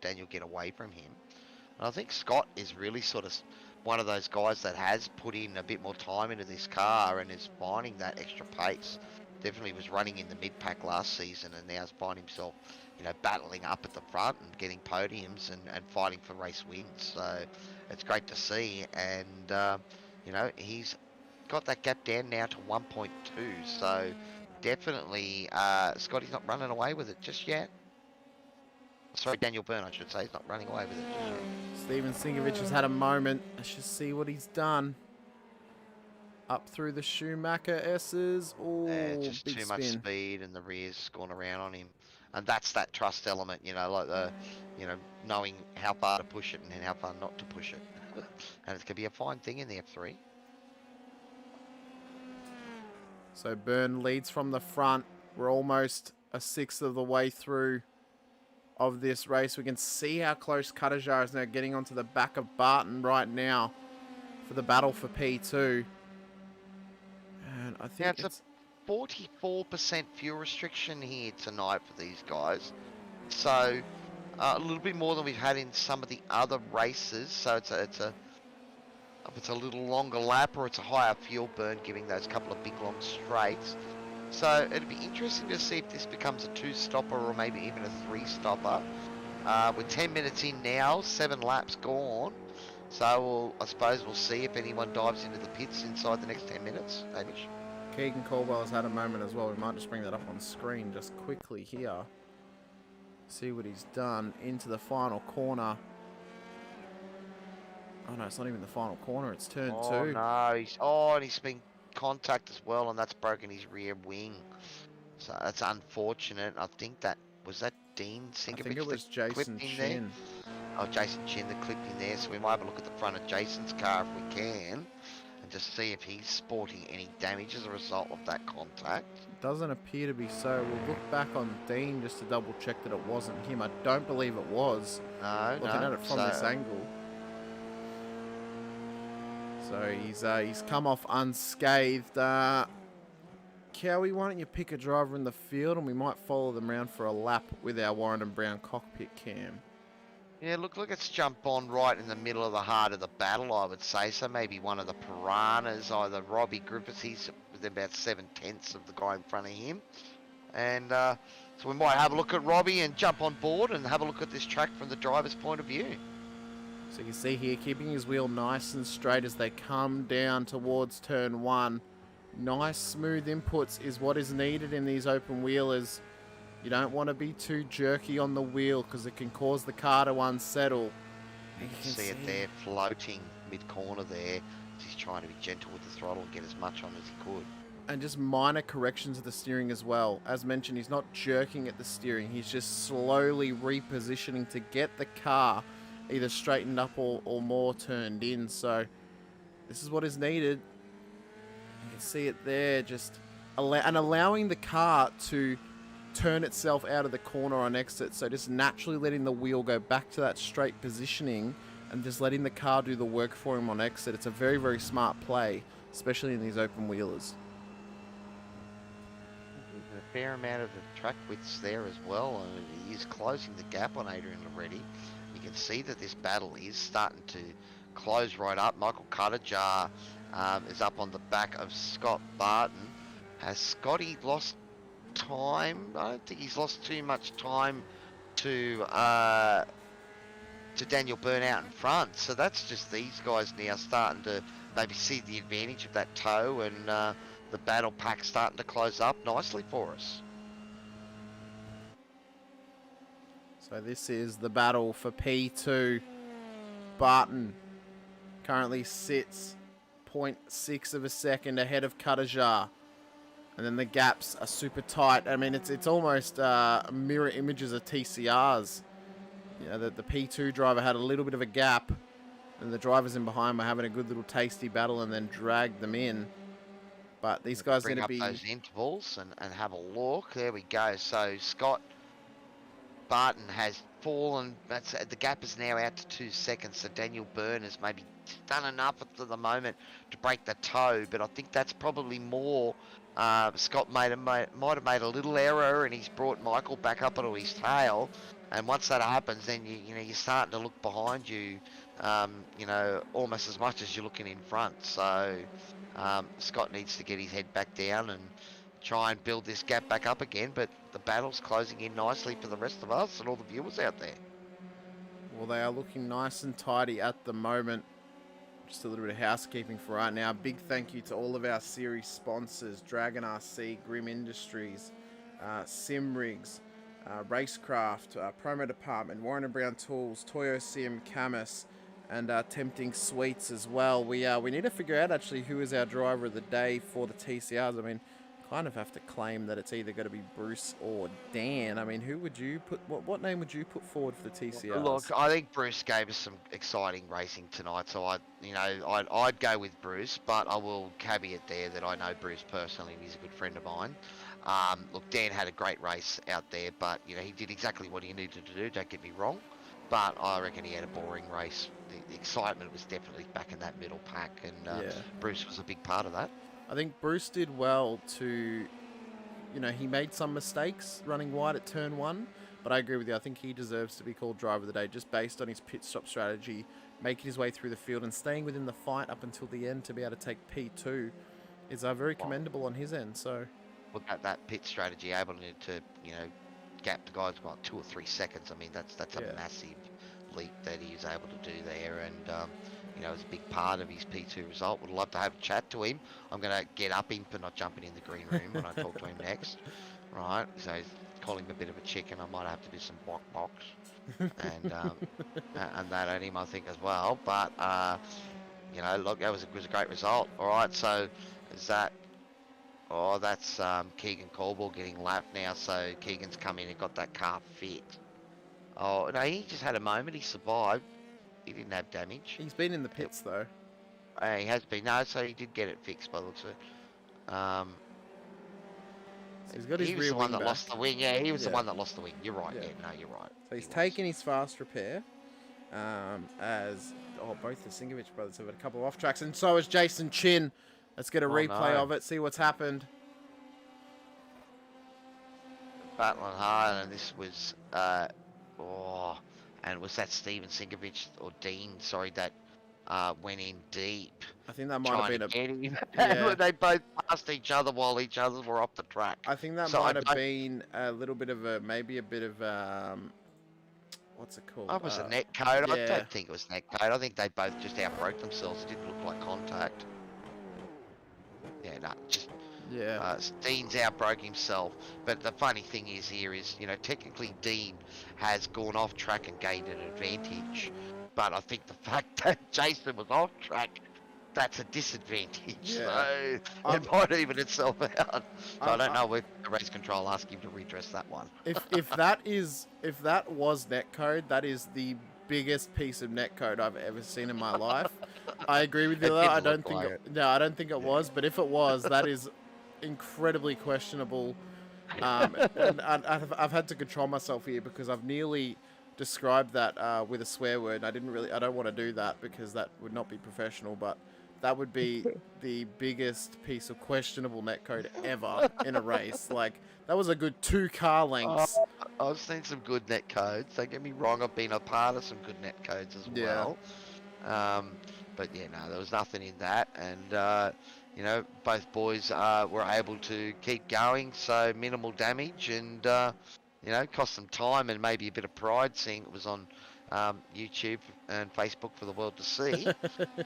Speaker 2: Daniel get away from him. And I think Scott is really sort of one of those guys that has put in a bit more time into this car and is finding that extra pace. Definitely was running in the mid-pack last season and now has found himself, you know, battling up at the front and getting podiums and fighting for race wins. So it's great to see. And, you know, he's got that gap down now to 1.2. So definitely Scotty's not running away with it just yet. Sorry, Daniel Byrne, I should say. He's not running away with it just yet.
Speaker 3: Steven Sinkovich has had a moment. Let's just see what he's done. Up through the Schumacher S's. Oh,
Speaker 2: just
Speaker 3: big
Speaker 2: too
Speaker 3: spin.
Speaker 2: much speed and the rear's gone around on him. And that's that trust element, you know, like the, you know, knowing how far to push it and how far not to push it. And it's going to be a fine thing in the F3.
Speaker 3: So Byrne leads from the front. We're almost a sixth of the way through of this race. We can see how close Katajar is now getting onto the back of Barton right now for the battle for P2. And I think
Speaker 2: Now, it's a 44% fuel restriction here tonight for these guys. So a little bit more than we've had in some of the other races. So it's a little longer lap or it's a higher fuel burn, giving those couple of big long straights. So it'd be interesting to see if this becomes a 2-stopper or maybe even a 3-stopper. We're 10 minutes in now, 7 laps gone. So I suppose we'll see if anyone dives into the pits inside the next 10 minutes, Hamish.
Speaker 3: Keegan Caldwell has had a moment as well. We might just bring that up on screen just quickly here. See what he's done into the final corner. Oh no, it's not even the final corner, it's turn 2.
Speaker 2: Oh no, and he's been contact as well, and that's broken his rear wing. So that's unfortunate. I think that was Dean Sinkovich.
Speaker 3: I think it was Jason Chin.
Speaker 2: Oh, Jason Chin that clipped in there. So we might have a look at the front of Jason's car if we can, and just see if he's sporting any damage as a result of that contact.
Speaker 3: Doesn't appear to be so. We'll look back on Dean just to double check that it wasn't him. I don't believe it was.
Speaker 2: No,
Speaker 3: Looking at it from this angle. So he's come off unscathed. Cowie, why don't you pick a driver in the field and we might follow them around for a lap with our Warren and Brown cockpit cam.
Speaker 2: Yeah, look, let's jump on right in the middle of the heart of the battle, I would say. So maybe one of the piranhas, either Robbie Griffiths, he's within about 7/10 of the guy in front of him. And so we might have a look at Robbie and jump on board and have a look at this track from the driver's point of view.
Speaker 3: So you can see here, keeping his wheel nice and straight as they come down towards turn 1. Nice smooth inputs is what is needed in these open wheelers. You don't want to be too jerky on the wheel because it can cause the car to unsettle.
Speaker 2: You can see it there floating mid-corner there. He's trying to be gentle with the throttle and get as much on as he could.
Speaker 3: And just minor corrections of the steering as well. As mentioned, he's not jerking at the steering. He's just slowly repositioning to get the car either straightened up or more turned in. So this is what is needed. You can see it there, just allowing the car to turn itself out of the corner on exit. So just naturally letting the wheel go back to that straight positioning and just letting the car do the work for him on exit. It's a very, very smart play, especially in these open wheelers.
Speaker 2: There's a fair amount of the track widths there as well. He is closing the gap on Adrian Loretti. You can see that this battle is starting to close right up. Michael Katajar is up on the back of Scott Barton. Has Scotty lost time? I don't think he's lost too much time to Daniel Byrne out in front. So that's just these guys now starting to maybe see the advantage of that tow, and the battle pack starting to close up nicely for us.
Speaker 3: So this is the battle for P2. Barton currently sits 0.6 of a second ahead of Katajar. And then the gaps are super tight. I mean, it's almost mirror images of TCRs. You know, the P2 driver had a little bit of a gap, and the drivers in behind were having a good little tasty battle and then dragged them in. But these guys are
Speaker 2: Bring
Speaker 3: going to
Speaker 2: up
Speaker 3: be...
Speaker 2: those intervals and have a look. There we go. So Scott Barton has fallen. The gap is now out to 2 seconds. So Daniel Byrne has maybe done enough at the moment to break the toe, but I think that's probably more. Scott might have made a little error, and he's brought Michael back up onto his tail. And once that happens, then you're starting to look behind you, almost as much as you're looking in front. So Scott needs to get his head back down and try and build this gap back up again. But the battle's closing in nicely for the rest of us and all the viewers out there.
Speaker 3: Well, they are looking nice and tidy at the moment. Just a little bit of housekeeping for right now. Big thank you to all of our series sponsors: Dragon RC, Grim Industries, Sim Rigs, Racecraft, Promo Department, Warren & Brown Tools, TOYOSIM, Camus, and Tempting Sweets as well. We need to figure out actually who is our driver of the day for the TCRs. I mean, kind of have to claim that it's either going to be Bruce or Dan. I mean, who would you put? What name would you put forward for the TCRs?
Speaker 2: Look, I think Bruce gave us some exciting racing tonight, so I'd go with Bruce, but I will caveat there that I know Bruce personally and he's a good friend of mine. Look, Dan had a great race out there, but he did exactly what he needed to do. Don't get me wrong, but I reckon he had a boring race. The excitement was definitely back in that middle pack, and Bruce was a big part of that.
Speaker 3: I think Bruce did well to, he made some mistakes running wide at turn 1, but I agree with you. I think he deserves to be called driver of the day just based on his pit stop strategy, making his way through the field and staying within the fight up until the end to be able to take P2 is very commendable on his end. So,
Speaker 2: look at that pit strategy, able to gap the guys about 2 or 3 seconds. I mean, that's a massive leap that he was able to do there, and it's a big part of his P2 result. Would love to have a chat to him. I'm going to get up him for not jumping in the green room when I talk to him next. Right, so call him a bit of a chicken. I might have to do some box and that at him, I think, as well. But look, that was a great result. All right, so is that? Oh, that's Keegan Colball getting lapped now. So Keegan's come in and got that car fit. Oh no, he just had a moment. He survived. He didn't have damage.
Speaker 3: He's been in the pits though.
Speaker 2: He has been. No, so he did get it fixed by the looks of it.
Speaker 3: So he's got his
Speaker 2: he was
Speaker 3: rear
Speaker 2: the one
Speaker 3: wing
Speaker 2: that
Speaker 3: back.
Speaker 2: lost the wing. Yeah, he was the one that lost the wing. You're right.
Speaker 3: Yeah.
Speaker 2: Yeah, no, you're right.
Speaker 3: So he's taken his fast repair. Both the Singovich brothers have had a couple of off tracks, and so has Jason Chin. Let's get a replay of it. See what's happened.
Speaker 2: Battling hard, and this was and was that Steven Singovich or Dean? Sorry, that went in deep.
Speaker 3: I think that might have been
Speaker 2: They both passed each other while each other were off the track.
Speaker 3: I think that might have been a little bit of maybe a bit of what's it called?
Speaker 2: It was a net code.
Speaker 3: Yeah.
Speaker 2: I don't think it was net code. I think they both just outbroke themselves. It didn't look like contact. Yeah, no, just.
Speaker 3: Yeah.
Speaker 2: Dean's outbroke himself, but the funny thing is here is, technically Dean has gone off track and gained an advantage, but I think the fact that Jason was off track, that's a disadvantage.
Speaker 3: Yeah.
Speaker 2: So it might even itself out. So I don't know if the race control asked him to redress that one.
Speaker 3: If that was netcode, that is the biggest piece of netcode I've ever seen in my life. I agree with you though. I don't think it was, but if it was, that is incredibly questionable, and I've had to control myself here because I've nearly described that with a swear word. I don't want to do that because that would not be professional, but that would be the biggest piece of questionable netcode ever in a race. Like, that was a good 2 car lengths.
Speaker 2: I've seen some good netcodes. Don't get me wrong, I've been a part of some good netcodes as well. But yeah, no, there was nothing in that, and both boys were able to keep going, so minimal damage, and cost them time and maybe a bit of pride seeing it was on YouTube and Facebook for the world to see.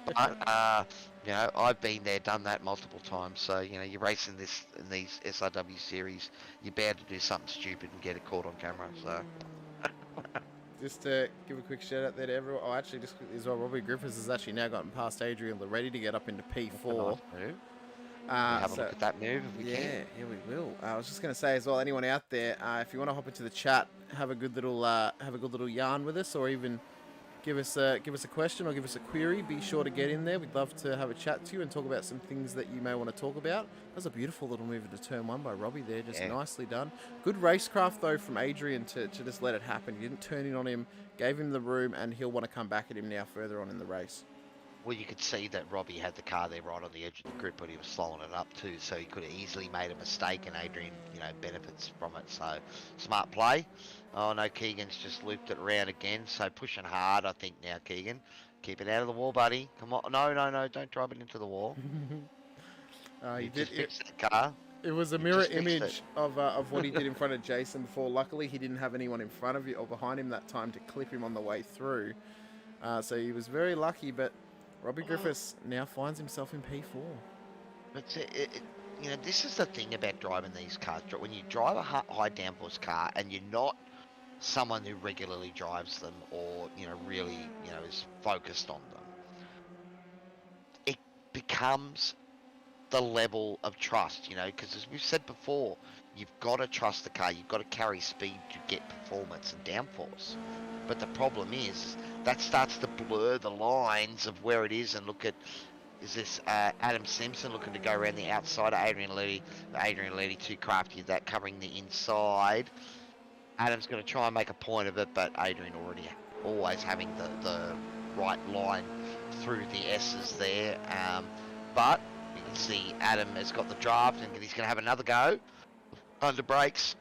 Speaker 2: But I've been there, done that multiple times. So you're racing in these SRW series, you're bound to do something stupid and get it caught on camera. So.
Speaker 3: Just to give a quick shout out there to everyone. Oh, actually, just quickly as well, Robbie Griffiths has actually now gotten past Adrian, ready to get up into P4.
Speaker 2: Have a
Speaker 3: So-
Speaker 2: look at that move if we
Speaker 3: yeah,
Speaker 2: can.
Speaker 3: yeah, we will. I was just going to say as well, anyone out there, if you want to hop into the chat, have a good little yarn with us, or even give us a question or give us a query. Be sure to get in there. We'd love to have a chat to you and talk about some things that you may want to talk about. That was a beautiful little move into turn 1 by Robbie there, just
Speaker 2: Yeah.
Speaker 3: nicely done. Good racecraft though from Adrian to just let it happen. He didn't turn in on him, gave him the room, and he'll want to come back at him now further on in the race.
Speaker 2: Well, you could see that Robbie had the car there right on the edge of the grip, but he was slowing it up too, so he could have easily made a mistake, and Adrian, benefits from it. So, smart play. Oh no, Keegan's just looped it around again, so pushing hard, I think now, Keegan. Keep it out of the wall, buddy. Come on. No, don't drive it into the wall.
Speaker 3: He
Speaker 2: You
Speaker 3: did
Speaker 2: just fixed the car.
Speaker 3: It was a
Speaker 2: You
Speaker 3: mirror
Speaker 2: just fixed
Speaker 3: image of what he did in front of Jason before. Luckily, he didn't have anyone in front of you or behind him that time to clip him on the way through. So he was very lucky, but Robbie Griffiths now finds himself in P4.
Speaker 2: But this is the thing about driving these cars. When you drive a high downforce car and you're not someone who regularly drives them or, really, is focused on them, it becomes the level of trust, because as we've said before, you've got to trust the car, you've got to carry speed to get performance and downforce. But the problem is that starts to blur the lines of where it is, and look at, is this Adam Simpson looking to go around the outside of Adrian Letty too crafty at that, covering the inside. Adam's going to try and make a point of it, but Adrian always having the right line through the S's there. But you can see Adam has got the draft, and he's going to have another go under brakes.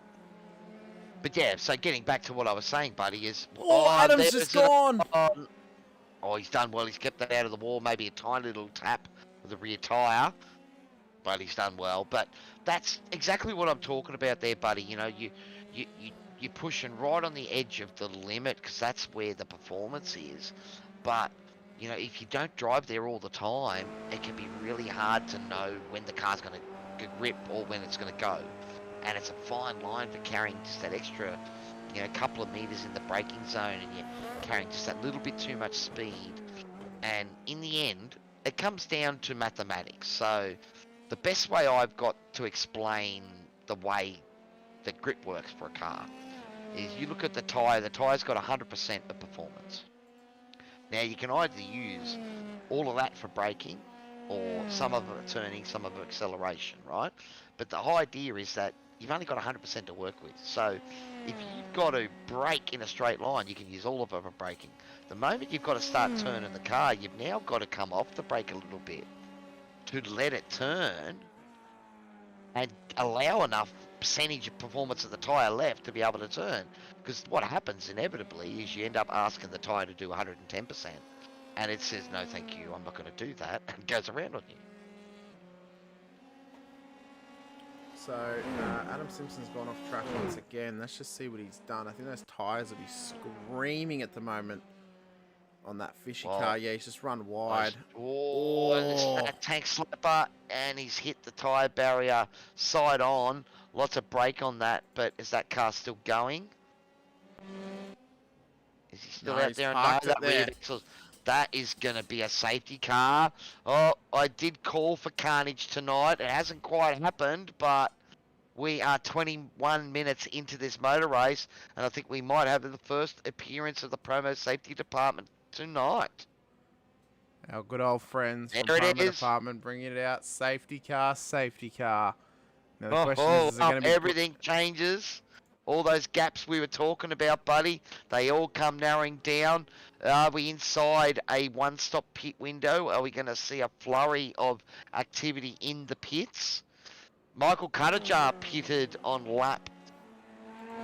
Speaker 2: But yeah, so getting back to what I was saying, buddy, is...
Speaker 3: Adam's just gone!
Speaker 2: Oh, he's done well. He's kept that out of the wall. Maybe a tiny little tap with the rear tyre. But he's done well. But that's exactly what I'm talking about there, buddy. You're pushing right on the edge of the limit, because that's where the performance is. But, if you don't drive there all the time, it can be really hard to know when the car's going to grip or when it's going to go. And it's a fine line for carrying just that extra, couple of meters in the braking zone, and you're carrying just that little bit too much speed. And in the end, it comes down to mathematics. So the best way I've got to explain the way the grip works for a car is you look at the tyre. The tyre's got 100% of performance. Now you can either use all of that for braking, or some of it turning, some of it acceleration, right? But the idea is that you've only got 100% to work with. So if you've got to brake in a straight line, you can use all of it for braking. The moment you've got to start turning the car, you've now got to come off the brake a little bit to let it turn and allow enough percentage of performance of the tyre left to be able to turn. Because what happens inevitably is you end up asking the tyre to do 110%. And it says, no, thank you, I'm not going to do that, and goes around on you.
Speaker 3: So, Adam Simpson's gone off track once again. Let's just see what he's done. I think those tyres will be screaming at the moment on that fishy car. Yeah, he's just run wide.
Speaker 2: It's that tank slipper, and he's hit the tyre barrier side on. Lots of brake on that, but is that car still going? Is he still out there? No, that is going to be a safety car. Oh, I did call for carnage tonight. It hasn't quite happened, but we are 21 minutes into this motor race, and I think we might have the first appearance of the promo safety department tonight.
Speaker 3: Our good old friends from
Speaker 2: There it
Speaker 3: promo
Speaker 2: is.
Speaker 3: department bringing it out. Safety car, safety car. Now the question is it going to be...
Speaker 2: Everything changes. All those gaps we were talking about, buddy, they all come narrowing down. Are we inside a one-stop pit window? Are we going to see a flurry of activity in the pits? Michael Cuttajar pitted on lap...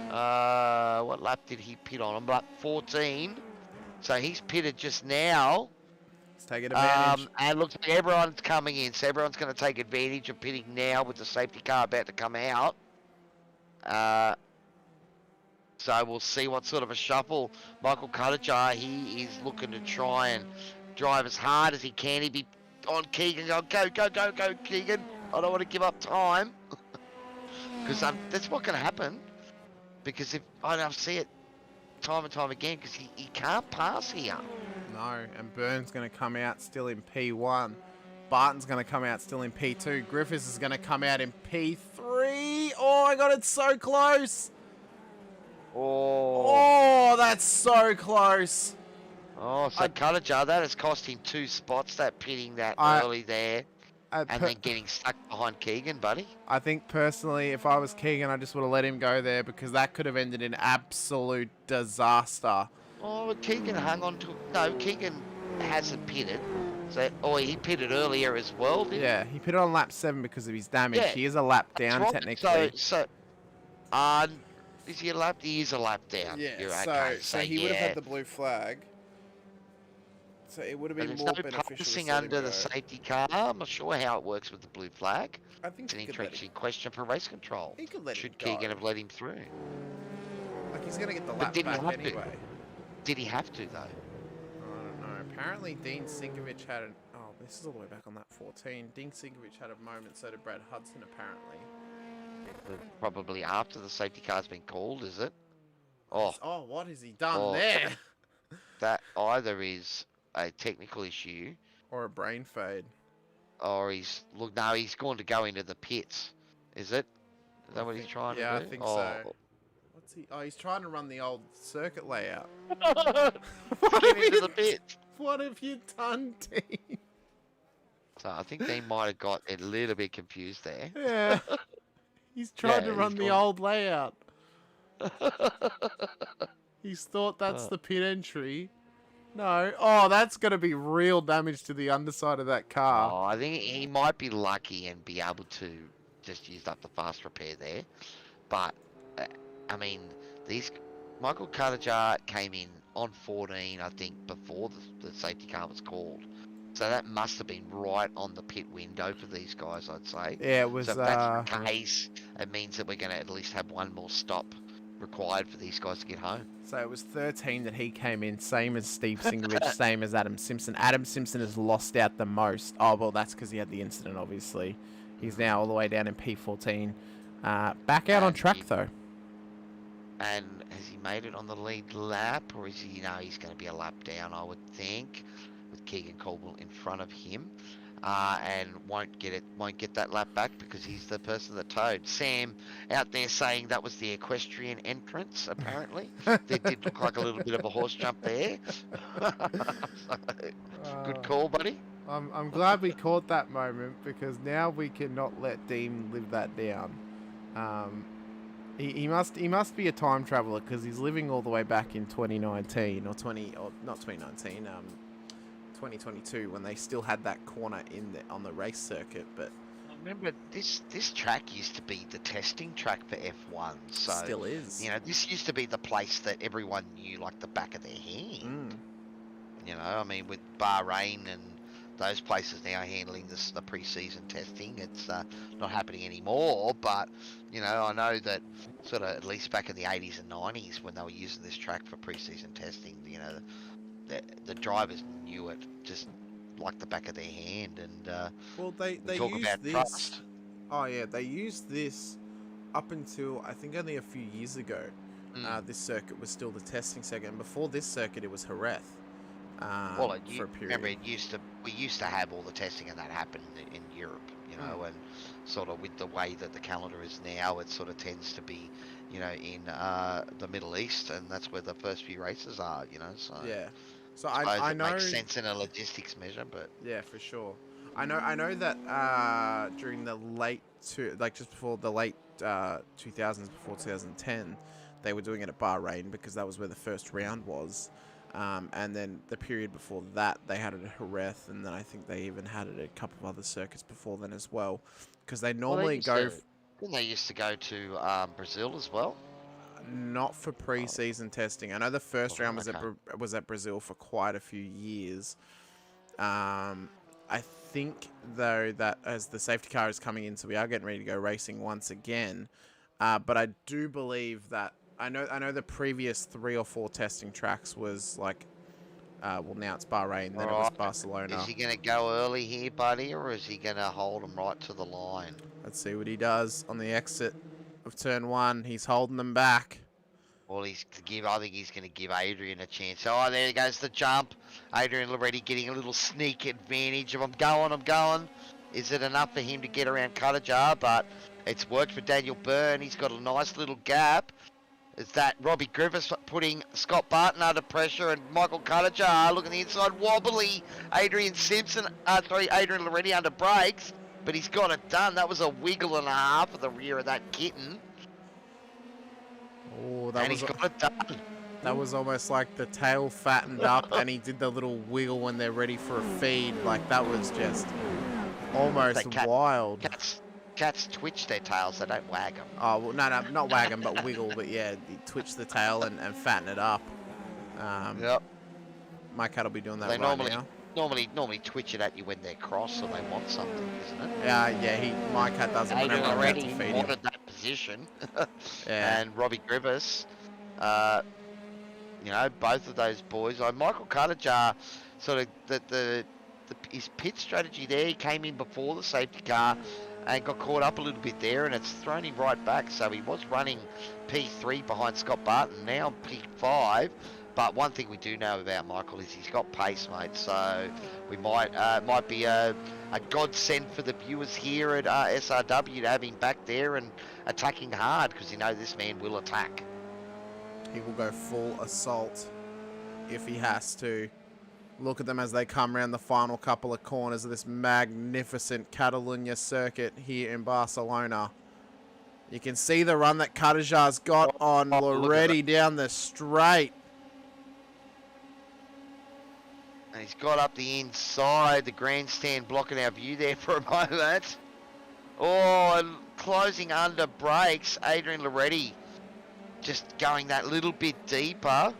Speaker 2: what lap did he pit on? On lap 14. So he's pitted just now.
Speaker 3: Let's take advantage.
Speaker 2: And looks like everyone's coming in, so everyone's going to take advantage of pitting now with the safety car about to come out. So we'll see what sort of a shuffle Michael Cuttajar, he is looking to try and drive as hard as he can. He'd be on Keegan, go, Keegan. I don't want to give up time. Because that's not going to happen. Because if I see it time and time again, because he can't pass here.
Speaker 3: No, and Byrne's going to come out still in P1. Barton's going to come out still in P2. Griffiths is going to come out in P3. Oh, my God, it's so close. Oh, that's so close.
Speaker 2: Oh, so Catalunya, that has cost him 2 spots, that pitting that
Speaker 3: I-
Speaker 2: early there. And then getting stuck behind Keegan, buddy.
Speaker 3: I think personally, if I was Keegan, I just would have let him go there because that could have ended in absolute disaster.
Speaker 2: Oh, but Keegan hung on to... No, Keegan hasn't pitted. So, he pitted earlier as well, didn't he?
Speaker 3: Yeah, he pitted on lap 7 because of his damage.
Speaker 2: Yeah,
Speaker 3: He is a lap down,
Speaker 2: right.
Speaker 3: technically.
Speaker 2: Is he a lap? He is a lap down.
Speaker 3: Yeah,
Speaker 2: You're
Speaker 3: so,
Speaker 2: okay.
Speaker 3: so he would have had the blue flag. So it would have been
Speaker 2: there's
Speaker 3: more
Speaker 2: no
Speaker 3: beneficial
Speaker 2: passing
Speaker 3: to let him
Speaker 2: under the
Speaker 3: go.
Speaker 2: safety car. I'm not sure how it works with the blue flag.
Speaker 3: I think
Speaker 2: It's an
Speaker 3: he could let
Speaker 2: interesting question for race control.
Speaker 3: He could let
Speaker 2: Should
Speaker 3: him go.
Speaker 2: Keegan have let him through?
Speaker 3: Like, he's going to get the
Speaker 2: But
Speaker 3: lap
Speaker 2: didn't he
Speaker 3: back
Speaker 2: have to?
Speaker 3: anyway.
Speaker 2: Did he have to, though?
Speaker 3: I don't know. Apparently, Dean Sinkovich had an... Oh, this is all the way back on lap 14. Dean Sinkovich had a moment, so did Brad Hudson, apparently.
Speaker 2: Probably after the safety car's been called, is it? Oh,
Speaker 3: What has he done there?
Speaker 2: that either is a technical issue,
Speaker 3: Or a brain fade.
Speaker 2: or he's going to go into the pits. Is it? Is that what he's trying to do?
Speaker 3: Yeah, I think so. What's he? Oh, he's trying to run the old circuit layout.
Speaker 2: Get into the pits.
Speaker 3: What have you done, Dean?
Speaker 2: So I think they might have got a little bit confused there.
Speaker 3: Yeah. He's trying to run the old layout. He's thought that's the pit entry. No. Oh, that's going to be real damage to the underside of that car.
Speaker 2: Oh, I think he might be lucky and be able to just use up the fast repair there. But, I mean, Michael Catalunya came in on 14, I think, before the safety car was called. So that must have been right on the pit window for these guys, I'd say.
Speaker 3: Yeah, it was...
Speaker 2: So if that's the case, it means that we're going to at least have one more stop required for these guys to get home.
Speaker 3: So it was 13 that he came in, same as Steve Singovich, same as Adam Simpson. Adam Simpson has lost out the most. Oh, well, that's because he had the incident, obviously. He's now all the way down in P14. Back out on track, though.
Speaker 2: And has he made it on the lead lap, or is he? No, he's going to be a lap down, I would think, with Keegan Caldwell in front of him, and won't get that lap back because he's the person that towed. Sam out there saying that was the equestrian entrance. Apparently, there did look like a little bit of a horse jump there. Good call, buddy.
Speaker 3: I'm glad we caught that moment because now we cannot let Dean live that down. He must be a time traveler because he's living all the way back in 2019 or 2022 when they still had that corner on the race circuit. But
Speaker 2: remember, this track used to be the testing track for F1. So
Speaker 3: still is.
Speaker 2: You know, this used to be the place that everyone knew like the back of their hand. You know, I mean, with Bahrain and those places now handling the pre-season testing, it's not happening anymore. But you know, I know that sort of at least back in the 80s and 90s when they were using this track for pre-season testing, you know, the drivers knew it just like the back of their hand. And
Speaker 3: well, they
Speaker 2: talk
Speaker 3: used
Speaker 2: about
Speaker 3: this.
Speaker 2: trust.
Speaker 3: Oh yeah, they used this up until I think only a few years ago. This circuit was still the testing circuit, and before this circuit, it was Jerez.
Speaker 2: Well,
Speaker 3: for a period.
Speaker 2: Remember, we used to have all the testing, and that happened in Europe, you know, and sort of with the way that the calendar is now, it sort of tends to be, you know, in the Middle East, and that's where the first few races are, you know. So
Speaker 3: yeah, so
Speaker 2: I
Speaker 3: I know
Speaker 2: it makes sense in a logistics measure, but
Speaker 3: yeah, for sure. I know that during the just before the late 2000s, before 2010, they were doing it at Bahrain because that was where the first round was. And then the period before that, they had it at Jerez, and then I think they even had it at a couple of other circuits before then as well. Because they normally
Speaker 2: didn't they used to go to Brazil as well?
Speaker 3: Not for pre-season testing. I know the first round was at Brazil for quite a few years. I think, though, that as the safety car is coming in, so we are getting ready to go racing once again. But I do believe that I know the previous 3 or 4 testing tracks was like, well, now it's Bahrain, then it was Barcelona.
Speaker 2: Is he going to go early here, buddy, or is he going to hold them right to the line?
Speaker 3: Let's see what he does on the exit of turn 1. He's holding them back.
Speaker 2: Well, I think he's going to give Adrian a chance. Oh, there goes the jump. Adrian already getting a little sneak advantage of I'm going. Is it enough for him to get around Cuttajar? But it's worked for Daniel Byrne. He's got a nice little gap. Is that Robbie Griffiths putting Scott Barton under pressure and Michael Cuttajar looking the inside wobbly. Adrian Loretti under brakes, but he's got it done. That was a wiggle and a half of the rear of that kitten.
Speaker 3: Oh,
Speaker 2: He's got it done.
Speaker 3: That was almost like the tail fattened up and he did the little wiggle when they're ready for a feed. Like, that was just almost wild.
Speaker 2: Cats twitch their tails, they don't wag them.
Speaker 3: Oh, well, no, not wag them, but wiggle. But yeah, you twitch the tail and fatten it up.
Speaker 2: Yep.
Speaker 3: My cat will be doing that
Speaker 2: They
Speaker 3: right now.
Speaker 2: normally twitch it at you when they're cross or they want something, isn't it?
Speaker 3: Yeah, my cat does it whenever I'm about to feed him.
Speaker 2: Wanted that position.
Speaker 3: Yeah.
Speaker 2: And Robbie Griffiths, both of those boys. Michael Cuttajar, sort of his pit strategy there. He came in before the safety car and got caught up a little bit there, and it's thrown him right back. So he was running P3 behind Scott Barton, now P5. But one thing we do know about Michael is he's got pace, mate. So we might be a godsend for the viewers here at SRW to have him back there and attacking hard, because this man will attack.
Speaker 3: He will go full assault if he has to. Look at them as they come around the final couple of corners of this magnificent Catalunya circuit here in Barcelona. You can see the run that Cuttajar's got on Loretti down the straight.
Speaker 2: And he's got up the inside, the grandstand blocking our view there for a moment. Oh, and closing under brakes, Adrian Loretti just going that little bit deeper.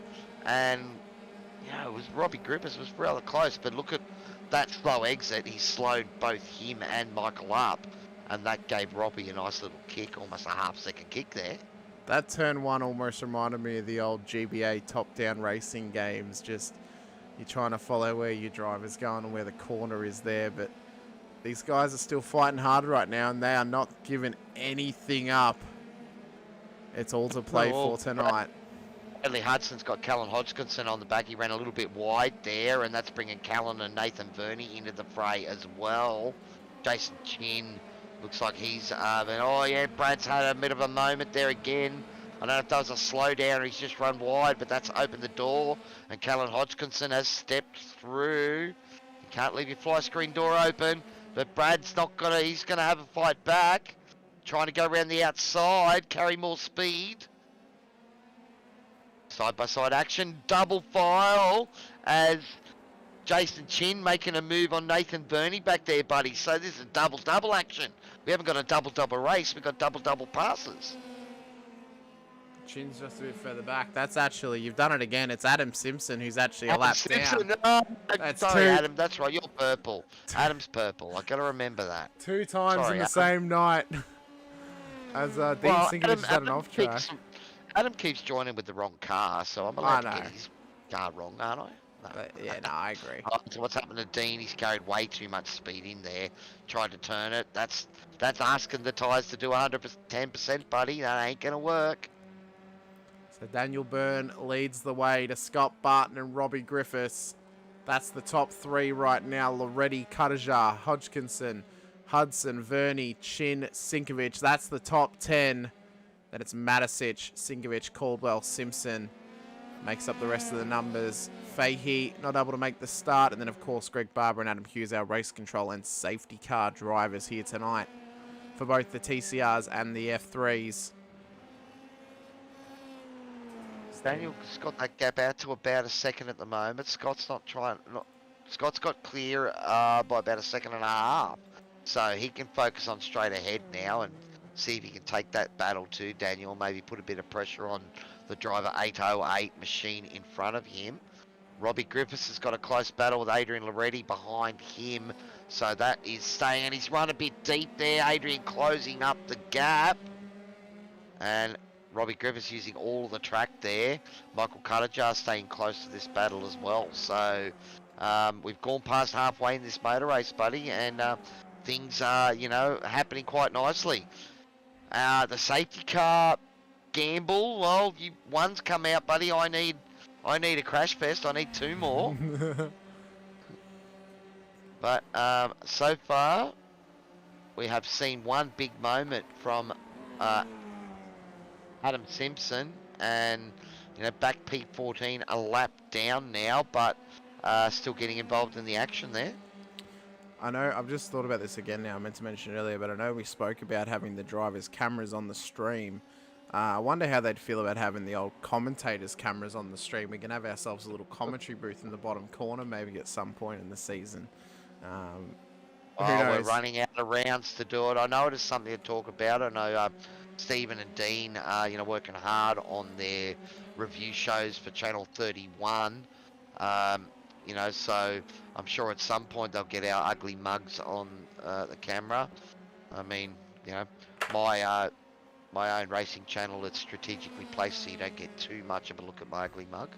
Speaker 2: And, it was Robbie Griffiths was rather close, but look at that slow exit. He slowed both him and Michael up, and that gave Robbie a nice little kick, almost a half-second kick there.
Speaker 3: That turn one almost reminded me of the old GBA top-down racing games. Just, you're trying to follow where your driver's going and where the corner is there, but these guys are still fighting hard right now, and they are not giving anything up. It's all to play for tonight.
Speaker 2: Bradley Hudson's got Callan Hodgkinson on the back. He ran a little bit wide there, and that's bringing Callan and Nathan Verney into the fray as well. Jason Chin looks like he's Brad's had a bit of a moment there again. I don't know if that was a slowdown or he's just run wide, but that's opened the door, and Callan Hodgkinson has stepped through. You can't leave your fly screen door open, but Brad's not gonna. He's gonna have a fight back, trying to go around the outside, carry more speed. Side-by-side action, double file as Jason Chin making a move on Nathan Burney back there, buddy. So this is a double-double action. We haven't got a double-double race, we've got double-double passes.
Speaker 3: Chin's just a bit further back. That's actually, you've done it again. It's Adam Simpson who's actually a lap down.
Speaker 2: Sorry, Adam, that's right. You're purple. Adam's purple. I got to remember that.
Speaker 3: 2 times in the same night. As Dean Sinkovich done an off-track.
Speaker 2: Adam keeps joining with the wrong car, so I'm allowed to get his car wrong, aren't I? No.
Speaker 3: I agree.
Speaker 2: So what's happened to Dean? He's carried way too much speed in there. Tried to turn it. That's asking the tyres to do 110%, buddy. That ain't going to work.
Speaker 3: So Daniel Byrne leads the way to Scott Barton and Robbie Griffiths. That's the top 3 right now. Loretti, Cuttajar, Hodgkinson, Hudson, Verney, Chin, Sinkovich. That's the top 10. Then it's Matisic, Sinkovich, Caldwell, Simpson. Makes up the rest of the numbers. Fahey not able to make the start. And then, of course, Greg Barber and Adam Hughes, our race control and safety car drivers here tonight for both the TCRs and the F3s.
Speaker 2: Daniel's got that gap out to about a second at the moment. Scott's got clear by about a second and a half. So he can focus on straight ahead now and see if he can take that battle to Daniel, maybe put a bit of pressure on the driver 808 machine in front of him. Robbie Griffiths has got a close battle with Adrian Loretti behind him, so that is staying, and he's run a bit deep there. Adrian closing up the gap, and Robbie Griffiths using all the track there. Michael Cuttajar staying close to this battle as well. So we've gone past halfway in this motor race, buddy, and things are, happening quite nicely. The safety car gamble. Well, one's come out, buddy. I need a crash fest. I need 2 more. But so far, we have seen one big moment from Adam Simpson, and back P14 a lap down now, but still getting involved in the action there.
Speaker 3: I know, I've just thought about this again now. I meant to mention it earlier, but I know we spoke about having the drivers' cameras on the stream. I wonder how they'd feel about having the old commentators' cameras on the stream. We can have ourselves a little commentary booth in the bottom corner, maybe at some point in the season.
Speaker 2: We're running out of rounds to do it. I know it is something to talk about. I know Stephen and Dean are, working hard on their review shows for Channel 31. So I'm sure at some point they'll get our ugly mugs on the camera. I mean, my own racing channel, it's strategically placed so you don't get too much of a look at my ugly mug.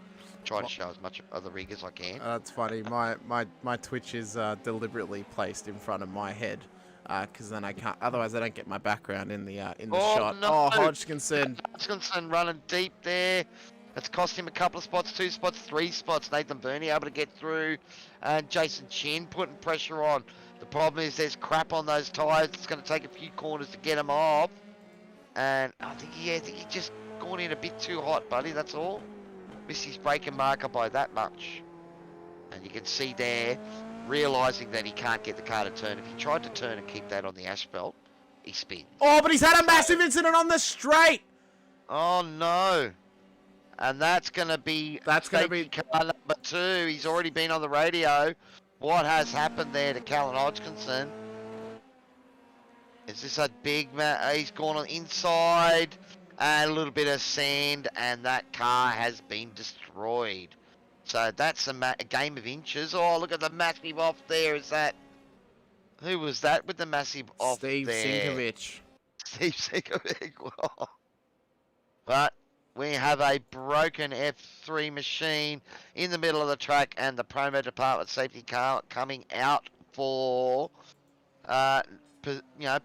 Speaker 2: Try to show as much of the rig as I can.
Speaker 3: That's funny. My Twitch is deliberately placed in front of my head, because then I can't. Otherwise, I don't get my background in the shot.
Speaker 2: No.
Speaker 3: Oh, Hodgkinson!
Speaker 2: Hodgkinson running deep there. It's cost him a couple of spots, 2 spots, 3 spots. Nathan Burney able to get through, and Jason Chin putting pressure on. The problem is there's crap on those tyres. It's going to take a few corners to get him off. And I think he just gone in a bit too hot, buddy. That's all. Missed his braking marker by that much. And you can see there, realising that he can't get the car to turn. If he tried to turn and keep that on the asphalt, he spins.
Speaker 3: Oh, but he's had a massive incident on the straight.
Speaker 2: Oh no! And that's going to be car number 2. He's already been on the radio. What has happened there to Callan Hodgkinson? Is this a big he's gone on inside, and a little bit of sand, and that car has been destroyed. So that's a game of inches. Oh, look at the massive off there. Is that... Who was that with the massive off there?
Speaker 3: Steve Sinkovich.
Speaker 2: Steve Sinkovich. But we have a broken F3 machine in the middle of the track, and the promo department safety car coming out for,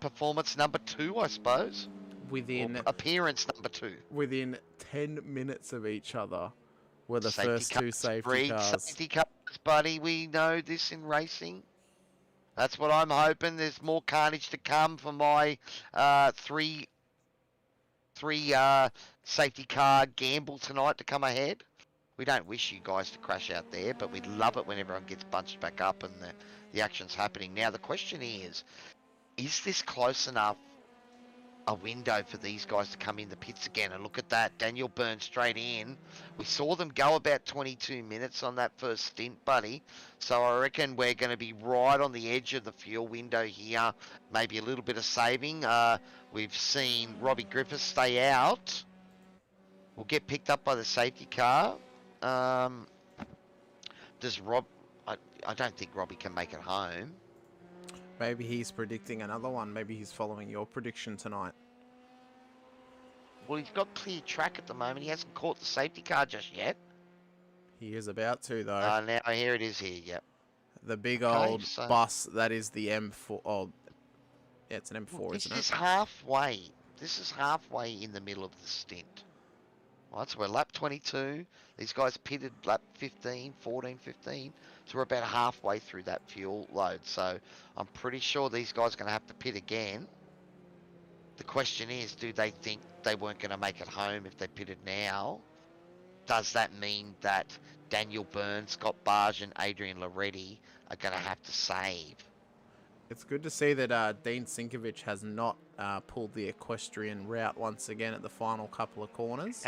Speaker 2: performance number 2, I suppose.
Speaker 3: Within
Speaker 2: appearance number 2.
Speaker 3: Within 10 minutes of each other were the first 2 safety cars.
Speaker 2: Safety cars, buddy. We know this in racing. That's what I'm hoping. There's more carnage to come for my three safety car gamble tonight to come ahead. We don't wish you guys to crash out there, but we'd love it when everyone gets bunched back up and the action's happening. Now the question is this close enough a window for these guys to come in the pits again? And look at that, Daniel Byrne straight in. We saw them go about 22 minutes on that first stint, buddy. So I reckon we're going to be right on the edge of the fuel window here. Maybe a little bit of saving. We've seen Robbie Griffiths stay out. We'll get picked up by the safety car. Does Rob... I don't think Robbie can make it home.
Speaker 3: Maybe he's predicting another one. Maybe he's following your prediction tonight.
Speaker 2: Well, he's got clear track at the moment. He hasn't caught the safety car just yet.
Speaker 3: He is about to, though.
Speaker 2: Now here it is here, yep.
Speaker 3: The big old bus that is the M4. Oh, yeah, it's an M4, isn't it?
Speaker 2: This is halfway. This is halfway in the middle of the stint. Right, so we're lap 22. These guys pitted lap 15, 14, 15. So we're about halfway through that fuel load. So I'm pretty sure these guys are going to have to pit again. The question is, do they think they weren't going to make it home if they pitted now? Does that mean that Daniel Byrne, Scott Barge and Adrian Loretti are going to have to save?
Speaker 3: It's good to see that Dean Sinkovich has not pulled the equestrian route once again at the final couple of corners.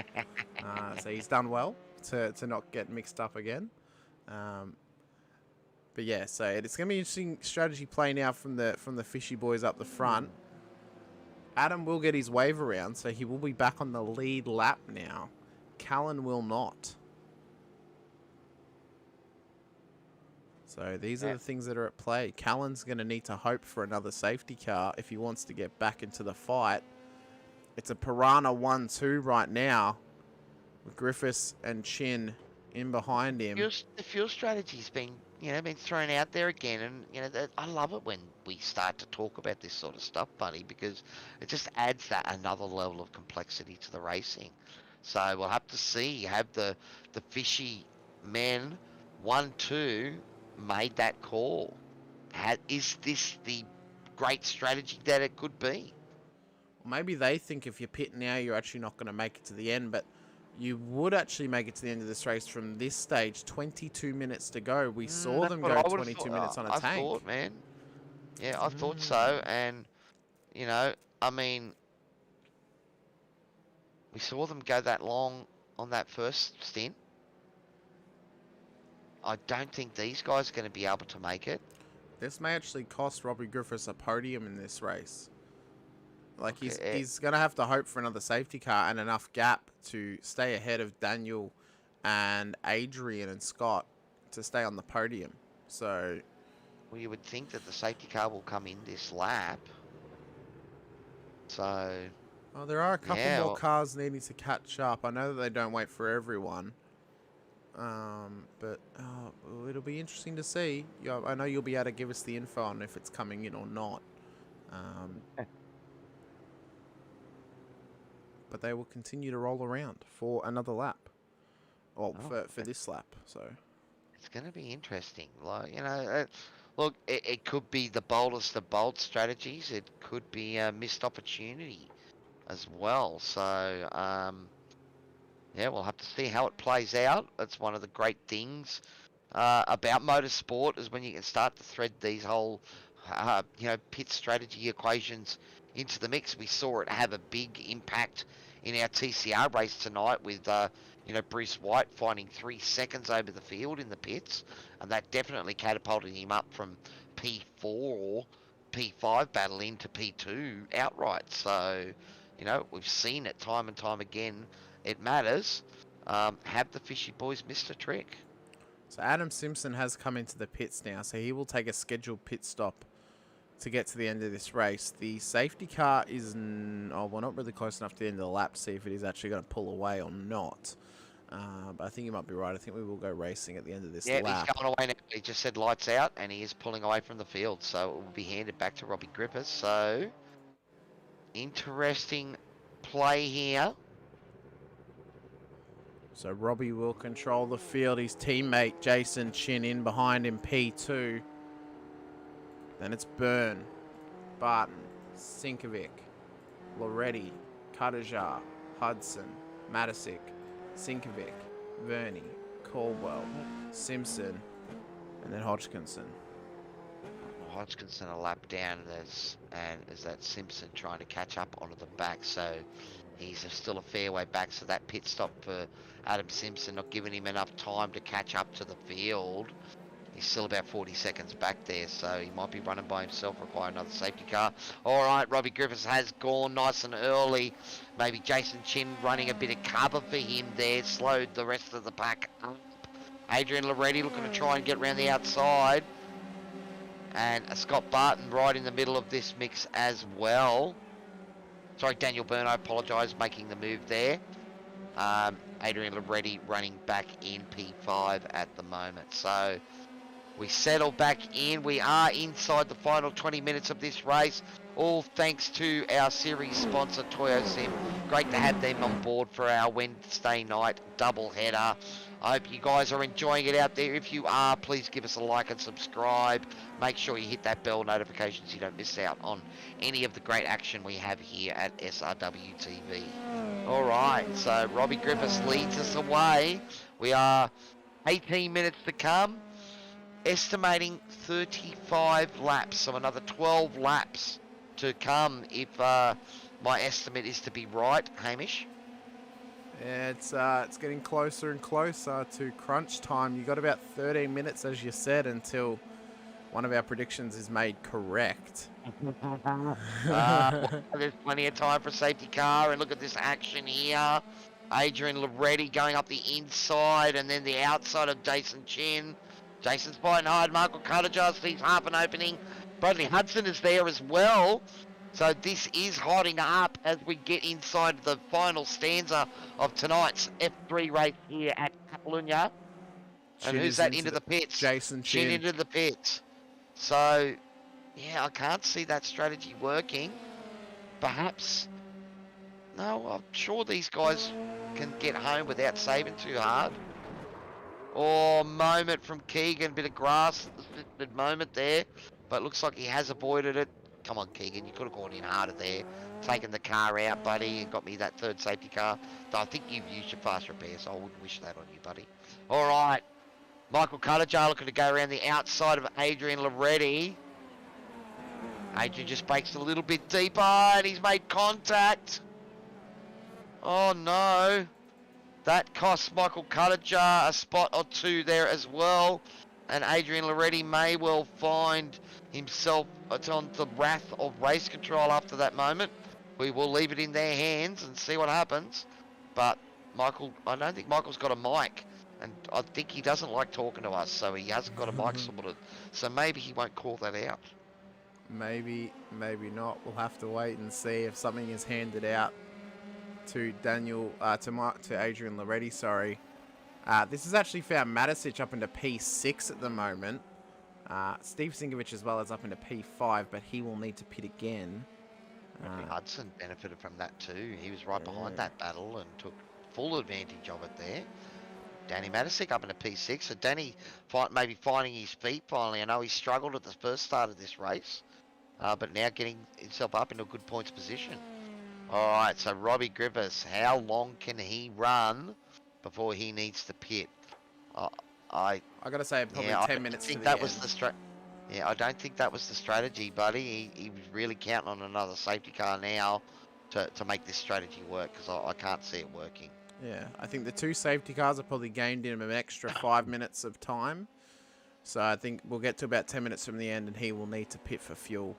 Speaker 3: So he's done well to not get mixed up again. But yeah, so it's going to be interesting strategy play now from the Fishy boys up the front. Adam will get his wave around, so he will be back on the lead lap now. Callan will not. So these are the things that are at play. Callan's going to need to hope for another safety car if he wants to get back into the fight. It's a Piranha 1-2 right now, with Griffiths and Chin in behind him.
Speaker 2: The fuel strategy's been been thrown out there again, and I love it when we start to talk about this sort of stuff, buddy, because it just adds that another level of complexity to the racing. So we'll have to see. Have the fishy men 1-2 made that call? Is this the great strategy that it could be?
Speaker 3: Maybe they think if you pit now, you're actually not going to make it to the end, but you would actually make it to the end of this race from this stage. 22 minutes to go. We saw them go 22 minutes on a tank.
Speaker 2: I thought, man. Yeah, I thought so. And, I mean, we saw them go that long on that first stint. I don't think these guys are going to be able to make it.
Speaker 3: This may actually cost Robbie Griffiths a podium in this race. Like, he's going to have to hope for another safety car and enough gap to stay ahead of Daniel and Adrian and Scott to stay on the podium. So,
Speaker 2: well, you would think that the safety car will come in this lap. So,
Speaker 3: well, there are a couple more cars needing to catch up. I know that they don't wait for everyone. But it'll be interesting to see. I know you'll be able to give us the info on if it's coming in or not. But they will continue to roll around for another lap. Well, for this lap, so.
Speaker 2: It's going to be interesting. Like, look, it could be the boldest of bold strategies. It could be a missed opportunity as well. So, yeah, we'll have to see how it plays out. That's one of the great things about motorsport, is when you can start to thread these whole, pit strategy equations into the mix. We saw it have a big impact in our TCR race tonight with, Bruce White finding 3 seconds over the field in the pits, and that definitely catapulted him up from P4 or P5 battle into P2 outright. So, we've seen it time and time again. It matters. Have the fishy boys missed a trick?
Speaker 3: So Adam Simpson has come into the pits now, so he will take a scheduled pit stop to get to the end of this race. The safety car is, we're not really close enough to the end of the lap to see if it is actually going to pull away or not. But I think you might be right. I think we will go racing at the end of this lap.
Speaker 2: Yeah, he's going away now. He just said lights out, and he is pulling away from the field. So it will be handed back to Robbie Griffiths. So, interesting play here.
Speaker 3: So Robbie will control the field. His teammate Jason Chin in behind him, P2. Then it's Byrne, Barton, Sinkovic, Loretti, Cuttajar, Hudson, Matisic, Sinkovic, Verney, Caldwell, Simpson, and then Hodgkinson.
Speaker 2: Hodgkinson a lap down, and is that Simpson trying to catch up onto the back, so he's still a fair way back. So that pit stop for Adam Simpson, not giving him enough time to catch up to the field. He's still about 40 seconds back there, so he might be running by himself, require another safety car. All right, Robbie Griffiths has gone nice and early. Maybe Jason Chin running a bit of cover for him there, slowed the rest of the pack up. Adrian Loretti looking to try and get around the outside. And Scott Barton right in the middle of this mix as well. Sorry, Daniel Byrne, I apologise, making the move there. Adrian Loretti running back in P5 at the moment. So we settle back in. We are inside the final 20 minutes of this race. All thanks to our series sponsor, TOYOSIM. Great to have them on board for our Wednesday night doubleheader. I hope you guys are enjoying it out there. If you are, please give us a like and subscribe. Make sure you hit that bell notification so you don't miss out on any of the great action we have here at SRWTV. All right, so Robbie Griffiths leads us away. We are 18 minutes to come. Estimating 35 laps, so another 12 laps to come if my estimate is to be right, Hamish.
Speaker 3: Yeah, it's getting closer and closer to crunch time. You got about 13 minutes, as you said, until one of our predictions is made correct.
Speaker 2: There's plenty of time for a safety car, and look at this action here. Adrian Loretti going up the inside, and then the outside of Jason Chin. Jason's fighting hard. Michael Cuttajar sees half an opening. Bradley Hudson is there as well. So this is hotting up as we get inside the final stanza of tonight's F3 race here at Catalunya. And
Speaker 3: Chin
Speaker 2: who's
Speaker 3: is
Speaker 2: that into the pits?
Speaker 3: Jason
Speaker 2: Chin
Speaker 3: Chin.
Speaker 2: into the pits. So, yeah, I can't see that strategy working. Perhaps. No, I'm sure these guys can get home without saving too hard. Oh, moment from Keegan. Bit of grass at the moment there. But looks like he has avoided it. Come on, Keegan. You could have gone in harder there. Taken the car out, buddy, and got me that third safety car. Though I think you've used your fast repair, so I wouldn't wish that on you, buddy. All right. Michael Cuttajar looking to go around the outside of Adrian Loretti. Adrian just breaks a little bit deeper, and he's made contact. Oh, no. That costs Michael Cuttajar a spot or two there as well. And Adrian Loretti may well find himself on the wrath of race control after that moment. We will leave it in their hands and see what happens. But Michael, I don't think Michael's got a mic. And I think he doesn't like talking to us, so he hasn't got a mic sorted. So maybe he won't call that out.
Speaker 3: Maybe, maybe not. We'll have to wait and see if something is handed out to to Adrian Loretti. Sorry. This has actually found Matisic up into P6 at the moment. Steve Sinkovich as well is up into P5, but he will need to pit again.
Speaker 2: Hudson benefited from that too. He was right behind that battle and took full advantage of it there. Danny Matisic up into P6. So Danny maybe finding his feet finally. I know he struggled at the first start of this race, but now getting himself up into a good points position. All right, so Robbie Griffiths, how long can he run before he needs to pit? I
Speaker 3: got to say probably 10 minutes to the
Speaker 2: that
Speaker 3: end.
Speaker 2: was the Yeah, I don't think that was the strategy, buddy. He was really counting on another safety car now to make this strategy work, because I can't see it working.
Speaker 3: Yeah, I think the two safety cars have probably gained him an extra 5 minutes of time. So I think we'll get to about 10 minutes from the end and he will need to pit for fuel.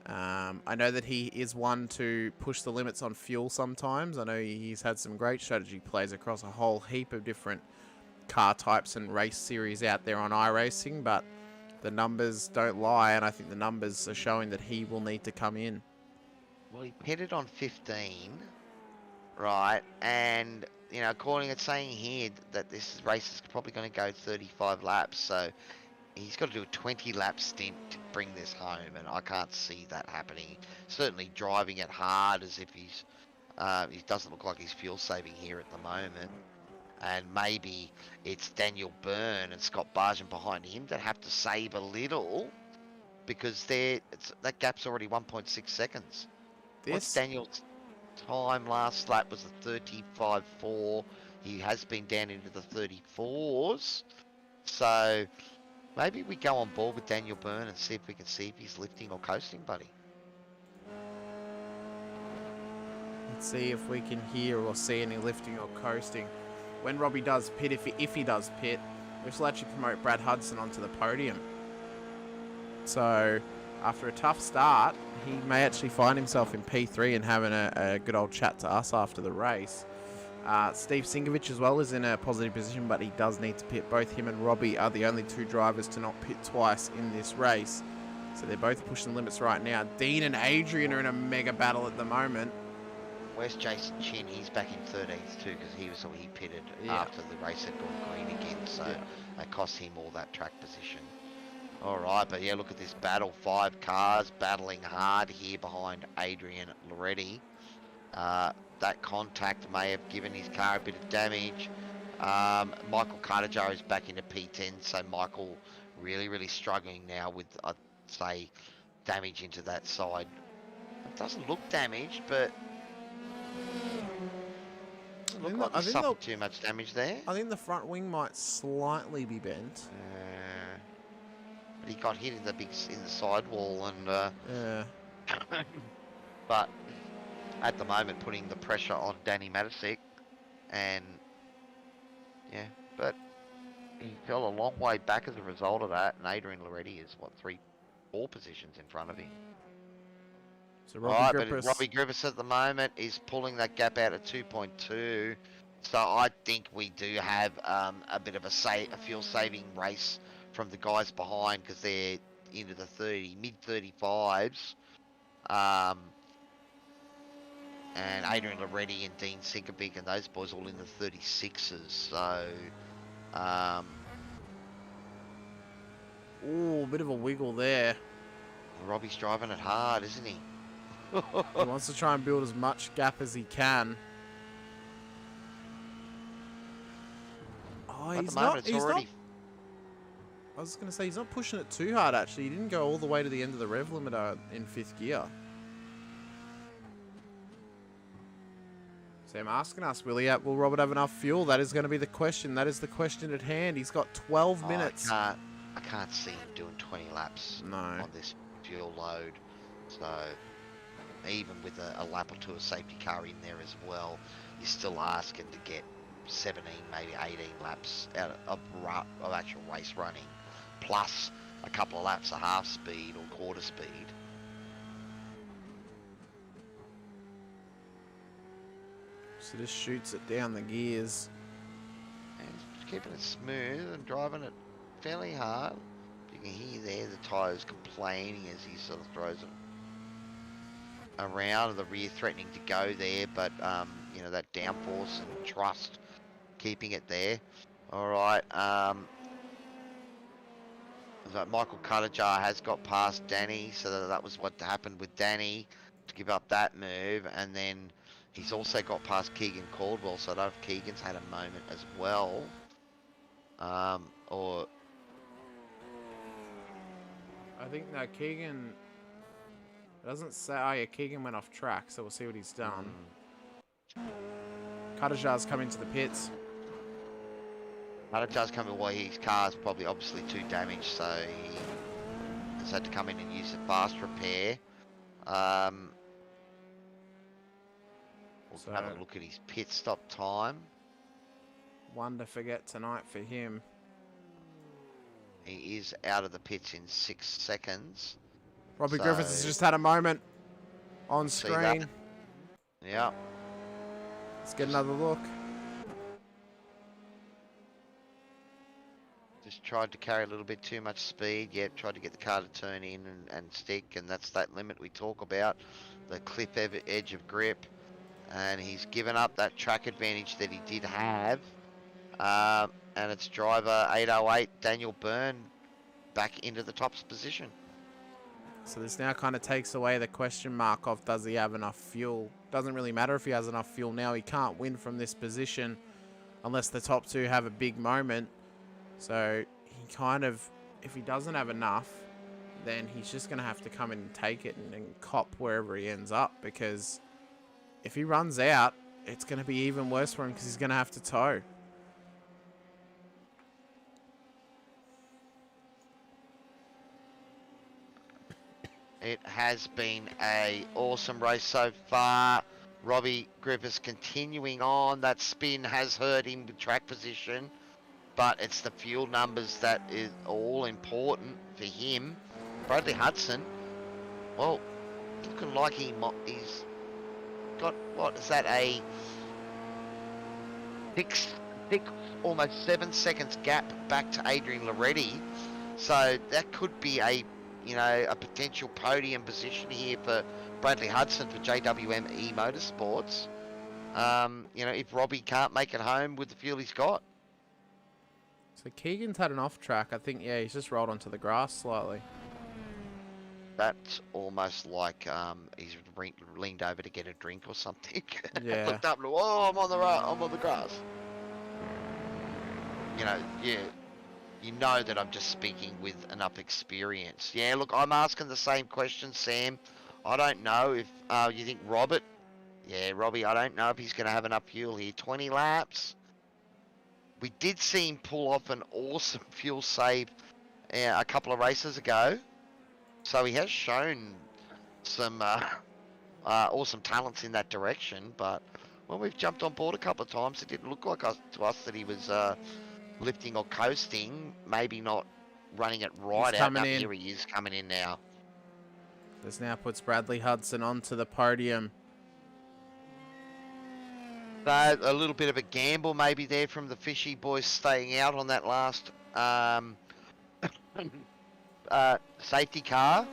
Speaker 3: I know that he is one to push the limits on fuel sometimes. I know he's had some great strategy plays across a whole heap of different car types and race series out there on iRacing, but the numbers don't lie, and I think the numbers are showing that he will need to come in.
Speaker 2: Well, he pitted on 15, right? And, you know, it's saying here that this race is probably going to go 35 laps, so he's got to do a 20-lap stint to bring this home, and I can't see that happening. Certainly driving it hard as if he doesn't look like he's fuel saving here at the moment. And maybe it's Daniel Byrne and Scott Bargen behind him that have to save a little, because that gap's already 1.6 seconds. What's Daniel's time last lap? Was a 35.4. He has been down into the 34s. So maybe we go on board with Daniel Byrne and see if we can see if he's lifting or coasting, buddy.
Speaker 3: Let's see if we can hear or see any lifting or coasting. When Robbie does pit, if he does pit, this will actually promote Brad Hudson onto the podium. So after a tough start, he may actually find himself in P3 and having a good old chat to us after the race. Steve Sinkovich as well is in a positive position, but he does need to pit. Both him and Robbie are the only two drivers to not pit twice in this race. So they're both pushing the limits right now. Dean and Adrian are in a mega battle at the moment.
Speaker 2: Where's Jason Chin? He's back in 13th too, because he pitted after the race had gone green again, so it cost him all that track position. All right, but yeah, look at this battle. 5 cars battling hard here behind Adrian Loretti. That contact may have given his car a bit of damage. Michael Cuttajar is back into P10, so Michael really struggling now with, I'd say, damage into that side. It doesn't look damaged, but look like he suffered too much damage there.
Speaker 3: I think the front wing might slightly be bent.
Speaker 2: But he got hit in the sidewall, and but at the moment putting the pressure on Danny Matisic, and but he fell a long way back as a result of that, and Adrian Loretti is 3-4 positions in front of him.
Speaker 3: So
Speaker 2: Robbie Griffiths at the moment is pulling that gap out at 2.2. So I think we do have a bit of a fuel saving race from the guys behind, because they're into the mid-35s. And Adrian Loretti and Dean Sinkovic and those boys all in the 36s. So
Speaker 3: Ooh, a bit of a wiggle there.
Speaker 2: Robbie's driving it hard, isn't he?
Speaker 3: He wants to try and build as much gap as he can. Oh,
Speaker 2: At
Speaker 3: he's
Speaker 2: the moment,
Speaker 3: not.
Speaker 2: it's
Speaker 3: He's
Speaker 2: already.
Speaker 3: not. I was going to say, he's not pushing it too hard, actually. He didn't go all the way to the end of the rev limiter in 5th gear. Sam asking us, will Robert have enough fuel? That is going to be the question. That is the question at hand. He's got 12 minutes.
Speaker 2: I can't see him doing 20 laps
Speaker 3: No.
Speaker 2: on this fuel load. So, even with a lap or two of safety car in there as well, you're still asking to get 17, maybe 18 laps out of actual race running, plus a couple of laps of half speed or quarter speed.
Speaker 3: So just shoots it down the gears.
Speaker 2: And he's keeping it smooth and driving it fairly hard. You can hear there the tyres complaining as he sort of throws it around, the rear threatening to go there, but you know, that downforce and trust keeping it there. All right. So Michael Cuttajar has got past Danny, so that was what happened with Danny to give up that move, and then he's also got past Keegan Caldwell, so I don't know if Keegan's had a moment as well. Or
Speaker 3: I think, no, Keegan... It doesn't say... Oh, yeah, Keegan went off track, so we'll see what he's done. Cuttajar's coming to the pits.
Speaker 2: Cuttajar's coming, well, his car's probably obviously too damaged, so he has had to come in and use a fast repair. We'll have a look at his pit stop time.
Speaker 3: One to forget tonight for him.
Speaker 2: He is out of the pits in 6 seconds.
Speaker 3: Robbie
Speaker 2: So-
Speaker 3: Griffiths has just had a moment on
Speaker 2: See that?
Speaker 3: screen.
Speaker 2: Yeah.
Speaker 3: Let's get another look.
Speaker 2: Just tried to carry a little bit too much speed. Yep, tried to get the car to turn in and stick, and that's that limit we talk about, the cliff edge of grip. And he's given up that track advantage that he did have. And it's driver 808, Daniel Byrne, back into the tops position.
Speaker 3: So this now kind of takes away the question mark of does he have enough fuel. Doesn't really matter if he has enough fuel now. He can't win from this position unless the top two have a big moment. So he kind of, if he doesn't have enough, then he's just going to have to come in and take it and cop wherever he ends up, because if he runs out, it's going to be even worse for him because he's going to have to tow.
Speaker 2: It has been a awesome race so far. Robbie Griffiths continuing on. That spin has hurt him with track position, but it's the fuel numbers that is all important for him. Bradley Hudson, well, looking like he's got, what is that, a six, almost 7 seconds gap back to Adrian Loretti. So that could be a, you know, a potential podium position here for Bradley Hudson for JWM Motorsports. You know, if Robbie can't make it home with the fuel he's got.
Speaker 3: So Keegan's had an off track. I think, yeah, he's just rolled onto the grass slightly.
Speaker 2: That's almost like he's leaned over to get a drink or something.
Speaker 3: Yeah.
Speaker 2: Looked up and, oh, I'm on the grass. You know, yeah. You know that I'm just speaking with enough experience. Yeah, look, I'm asking the same question, Sam. I don't know if you think Robert. Yeah, Robbie, I don't know if he's going to have enough fuel here. 20 laps. We did see him pull off an awesome fuel save a couple of races ago. So he has shown some awesome talents in that direction. But when we've jumped on board a couple of times, it didn't look like to us that he was lifting or coasting. Maybe not running it right out. Now, here he is coming in now.
Speaker 3: This now puts Bradley Hudson onto the podium.
Speaker 2: So a little bit of a gamble maybe there from the Fishy boys staying out on that last safety car.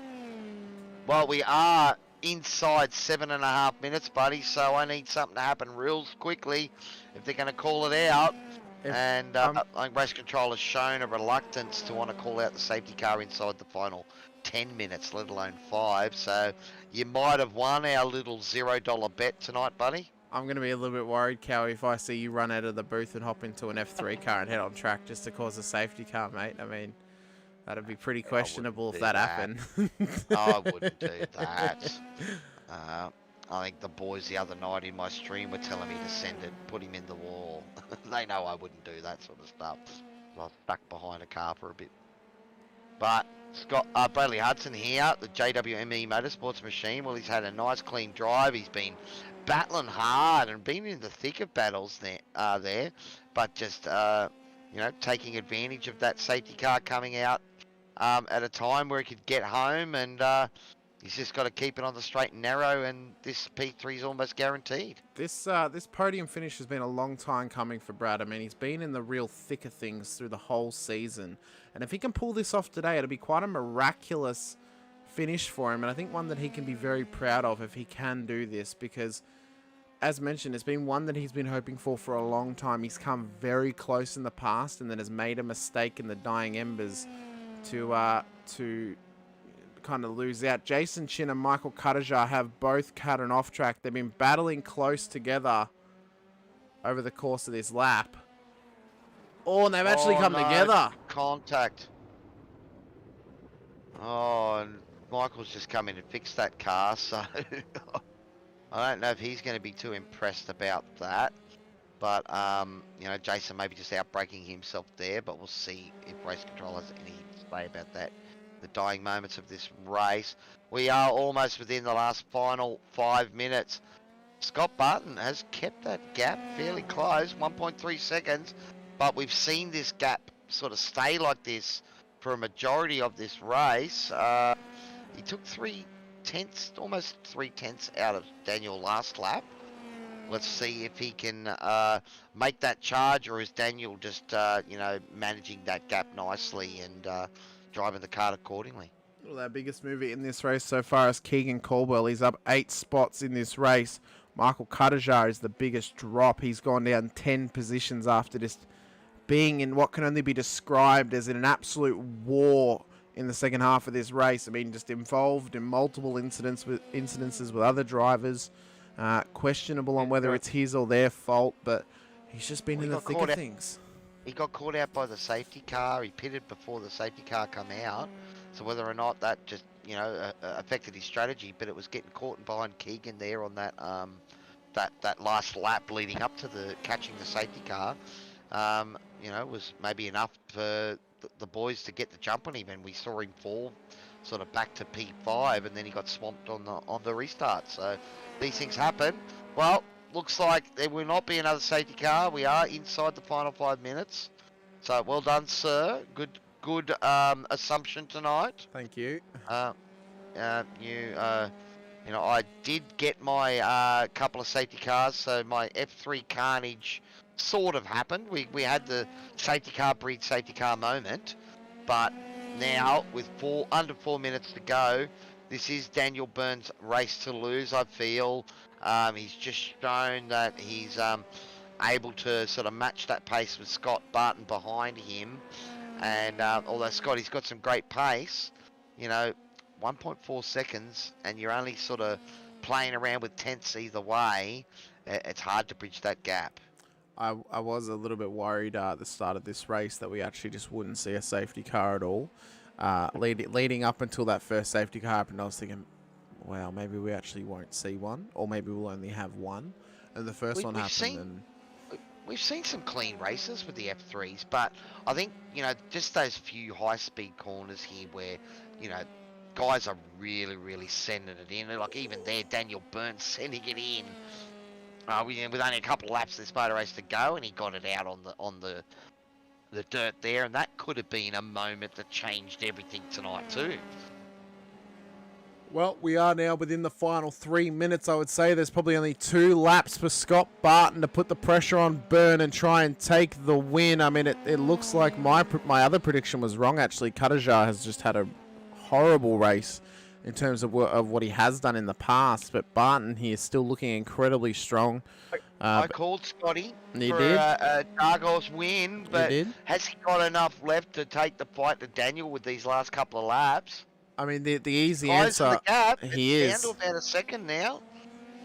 Speaker 2: Well, we are inside 7.5 minutes, buddy, so I need something to happen real quickly if they're going to call it out. And I think race control has shown a reluctance to want to call out the safety car inside the final 10 minutes, let alone 5. So you might have won our little $0 bet tonight, buddy.
Speaker 3: I'm going to be a little bit worried, Cowie, if I see you run out of the booth and hop into an F3 car and head on track just to cause a safety car, mate. I mean, that'd be pretty questionable if that happened.
Speaker 2: I wouldn't do that. I think the boys the other night in my stream were telling me to send it, put him in the wall. They know I wouldn't do that sort of stuff. I was stuck behind a car for a bit. But Bradley Hudson here, the JWME Motorsports machine. Well, he's had a nice clean drive. He's been battling hard and been in the thick of battles there, but just taking advantage of that safety car coming out at a time where he could get home, and he's just got to keep it on the straight and narrow, and this P3 is almost guaranteed.
Speaker 3: This podium finish has been a long time coming for Brad. I mean, he's been in the real thick of things through the whole season, and if he can pull this off today, it'll be quite a miraculous finish for him, and I think one that he can be very proud of if he can do this, because as mentioned, it's been one that he's been hoping for a long time. He's come very close in the past and then has made a mistake in the dying embers to kind of lose out. Jason Chin and Michael Cuttajar have both cut an off track. They've been battling close together over the course of this lap. Oh, and they've actually come together.
Speaker 2: Contact. Oh, and Michael's just come in and fixed that car, so I don't know if he's going to be too impressed about that. But, Jason maybe just outbraking himself there, but we'll see if race control has anything to say about that. The dying moments of this race. We are almost within the last final 5 minutes. Scott Barton has kept that gap fairly close, 1.3 seconds, but we've seen this gap sort of stay like this for a majority of this race. He took almost 3/10 out of Daniel last lap. Let's see if he can make that charge, or is Daniel just, managing that gap nicely and driving the car accordingly.
Speaker 3: Well, our biggest mover in this race so far is Keegan Caldwell. He's up 8 spots in this race. Michael Cuttajar is the biggest drop. He's gone down 10 positions after just being in what can only be described as an absolute war in the second half of this race. I mean, just involved in multiple incidences with other drivers. Questionable on whether it's his or their fault, but he's just been in the thick of things.
Speaker 2: He got caught out by the safety car. He pitted before the safety car come out. So whether or not that just, affected his strategy, but it was getting caught behind Keegan there on that that last lap leading up to the catching the safety car. Was maybe enough for the boys to get the jump on him, and we saw him fall sort of back to P5, and then he got swamped on the restart. So these things happen. Well, looks like there will not be another safety car. We are inside the final 5 minutes. So well done, sir. Good assumption tonight.
Speaker 3: Thank you.
Speaker 2: I did get my couple of safety cars, so my F3 carnage sort of happened. We had the safety car breed safety car moment, but now with under 4 minutes to go, this is Daniel Byrne's race to lose. I feel he's just shown that he's able to sort of match that pace with Scott Barton behind him, and although Scotty's got some great pace, 1.4 seconds, and you're only sort of playing around with tenths either way, it's hard to bridge that gap.
Speaker 3: I was a little bit worried at the start of this race that we actually just wouldn't see a safety car at all. Leading up until that first safety car happened, I was thinking, wow, maybe we actually won't see one, or maybe we'll only have one. And the first one happened.
Speaker 2: We've seen some clean races with the F3s, but I think, just those few high-speed corners here where, guys are really, really sending it in. Like even there, Daniel Byrne sending it in. With only a couple of laps this motor race to go, and he got it out on the dirt there, and that could have been a moment that changed everything tonight too.
Speaker 3: Well, we are now within the final 3 minutes, I would say. There's probably only 2 laps for Scott Barton to put the pressure on Byrne and try and take the win. I mean, it looks like my other prediction was wrong, actually. Cuttajar has just had a horrible race in terms of what he has done in the past. But Barton here is still looking incredibly strong.
Speaker 2: I called Scotty
Speaker 3: You
Speaker 2: for
Speaker 3: did?
Speaker 2: a dark horse win, but
Speaker 3: did?
Speaker 2: has he got enough left to take the fight to Daniel with these last couple of laps?
Speaker 3: I mean, the easy
Speaker 2: Closing
Speaker 3: answer,
Speaker 2: the gap.
Speaker 3: he
Speaker 2: It's
Speaker 3: is.
Speaker 2: down to about a second now.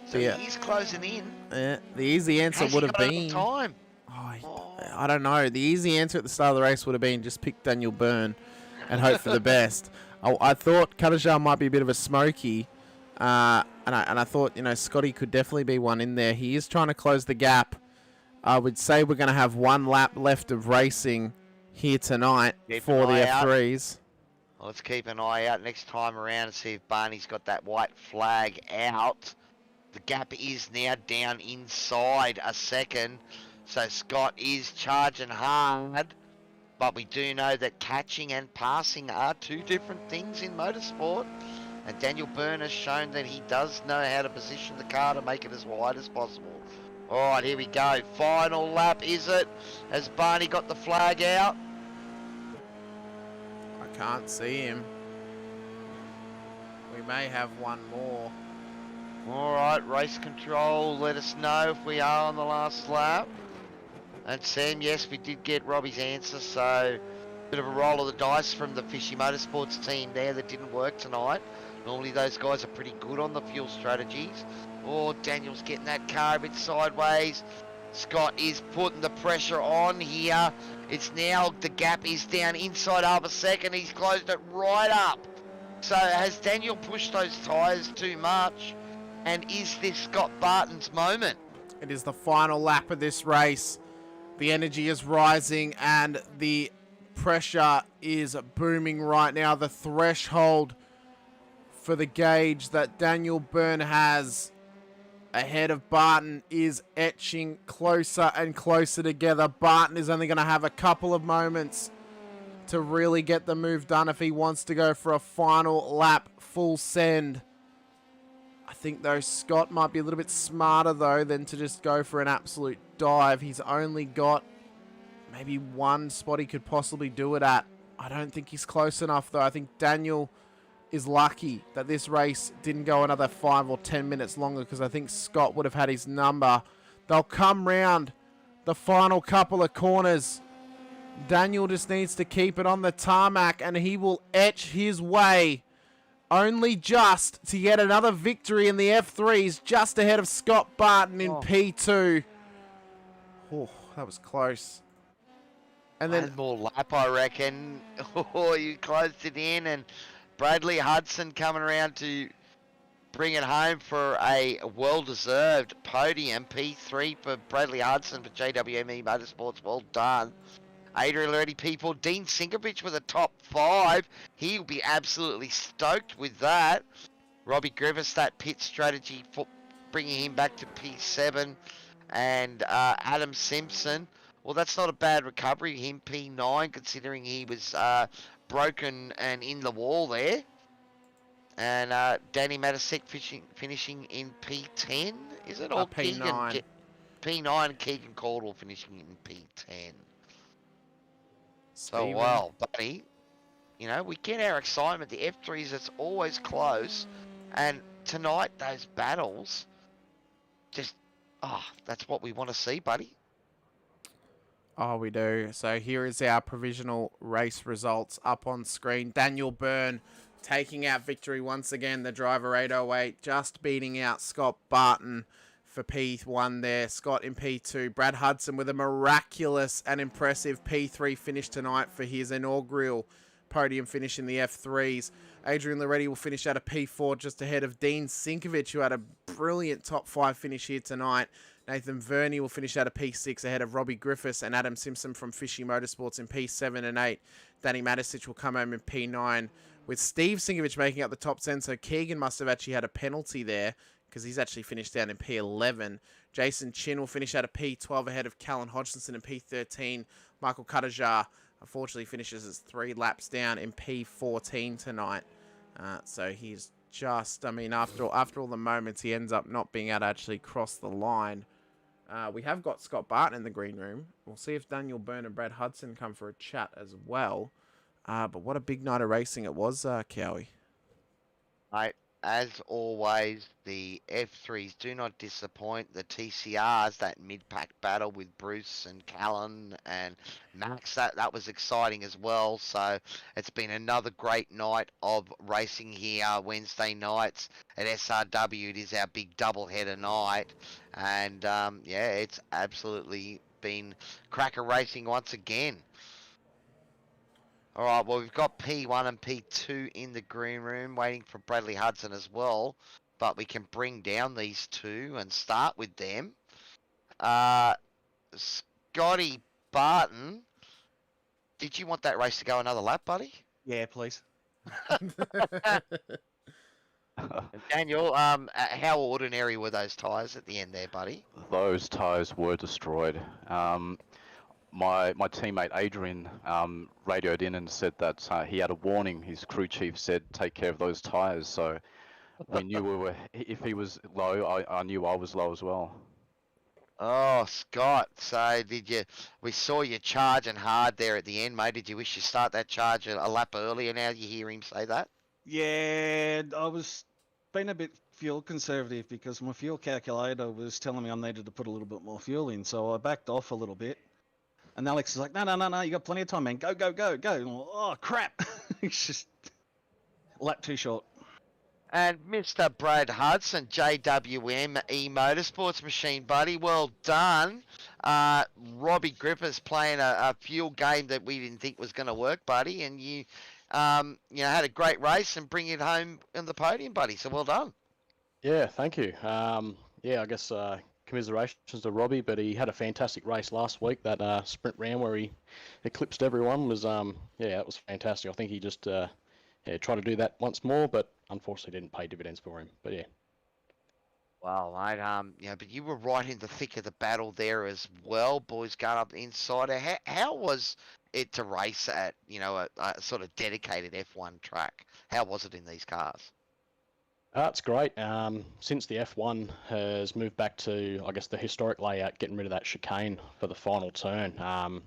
Speaker 2: So
Speaker 3: Yeah.
Speaker 2: he is closing in.
Speaker 3: The easy answer
Speaker 2: Has
Speaker 3: would
Speaker 2: he
Speaker 3: have
Speaker 2: got enough
Speaker 3: been...
Speaker 2: time?
Speaker 3: I don't know. The easy answer at the start of the race would have been just pick Daniel Byrne and hope for the best. I thought Catalunya might be a bit of a smoky, and I thought, you know, Scotty could definitely be one in there. He is trying to close the gap. I would say we're going to have one lap left of racing here tonight for the F3s.
Speaker 2: Well, let's keep an eye out next time around and see if Barney's got that white flag out. The gap is now down inside a second. So Scott is charging hard. But we do know that catching and passing are two different things in motorsport. And Daniel Byrne has shown that he does know how to position the car to make it as wide as possible. All right, here we go. Final lap, is it? Has Barney got the flag out?
Speaker 3: I can't see him. We may have one more.
Speaker 2: All right, race control, let us know if we are on the last lap. And Sam, yes, we did get Robbie's answer, so bit of a roll of the dice from the Fishy Motorsports team there that didn't work tonight. Normally those guys are pretty good on the fuel strategies. Oh, Daniel's getting that car a bit sideways. Scott is putting the pressure on here. It's now, the gap is down inside half a second. He's closed it right up. So has Daniel pushed those tyres too much? And is this Scott Barton's moment?
Speaker 3: It is the final lap of this race. The energy is rising and the pressure is booming right now. The threshold for the gauge that Daniel Byrne has ahead of Barton is etching closer and closer together. Barton is only going to have a couple of moments to really get the move done if he wants to go for a final lap full send. I think, though, Scott might be a little bit smarter, though, than to just go for an absolute dive. He's only got maybe one spot he could possibly do it at. I don't think he's close enough, though. I think Daniel is lucky that this race didn't go another 5 or 10 minutes longer, because I think Scott would have had his number. They'll come round the final couple of corners. Daniel just needs to keep it on the tarmac, and he will etch his way only just to get another victory in the F3s, just ahead of Scott Barton in P2. Oh, that was close. And then
Speaker 2: one more lap, I reckon. Oh, you closed it in, and Bradley Hudson coming around to bring it home for a well-deserved podium. P3 for Bradley Hudson for JWME Motorsports. Well done. Adrian already, people. Dean Sinkovich with a top 5. He'll be absolutely stoked with that. Robbie Griffiths, that pit strategy for bringing him back to P7. And Adam Simpson. Well, that's not a bad recovery. Him P9, considering he was broken and in the wall there. And Danny Matasek finishing in P10, is it? Or
Speaker 3: P9.
Speaker 2: P9, Keegan Caldwell finishing in P10. So,
Speaker 3: Steven.
Speaker 2: well, buddy, you know, we get our excitement. The F3s, it's always close. And tonight, those battles, just, that's what we want to see, buddy.
Speaker 3: Oh, we do. So here is our provisional race results up on screen. Daniel Byrne taking out victory once again. The driver 808 just beating out Scott Barton for P1 there. Scott in P2. Brad Hudson with a miraculous and impressive P3 finish tonight for his inaugural podium finish in the F3s. Adrian Loretti will finish out a P4 just ahead of Dean Sinkovich, who had a brilliant top 5 finish here tonight. Nathan Verney will finish out a P6 ahead of Robbie Griffiths and Adam Simpson from Fishy Motorsports in P7 and 8. Danny Matasich will come home in P9, with Steve Sinkovich making up the top 10. So Keegan must have actually had a penalty there, because he's actually finished down in P11. Jason Chin will finish out a P12 ahead of Callan Hodgkinson in P13. Michael Cuttajar unfortunately finishes as 3 laps down in P14 tonight. So he's just, I mean, after all the moments, he ends up not being able to actually cross the line. We have got Scott Barton in the green room. We'll see if Daniel Byrne and Brad Hudson come for a chat as well. But what a big night of racing it was, Cowie.
Speaker 2: Mate, as always, the F3s do not disappoint. The TCRs, that mid-pack battle with Bruce and Callan and Max, that was exciting as well. So it's been another great night of racing here Wednesday nights at SRW. It is our big doubleheader night. And yeah, it's absolutely been cracker racing once again. All right, well, we've got P1 and P2 in the green room waiting for Bradley Hudson as well, but we can bring down these two and start with them. Scotty Barton, did you want that race to go another lap, buddy?
Speaker 6: Yeah, please.
Speaker 2: Daniel, how ordinary were those tyres at the end there, buddy?
Speaker 7: Those tyres were destroyed. My teammate Adrian radioed in and said that he had a warning. His crew chief said, take care of those tyres. So we knew we were, if he was low, I knew I was low as well.
Speaker 2: Oh, Scott, so we saw you charging hard there at the end, mate. Did you wish you start that charge a lap earlier now you hear him say that?
Speaker 6: Yeah, I was being a bit fuel conservative because my fuel calculator was telling me I needed to put a little bit more fuel in. So I backed off a little bit. And Alex is like, no, you got plenty of time, man. Go. And I'm like, oh, crap. It's just a lap too short.
Speaker 2: And Mr. Brad Hudson, JWM Motorsports Machine, buddy, well done. Robbie Gripper's playing a fuel game that we didn't think was going to work, buddy, and you had a great race and bring it home on the podium, buddy. So well done.
Speaker 8: Yeah, thank you. I guess commiserations to Robbie, but he had a fantastic race last week. That sprint round where he eclipsed everyone was, it was fantastic. I think he just tried to do that once more, but unfortunately didn't pay dividends for him. But yeah.
Speaker 2: Well, mate, but you were right in the thick of the battle there as well, boys, going up the inside. How was it to race at, a sort of dedicated F1 track? How was it in these cars?
Speaker 8: It's great. Since the F1 has moved back to, I guess, the historic layout, getting rid of that chicane for the final turn, I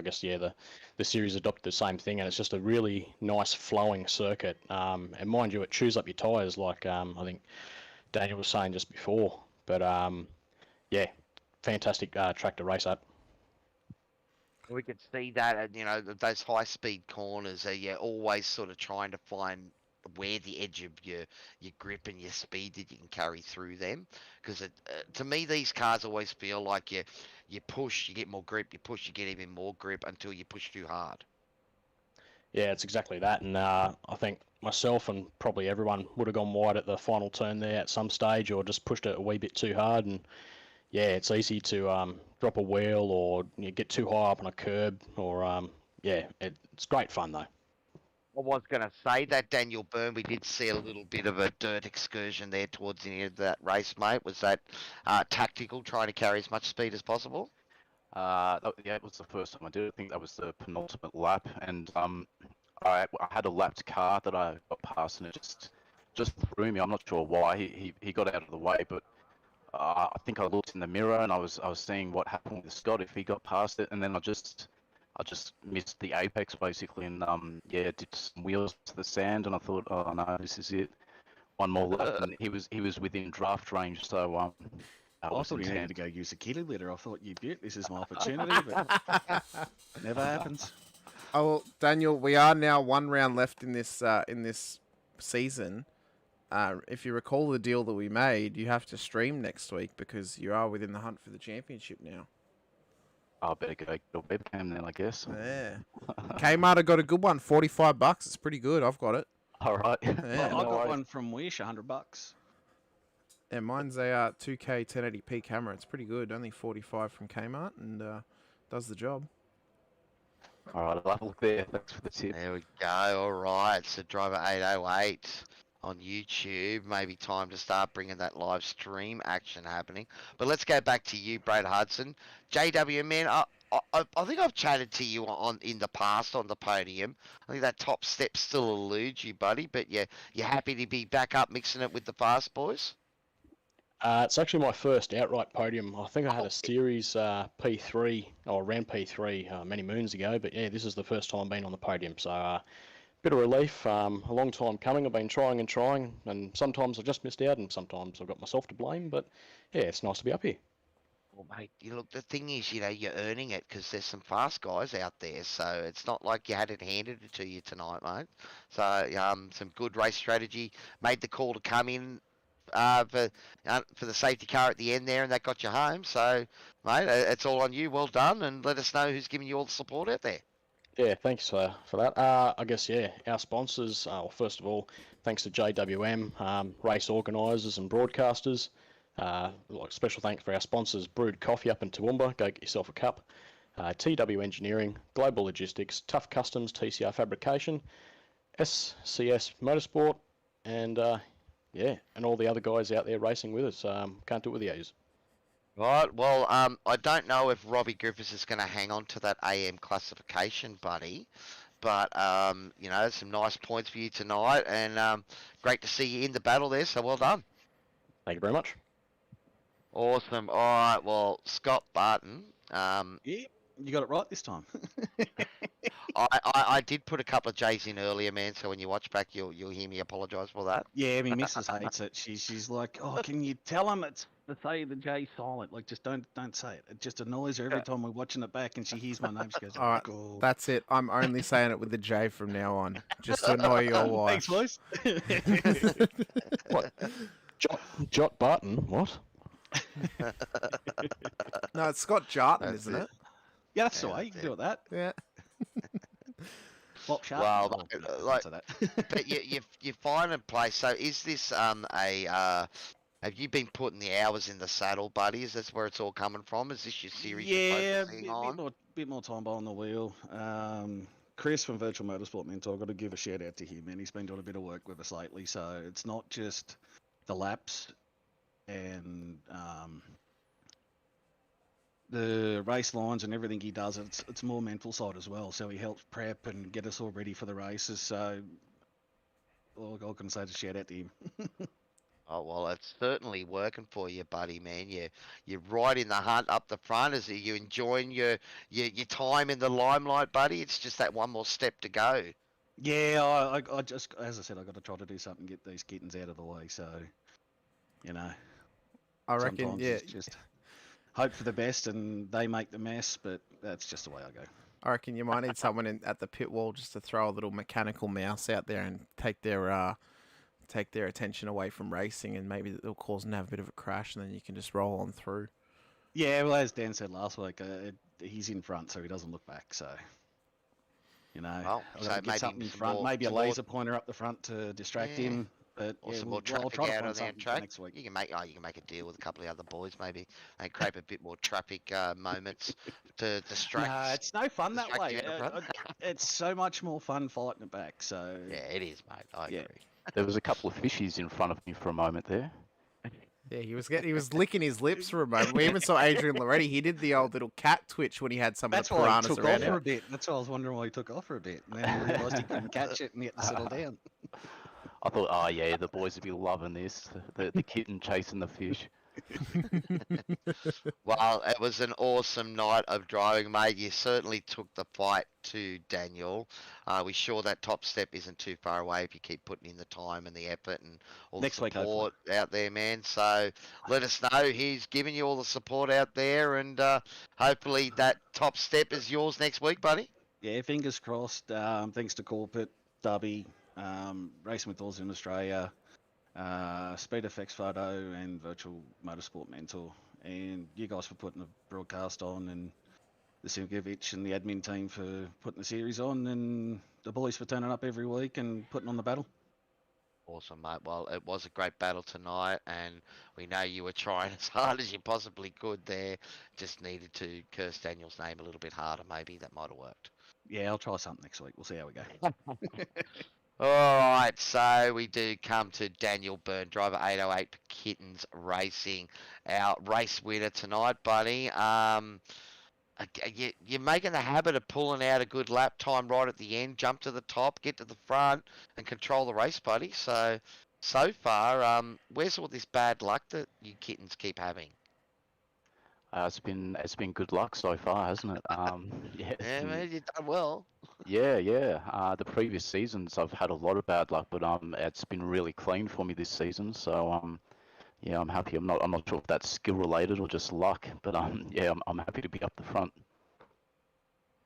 Speaker 8: guess, the series adopted the same thing, and it's just a really nice flowing circuit. And mind you, it chews up your tyres, like I think Daniel was saying just before. But fantastic track to race at.
Speaker 2: We could see that, those high-speed corners are always sort of trying to find where the edge of your grip and your speed that you can carry through them, because to me these cars always feel like you push, you get more grip, you push, you get even more grip until you push too hard.
Speaker 8: Yeah, it's exactly that, and I think myself and probably everyone would have gone wide at the final turn there at some stage, or just pushed it a wee bit too hard, and it's easy to drop a wheel or get too high up on a curb, or it's great fun though.
Speaker 2: I was going to say that, Daniel Byrne, we did see a little bit of a dirt excursion there towards the end of that race, mate. Was that tactical, trying to carry as much speed as possible?
Speaker 7: It was the first time I did it. I think that was the penultimate lap, and I had a lapped car that I got past, and it just threw me. I'm not sure why. He got out of the way, but I think I looked in the mirror and I was seeing what happened with Scott if he got past it, and then I just missed the apex basically, and did some wheels to the sand, and I thought, oh no, this is it. One more lap, and he was within draft range, so
Speaker 6: I thought you needed to go use a kiloliter. I thought, you bet, this is my opportunity, but never happens.
Speaker 3: Oh, well, Daniel, we are now one round left in this season. If you recall the deal that we made, you have to stream next week because you are within the hunt for the championship now.
Speaker 7: I better go get a webcam then, I guess.
Speaker 3: Yeah. Kmart have got a good one, $45. It's pretty good. I've got it.
Speaker 7: All right.
Speaker 3: Yeah.
Speaker 6: I got one from Wish, $100.
Speaker 3: Yeah, mine's a 2K 1080p camera. It's pretty good. Only 45 from Kmart, and does the job.
Speaker 7: All right, I'll have a look there. Thanks for the tip.
Speaker 2: There we go. All right. So Driver 808 on YouTube. Maybe time to start bringing that live stream action happening. But let's go back to you, Brad Hudson. JW, man, I think I've chatted to you in the past on the podium. I think that top step still eludes you, buddy. But you're happy to be back up mixing it with the fast boys?
Speaker 8: It's actually my first outright podium. I think I had a series P3 or around P3 many moons ago, but yeah, this is the first time I've been on the podium. So Bit of relief. A long time coming. I've been trying, and sometimes I've just missed out, and sometimes I've got myself to blame. But yeah, it's nice to be up here.
Speaker 2: Well, mate, you look, the thing is, you're earning it because there's some fast guys out there. So it's not like you had it handed to you tonight, mate. So some good race strategy. Made the call to come in for the safety car at the end there, and that got you home. So, mate, it's all on you. Well done, and let us know who's giving you all the support out there.
Speaker 8: Yeah, thanks for that. I guess, yeah, our sponsors, well, first of all, thanks to JWM, race organisers and broadcasters. Like special thanks for our sponsors, Brewed Coffee up in Toowoomba, go get yourself a cup. TW Engineering, Global Logistics, Tough Customs, TCR Fabrication, SCS Motorsport, and yeah, and all the other guys out there racing with us. Can't do it with the A's.
Speaker 2: Right, well, I don't know if Robbie Griffiths is going to hang on to that AM classification, buddy, but, some nice points for you tonight, and great to see you in the battle there, so well done.
Speaker 8: Thank you very much.
Speaker 2: Awesome. All right, well, Scott Barton,
Speaker 6: Yeah, you got it right this time.
Speaker 2: I did put a couple of J's in earlier, man, so when you watch back, you'll hear me apologise for that.
Speaker 6: Yeah, my missus hates it. She's like, oh, can you tell him it's to say the J silent? Like, just don't say it. It just annoys her every time we're watching it back and she hears my name. She goes,
Speaker 3: All right,
Speaker 6: "Go."
Speaker 3: that's it. I'm only saying it with the J from now on, just to annoy your wife.
Speaker 6: Thanks, boys.
Speaker 8: What? Jot Barton? What?
Speaker 3: No, it's Scott Jarton,
Speaker 2: That's
Speaker 3: isn't it?
Speaker 6: Yeah, that's
Speaker 2: Yeah,
Speaker 6: the way. You
Speaker 2: that's
Speaker 6: can do it that.
Speaker 3: Yeah.
Speaker 6: Flop sharp.
Speaker 2: Well,
Speaker 6: no,
Speaker 2: like-
Speaker 6: answer that.
Speaker 2: But you find a place. So is this have you been putting the hours in the saddle, buddy? Is this where it's all coming from? Is this your series
Speaker 6: Yeah,
Speaker 2: you're focusing on?
Speaker 6: bit more time behind the wheel. Chris from Virtual Motorsport Mentor, I've got to give a shout out to him, and he's been doing a bit of work with us lately. So it's not just the laps and the race lines and everything he does. It's more mental side as well. So he helps prep and get us all ready for the races. So all I can say is shout out to him.
Speaker 2: Oh well, it's certainly working for you, buddy, man. You're right in the hunt up the front. Is you enjoying your time in the limelight, buddy? It's just that one more step to go.
Speaker 6: Yeah, I just, as I said, I got to try to do something, get these kittens out of the way. So,
Speaker 3: I reckon,
Speaker 6: sometimes
Speaker 3: yeah.
Speaker 6: it's just hope for the best and they make the mess, but that's just the way I go.
Speaker 3: I reckon you might need someone at the pit wall just to throw a little mechanical mouse out there and take their attention away from racing, and maybe it'll cause them to have a bit of a crash, and then you can just roll on through.
Speaker 6: Yeah, well, as Dan said last week, he's in front, so he doesn't look back. So,
Speaker 2: Well,
Speaker 6: I've
Speaker 2: so
Speaker 6: got to get
Speaker 2: maybe
Speaker 6: something in
Speaker 2: some
Speaker 6: front,
Speaker 2: more-
Speaker 6: maybe a
Speaker 2: some more-
Speaker 6: laser pointer up the front to distract
Speaker 2: Yeah.
Speaker 6: him. But
Speaker 2: Or
Speaker 6: yeah,
Speaker 2: some
Speaker 6: we'll,
Speaker 2: more
Speaker 6: I'll
Speaker 2: traffic
Speaker 6: try to
Speaker 2: out
Speaker 6: find
Speaker 2: on the
Speaker 6: something for
Speaker 2: track.
Speaker 6: next week.
Speaker 2: You can make a deal with a couple of other boys, maybe, and create a bit more traffic moments to distract.
Speaker 6: No, it's no fun that
Speaker 2: distract
Speaker 6: way.
Speaker 2: you at the front.
Speaker 6: It's so much more fun fighting it back. So
Speaker 2: Yeah, it is, mate. I
Speaker 6: Yeah.
Speaker 2: agree.
Speaker 7: There was a couple of fishies in front of me for a moment there.
Speaker 3: Yeah, he was licking his lips for a moment. We even saw Adrian Loretti. He did the old little cat twitch when he had some
Speaker 6: that's
Speaker 3: of the
Speaker 6: why he
Speaker 3: piranhas
Speaker 6: took
Speaker 3: around
Speaker 6: off for
Speaker 3: him.
Speaker 6: a bit. That's why I was wondering why he took off for a bit, and then he realised he couldn't catch it and he had to settle down.
Speaker 7: I thought, oh yeah, the boys would be loving this. The kitten chasing the fish.
Speaker 2: Well, it was an awesome night of driving, mate. You certainly took the fight to Daniel. We're sure that top step isn't too far away if you keep putting in the time and the effort and all
Speaker 6: Next
Speaker 2: the
Speaker 6: week,
Speaker 2: support out there, man. So let us know. He's giving you all the support out there, and hopefully that top step is yours next week, buddy.
Speaker 6: Yeah, fingers crossed. Thanks to Corporate, Dubby, Racing with Oz in Australia, Speed FX Photo, and Virtual Motorsport Mentor, and you guys for putting the broadcast on, and the Simkovic and the admin team for putting the series on, and the boys for turning up every week and putting on the battle.
Speaker 2: Awesome, mate. Well, it was a great battle tonight, and we know you were trying as hard as you possibly could there. Just needed to curse Daniel's name a little bit harder, maybe. That might have worked.
Speaker 6: Yeah, I'll try something next week. We'll see how we go.
Speaker 2: All right, so we do come to Daniel Byrne, driver 808 Kittens Racing, our race winner tonight, buddy. You're making the habit of pulling out a good lap time right at the end, jump to the top, get to the front, and control the race, buddy. So far, where's all this bad luck that you kittens keep having?
Speaker 7: It's been good luck so far, hasn't it? Yeah, it's
Speaker 2: Yeah,
Speaker 7: been
Speaker 2: man, you've done well.
Speaker 7: yeah. The previous seasons I've had a lot of bad luck, but it's been really clean for me this season. So yeah, I'm happy. I'm not sure if that's skill related or just luck, but yeah, I'm happy to be up the front.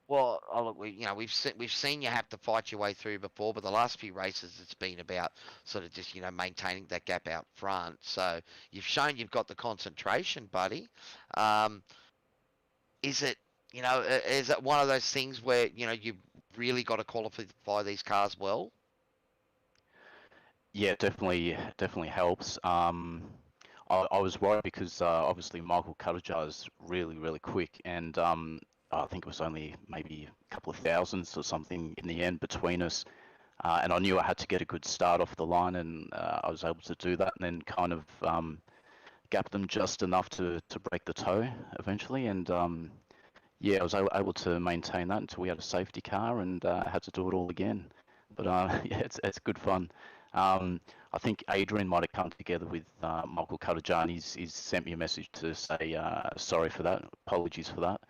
Speaker 2: Well, oh, look, we've seen you have to fight your way through before, but the last few races it's been about sort of just maintaining that gap out front. So you've shown you've got the concentration, buddy. Um, is it is it one of those things where you've really got to qualify these cars well?
Speaker 7: Yeah, definitely helps. I was worried because obviously Michael Cutajar is really quick, and I think it was only maybe a couple of thousandths or something in the end between us. And I knew I had to get a good start off the line, and I was able to do that, and then kind of gap them just enough to break the toe eventually. And yeah, I was able to maintain that until we had a safety car, and had to do it all again. But yeah, it's good fun. I think Adrian might have come together with Michael Cutajar. He's sent me a message to say sorry for that, apologies for that.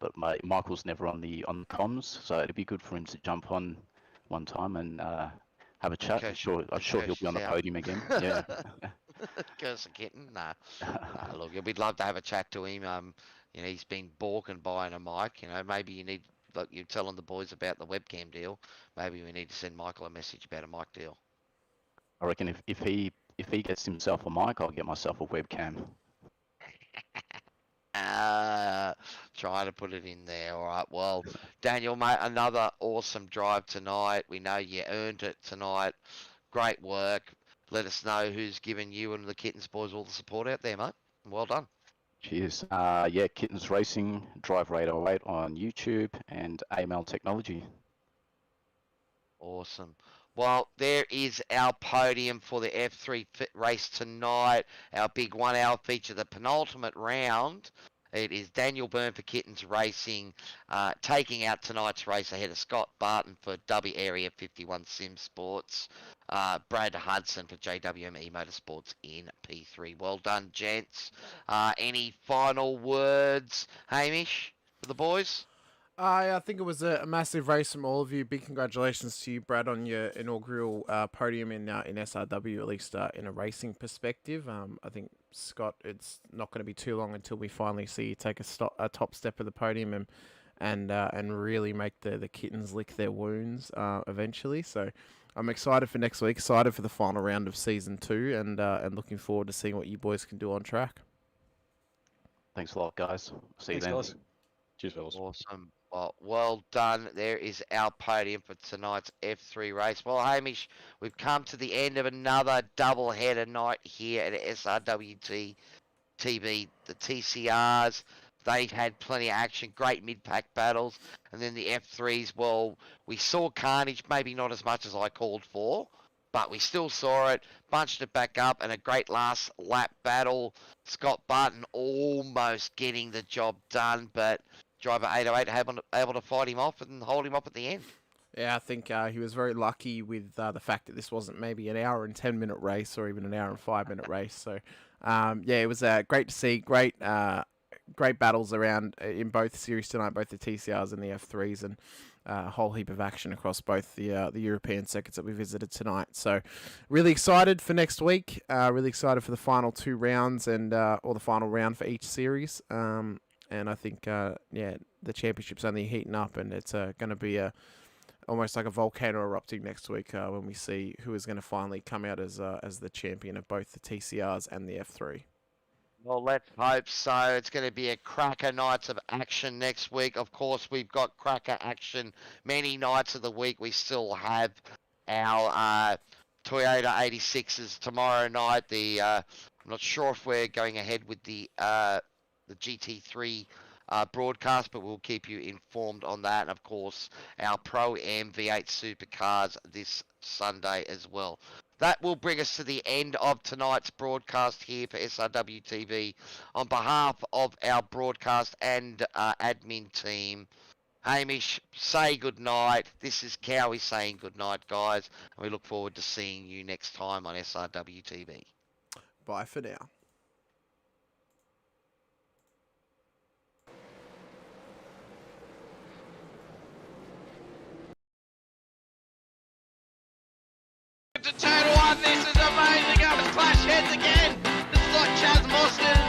Speaker 7: But Michael's never on the comms, so it'd be good for him to jump on one time and have a chat. I'm sure he'll be on the podium again. Yeah.
Speaker 2: Curse a kitten. Nah. Look, we'd love to have a chat to him. He's been balking buying a mic. Maybe you need, like you're telling the boys about the webcam deal. Maybe we need to send Michael a message about a mic deal.
Speaker 7: I reckon if he gets himself a mic, I'll get myself a webcam.
Speaker 2: Try to put it in there. All right. Well, Daniel, mate, another awesome drive tonight. We know you earned it tonight. Great work. Let us know who's given you and the Kittens boys all the support out there, mate. Well done.
Speaker 7: Cheers. Yeah, Kittens Racing, Driver 808 on YouTube, and AML Technology.
Speaker 2: Awesome. Well, there is our podium for the F3 race tonight. Our big 1 hour feature, the penultimate round. It is Daniel Byrne for Kittens Racing, taking out tonight's race ahead of Scott Barton for W Area 51 Sim Sports, Brad Hudson for JWME Motorsports in P3. Well done, gents. Any final words, Hamish, for the boys?
Speaker 3: I think it was a massive race from all of you. Big congratulations to you, Brad, on your inaugural podium in SRW, at least in a racing perspective. I think, Scott, it's not going to be too long until we finally see you take a top step of the podium and really make the kittens lick their wounds eventually. So I'm excited for next week, excited for the final round of Season 2, and looking forward to seeing what you boys can do on track.
Speaker 7: Thanks a lot, guys. See you then.
Speaker 6: Guys.
Speaker 8: Cheers, fellas.
Speaker 2: Awesome. Well done. There is our podium for tonight's F3 race. Well, Hamish, we've come to the end of another double-header night here at SRWTV. The TCRs, they had plenty of action, great mid-pack battles. And then the F3s, well, we saw carnage, maybe not as much as I called for, but we still saw it, bunched it back up, and a great last lap battle. Scott Barton almost getting the job done, but driver 808 able to fight him off and hold him up at the end.
Speaker 3: Yeah, I think he was very lucky with the fact that this wasn't maybe an hour and 10-minute race or even an hour and 5-minute race. So, yeah, it was great to see. Great battles around in both series tonight, both the TCRs and the F3s, and a whole heap of action across both the European circuits that we visited tonight. So, really excited for next week. Really excited for the final 2 rounds and or the final round for each series. And I think, yeah, the championship's only heating up, and it's going to be almost like a volcano erupting next week when we see who is going to finally come out as the champion of both the TCRs and the F3.
Speaker 2: Well, let's hope so. It's going to be a cracker nights of action next week. Of course, we've got cracker action many nights of the week. We still have our Toyota 86s tomorrow night. I'm not sure if we're going ahead with the GT3 broadcast, but we'll keep you informed on that. And of course, our Pro-Am V8 supercars this Sunday as well. That will bring us to the end of tonight's broadcast here for SRWTV. On behalf of our broadcast and admin team, Hamish, say good night. This is Cowie saying good night, guys. And we look forward to seeing you next time on SRWTV.
Speaker 3: Bye for now.
Speaker 1: into turn one. This is amazing. Up clash heads again. This is like Chaz Mostert